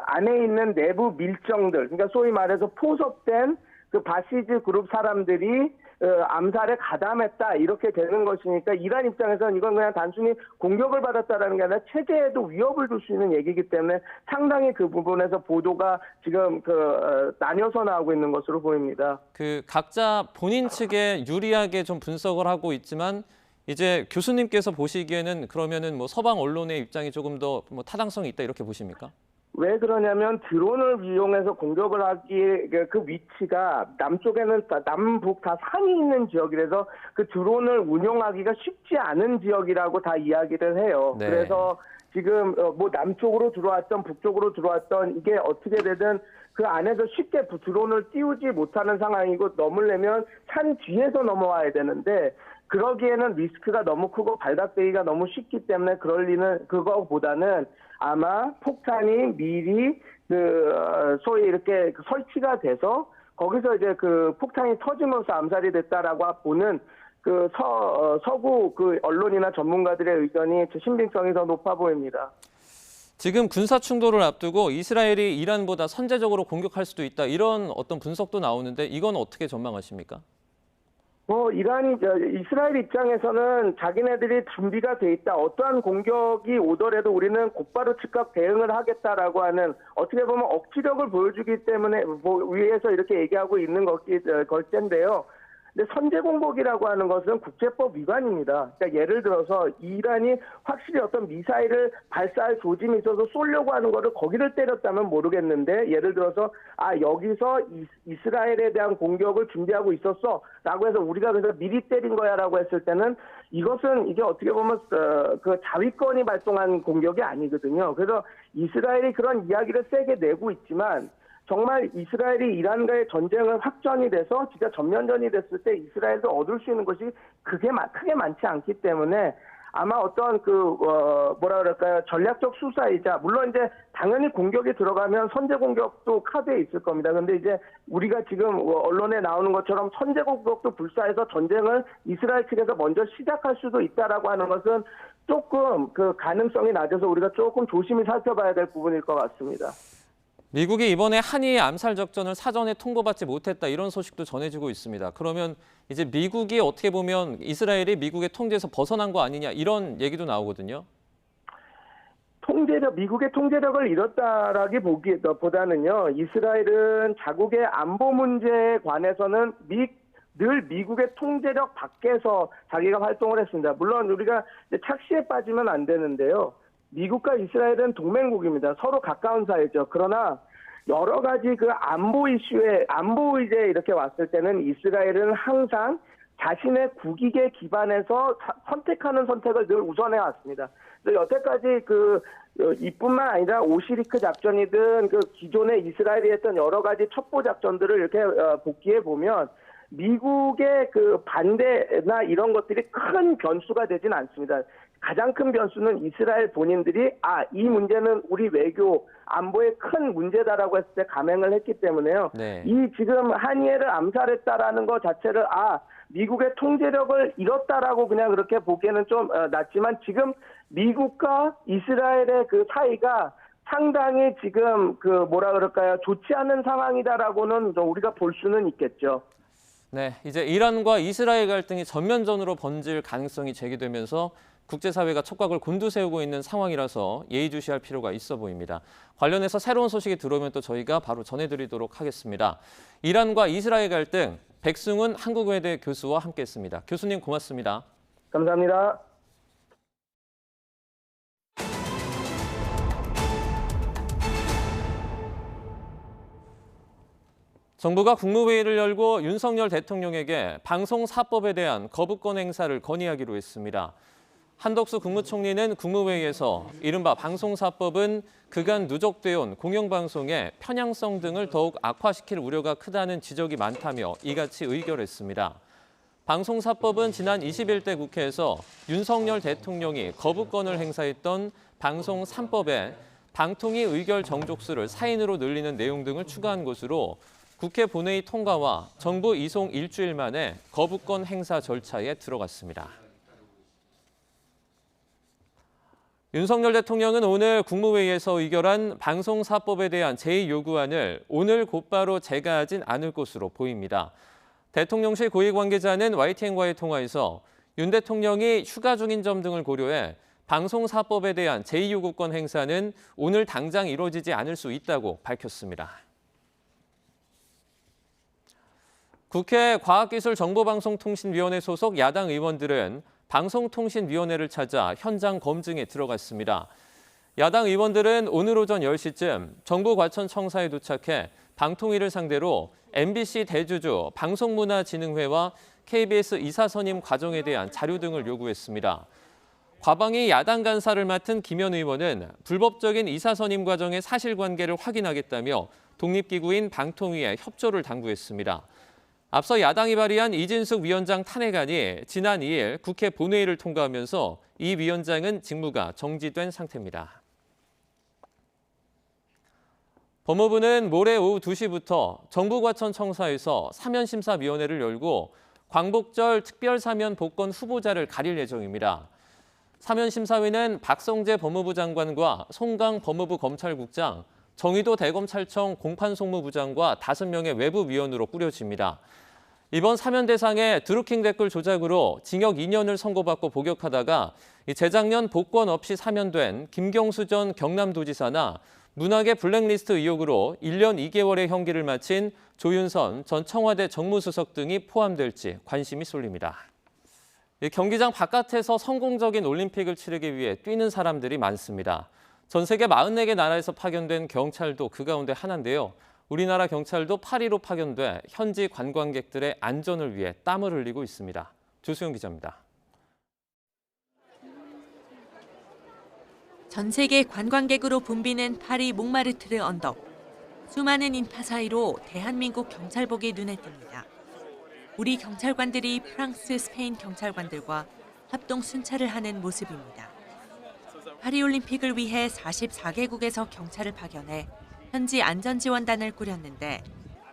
안에 있는 내부 밀정들, 그러니까 소위 말해서 포섭된 그 바시즈 그룹 사람들이 암살에 가담했다 이렇게 되는 것이니까 이란 입장에서는 이건 그냥 단순히 공격을 받았다라는 게 아니라 체제에도 위협을 줄 수 있는 얘기이기 때문에 상당히 그 부분에서 보도가 지금 나뉘어서 나오고 있는 것으로 보입니다. 그 각자 본인 측에 유리하게 좀 분석을 하고 있지만 이제 교수님께서 보시기에는 그러면은 뭐 서방 언론의 입장이 조금 더 뭐 타당성이 있다 이렇게 보십니까? 왜 그러냐면 드론을 이용해서 공격을 하기에 그 위치가 남쪽에는 남북 다 산이 있는 지역이라서 그 드론을 운용하기가 쉽지 않은 지역이라고 다 이야기를 해요. 네. 그래서 지금 뭐 남쪽으로 들어왔던 북쪽으로 들어왔던 이게 어떻게 되든 그 안에서 쉽게 드론을 띄우지 못하는 상황이고 넘으려면 산 뒤에서 넘어와야 되는데 그러기에는 리스크가 너무 크고 발각되기가 너무 쉽기 때문에 그거보다는 아마 폭탄이 미리 소위 이렇게 신비가 돼서 거기서 이제 그 폭탄이 터지면서 암살이 됐다라고 보는 그 서구 그 언론이나 전문가들의 의견이 신빙성이 더 높아 보입니다. 지금 군사 충돌을 앞두고 이스라엘이 이란보다 선제적으로 공격할 수도 있다 이런 어떤 분석도 나오는데 이건 어떻게 전망하십니까? 이스라엘 입장에서는 자기네들이 준비가 돼 있다. 어떠한 공격이 오더라도 우리는 곧바로 즉각 대응을 하겠다라고 하는 어떻게 보면 억지력을 보여주기 때문에 위해서 이렇게 얘기하고 있는 걸텐데요. 근데 선제 공격이라고 하는 것은 국제법 위반입니다. 그러니까 예를 들어서 이란이 확실히 어떤 미사일을 발사할 조짐이 있어서 쏘려고 하는 거를 거기를 때렸다면 모르겠는데 예를 들어서 여기서 이스라엘에 대한 공격을 준비하고 있었어라고 해서 우리가 그래서 미리 때린 거야라고 했을 때는 이게 어떻게 보면 그 자위권이 발동한 공격이 아니거든요. 그래서 이스라엘이 그런 이야기를 세게 내고 있지만 정말 이스라엘이 이란과의 전쟁을 확전이 돼서 진짜 전면전이 됐을 때 이스라엘도 얻을 수 있는 것이 크게 많지 않기 때문에 아마 어떤 전략적 수사이자 물론 이제 당연히 공격이 들어가면 선제 공격도 카드에 있을 겁니다. 근데 이제 우리가 지금 언론에 나오는 것처럼 선제 공격도 불사해서 전쟁을 이스라엘 측에서 먼저 시작할 수도 있다라고 하는 것은 조금 그 가능성이 낮아서 우리가 조금 조심히 살펴봐야 될 부분일 것 같습니다. 미국이 이번에 한이의 암살 작전을 사전에 통보받지 못했다 이런 소식도 전해지고 있습니다. 그러면 이제 미국이 어떻게 보면 이스라엘이 미국의 통제에서 벗어난 거 아니냐 이런 얘기도 나오거든요. 미국의 통제력을 잃었다라기보다는요. 이스라엘은 자국의 안보 문제에 관해서는 늘 미국의 통제력 밖에서 자기가 활동을 했습니다. 물론 우리가 착시에 빠지면 안 되는데요. 미국과 이스라엘은 동맹국입니다. 서로 가까운 사이죠. 그러나 여러 가지 그 안보 의제에 이렇게 왔을 때는 이스라엘은 항상 자신의 국익에 기반해서 선택하는 선택을 늘 우선해 왔습니다. 여태까지 이뿐만 아니라 오시리크 작전이든 그 기존에 이스라엘이 했던 여러 가지 첩보 작전들을 이렇게 복기해 보면 미국의 그 반대나 이런 것들이 큰 변수가 되진 않습니다. 가장 큰 변수는 이스라엘 본인들이 이 문제는 우리 외교 안보의 큰 문제다라고 했을 때 감행을 했기 때문에요. 네. 이 지금 한이엘을 암살했다라는 것 자체를 미국의 통제력을 잃었다라고 그냥 그렇게 보기에는 좀 낮지만 지금 미국과 이스라엘의 그 사이가 상당히 지금 좋지 않은 상황이다라고는 우리가 볼 수는 있겠죠. 네, 이제 이란과 이스라엘 갈등이 전면전으로 번질 가능성이 제기되면서 국제사회가 촉각을 곤두세우고 있는 상황이라서 예의주시할 필요가 있어 보입니다. 관련해서 새로운 소식이 들어오면 또 저희가 바로 전해드리도록 하겠습니다. 이란과 이스라엘 갈등, 백승훈 한국외대 교수와 함께했습니다. 교수님 고맙습니다. 감사합니다. 정부가 국무회의를 열고 윤석열 대통령에게 방송사법에 대한 거부권 행사를 건의하기로 했습니다. 한덕수 국무총리는 국무회의에서 이른바 방송사법은 그간 누적되어 온 공영방송의 편향성 등을 더욱 악화시킬 우려가 크다는 지적이 많다며 이같이 의결했습니다. 방송사법은 지난 21대 국회에서 윤석열 대통령이 거부권을 행사했던 방송 3법에 방통위 의결 정족수를 4인으로 늘리는 내용 등을 추가한 것으로 국회 본회의 통과와 정부 이송 일주일 만에 거부권 행사 절차에 들어갔습니다. 윤석열 대통령은 오늘 국무회의에서 의결한 방송사법에 대한 제2요구안을 오늘 곧바로 제거하진 않을 것으로 보입니다. 대통령실 고위 관계자는 YTN과의 통화에서 윤 대통령이 휴가 중인 점 등을 고려해 방송사법에 대한 제2요구권 행사는 오늘 당장 이루어지지 않을 수 있다고 밝혔습니다. 국회 과학기술정보방송통신위원회 소속 야당 의원들은 방송통신위원회를 찾아 현장 검증에 들어갔습니다. 야당 의원들은 오늘 오전 10시쯤 정부 과천청사에 도착해 방통위를 상대로 MBC 대주주 방송문화진흥회와 KBS 이사 선임 과정에 대한 자료 등을 요구했습니다. 과방위 야당 간사를 맡은 김현 의원은 불법적인 이사 선임 과정의 사실관계를 확인하겠다며 독립기구인 방통위에 협조를 당부했습니다. 앞서 야당이 발의한 이진숙 위원장 탄핵안이 지난 2일 국회 본회의를 통과하면서 이 위원장은 직무가 정지된 상태입니다. 법무부는 모레 오후 2시부터 정부 과천청사에서 사면심사위원회를 열고 광복절 특별사면 복권 후보자를 가릴 예정입니다. 사면심사위는 박성재 법무부 장관과 송강 법무부 검찰국장, 정의도 대검찰청 공판송무부장과 5명의 외부위원으로 꾸려집니다. 이번 사면 대상에 드루킹 댓글 조작으로 징역 2년을 선고받고 복역하다가 재작년 복권 없이 사면된 김경수 전 경남도지사나 문학의 블랙리스트 의혹으로 1년 2개월의 형기를 마친 조윤선 전 청와대 정무수석 등이 포함될지 관심이 쏠립니다. 경기장 바깥에서 성공적인 올림픽을 치르기 위해 뛰는 사람들이 많습니다. 전 세계 44개 나라에서 파견된 경찰도 그 가운데 하나인데요. 우리나라 경찰도 파리로 파견돼 현지 관광객들의 안전을 위해 땀을 흘리고 있습니다. 조수영 기자입니다. 전 세계 관광객으로 붐비는 파리 몽마르트르 언덕. 수많은 인파 사이로 대한민국 경찰복이 눈에 띕니다. 우리 경찰관들이 프랑스, 스페인 경찰관들과 합동 순찰을 하는 모습입니다. 파리올림픽을 위해 44개국에서 경찰을 파견해 현지 안전지원단을 꾸렸는데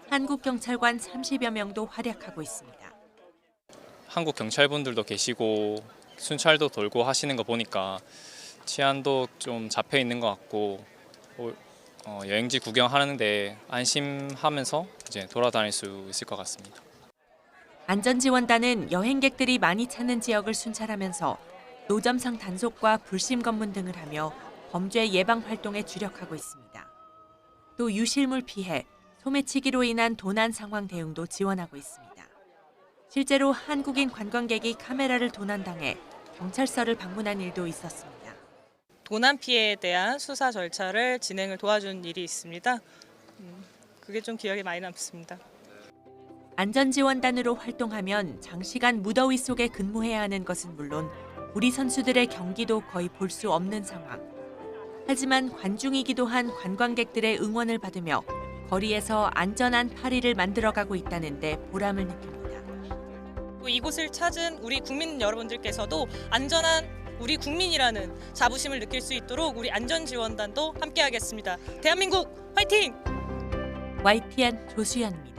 한국 경찰관 30여 명도 활약하고 있습니다. 한국 경찰분들도 계시고 순찰도 돌고 하시는 거 보니까 치안도 좀 잡혀 있는 것 같고 여행지 구경하는데 안심하면서 이제 돌아다닐 수 있을 것 같습니다. 안전지원단은 여행객들이 많이 찾는 지역을 순찰하면서 노점상 단속과 불심 검문 등을 하며 범죄 예방 활동에 주력하고 있습니다. 또 유실물 피해, 소매치기로 인한 도난 상황 대응도 지원하고 있습니다. 실제로 한국인 관광객이 카메라를 도난당해 경찰서를 방문한 일도 있었습니다. 도난 피해에 대한 수사 절차를 진행을 도와준 일이 있습니다. 그게 좀 기억에 많이 남습니다. 안전지원단으로 활동하면 장시간 무더위 속에 근무해야 하는 것은 물론 우리 선수들의 경기도 거의 볼 수 없는 상황. 하지만 관중이기도 한 관광객들의 응원을 받으며 거리에서 안전한 파리를 만들어가고 있다는 데 보람을 느낍니다. 이곳을 찾은 우리 국민 여러분들께서도 안전한 우리 국민이라는 자부심을 느낄 수 있도록 우리 안전지원단도 함께하겠습니다. 대한민국 화이팅! YTN 조수연입니다.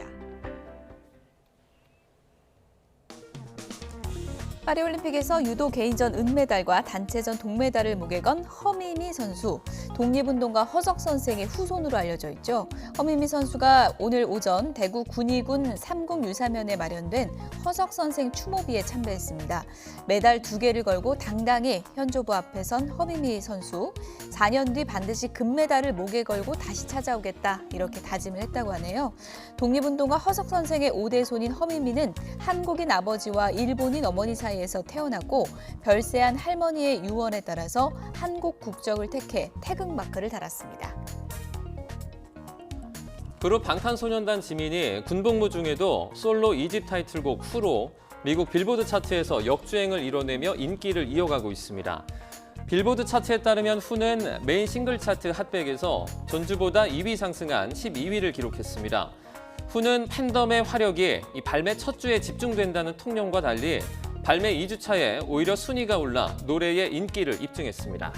파리올림픽에서 유도 개인전 은메달과 단체전 동메달을 목에 건 허미미 선수. 독립운동가 허석 선생의 후손으로 알려져 있죠. 허미미 선수가 오늘 오전 대구 군위군 삼국유사면에 마련된 허석 선생 추모비에 참배했습니다. 메달 2개를 걸고 당당히 현조부 앞에 선 허미미 선수. 4년 뒤 반드시 금메달을 목에 걸고 다시 찾아오겠다 이렇게 다짐을 했다고 하네요. 독립운동가 허석 선생의 5대 손인 허미미는 한국인 아버지와 일본인 어머니 사이에서 태어났고 별세한 할머니의 유언에 따라서 한국 국적을 택해 태극마크를 달았습니다. 그룹 방탄소년단 지민이 군복무 중에도 솔로 2집 타이틀곡 후로 미국 빌보드 차트에서 역주행을 이뤄내며 인기를 이어가고 있습니다. 빌보드 차트에 따르면 후는 메인 싱글 차트 핫백에서 전주보다 2위 상승한 12위를 기록했습니다. 후는 팬덤의 화력이 이 발매 첫 주에 집중된다는 통념과 달리 발매 2주 차에 오히려 순위가 올라 노래의 인기를 입증했습니다.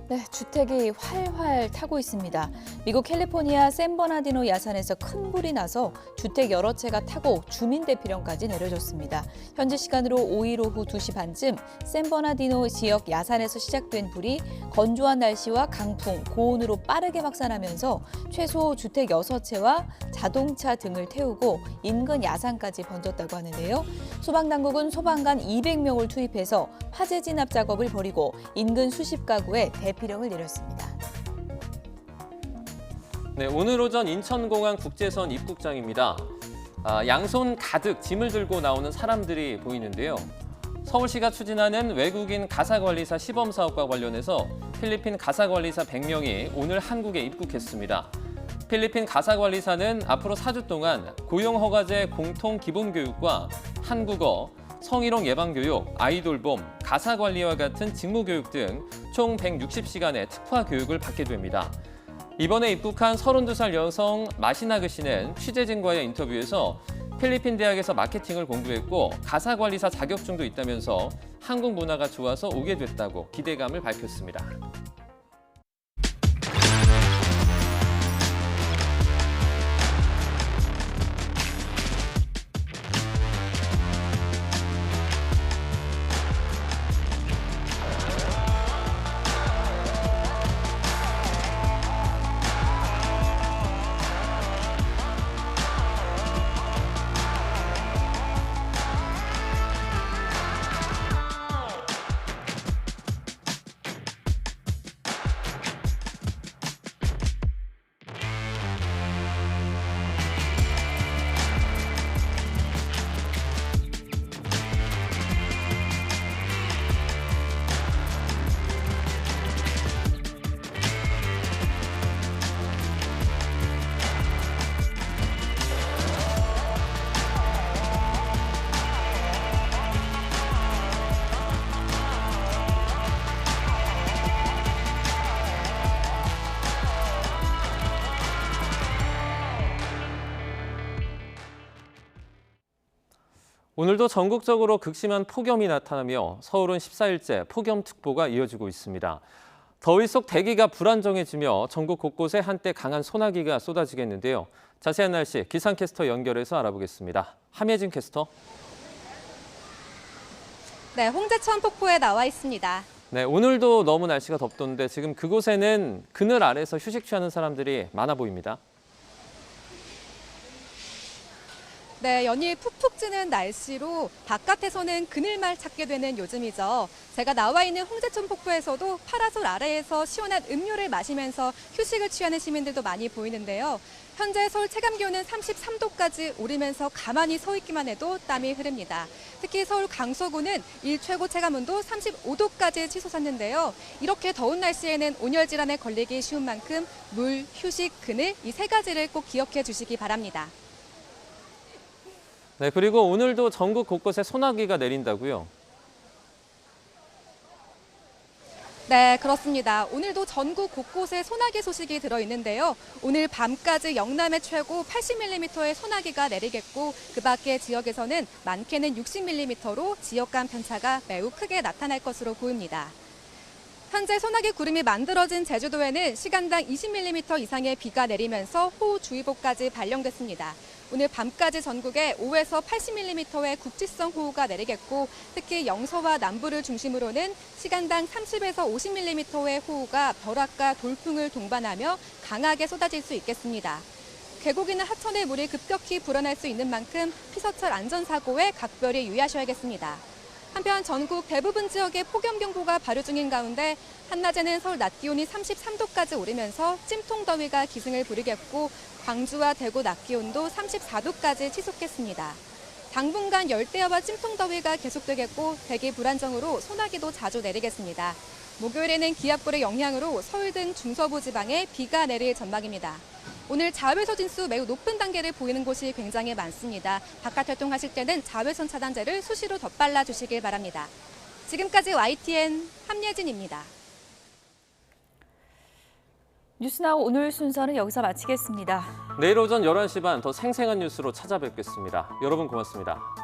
네, 주택이 활활 타고 있습니다. 미국 캘리포니아 샌버나디노 야산에서 큰 불이 나서 주택 여러 채가 타고 주민 대피령까지 내려졌습니다. 현지 시간으로 5일 오후 2시 반쯤 샌버나디노 지역 야산에서 시작된 불이 건조한 날씨와 강풍, 고온으로 빠르게 확산하면서 최소 주택 6채와 자동차 등을 태우고 인근 야산까지 번졌다고 하는데요. 소방당국은 소방관 200명을 투입해서 화재 진압 작업을 벌이고 인근 수십 가구에 대피령을 내렸습니다. 네, 오늘 오전 인천공항 국제선 입국장입니다. 양손 가득 짐을 들고 나오는 사람들이 보이는데요. 서울시가 추진하는 외국인 가사관리사 시범사업과 관련해서 필리핀 가사관리사 100명이 오늘 한국에 입국했습니다. 필리핀 가사관리사는 앞으로 4주 동안 고용허가제 공통기본교육과 한국어, 성희롱 예방교육, 아이돌봄, 가사관리와 같은 직무교육 등 총 160시간의 특화 교육을 받게 됩니다. 이번에 입국한 32살 여성 마시나그 씨는 취재진과의 인터뷰에서 필리핀 대학에서 마케팅을 공부했고 가사관리사 자격증도 있다면서 한국 문화가 좋아서 오게 됐다고 기대감을 밝혔습니다. 오늘도 전국적으로 극심한 폭염이 나타나며 서울은 14일째 폭염특보가 이어지고 있습니다. 더위 속 대기가 불안정해지며 전국 곳곳에 한때 강한 소나기가 쏟아지겠는데요. 자세한 날씨 기상캐스터 연결해서 알아보겠습니다. 함예진 캐스터. 네, 홍제천 폭포에 나와 있습니다. 네, 오늘도 너무 날씨가 덥던데 지금 그곳에는 그늘 아래서 휴식 취하는 사람들이 많아 보입니다. 네, 연일 푹푹 찌는 날씨로 바깥에서는 그늘만 찾게 되는 요즘이죠. 제가 나와 있는 홍제천 폭포에서도 파라솔 아래에서 시원한 음료를 마시면서 휴식을 취하는 시민들도 많이 보이는데요. 현재 서울 체감기온은 33도까지 오르면서 가만히 서 있기만 해도 땀이 흐릅니다. 특히 서울 강서구는 일 최고 체감온도 35도까지 치솟았는데요. 이렇게 더운 날씨에는 온열 질환에 걸리기 쉬운 만큼 물, 휴식, 그늘 이 세 가지를 꼭 기억해 주시기 바랍니다. 네, 그리고 오늘도 전국 곳곳에 소나기가 내린다고요? 네, 그렇습니다. 오늘도 전국 곳곳에 소나기 소식이 들어있는데요. 오늘 밤까지 영남의 최고 80mm의 소나기가 내리겠고 그 밖의 지역에서는 많게는 60mm로 지역 간 편차가 매우 크게 나타날 것으로 보입니다. 현재 소나기 구름이 만들어진 제주도에는 시간당 20mm 이상의 비가 내리면서 호우주의보까지 발령됐습니다. 오늘 밤까지 전국에 5에서 80mm의 국지성 호우가 내리겠고 특히 영서와 남부를 중심으로는 시간당 30에서 50mm의 호우가 벼락과 돌풍을 동반하며 강하게 쏟아질 수 있겠습니다. 계곡이나 하천의 물이 급격히 불어날 수 있는 만큼 피서철 안전사고에 각별히 유의하셔야겠습니다. 한편 전국 대부분 지역에 폭염경보가 발효 중인 가운데 한낮에는 서울 낮 기온이 33도까지 오르면서 찜통더위가 기승을 부리겠고 광주와 대구 낮 기온도 34도까지 치솟겠습니다. 당분간 열대야와 찜통더위가 계속되겠고 대기 불안정으로 소나기도 자주 내리겠습니다. 목요일에는 기압골의 영향으로 서울 등 중서부 지방에 비가 내릴 전망입니다. 오늘 자외선 진수 매우 높은 단계를 보이는 곳이 굉장히 많습니다. 바깥 활동하실 때는 자외선 차단제를 수시로 덧발라 주시길 바랍니다. 지금까지 YTN 함예진입니다. 뉴스나우 오늘 순서는 여기서 마치겠습니다. 내일 오전 11시 반 더 생생한 뉴스로 찾아뵙겠습니다. 여러분 고맙습니다.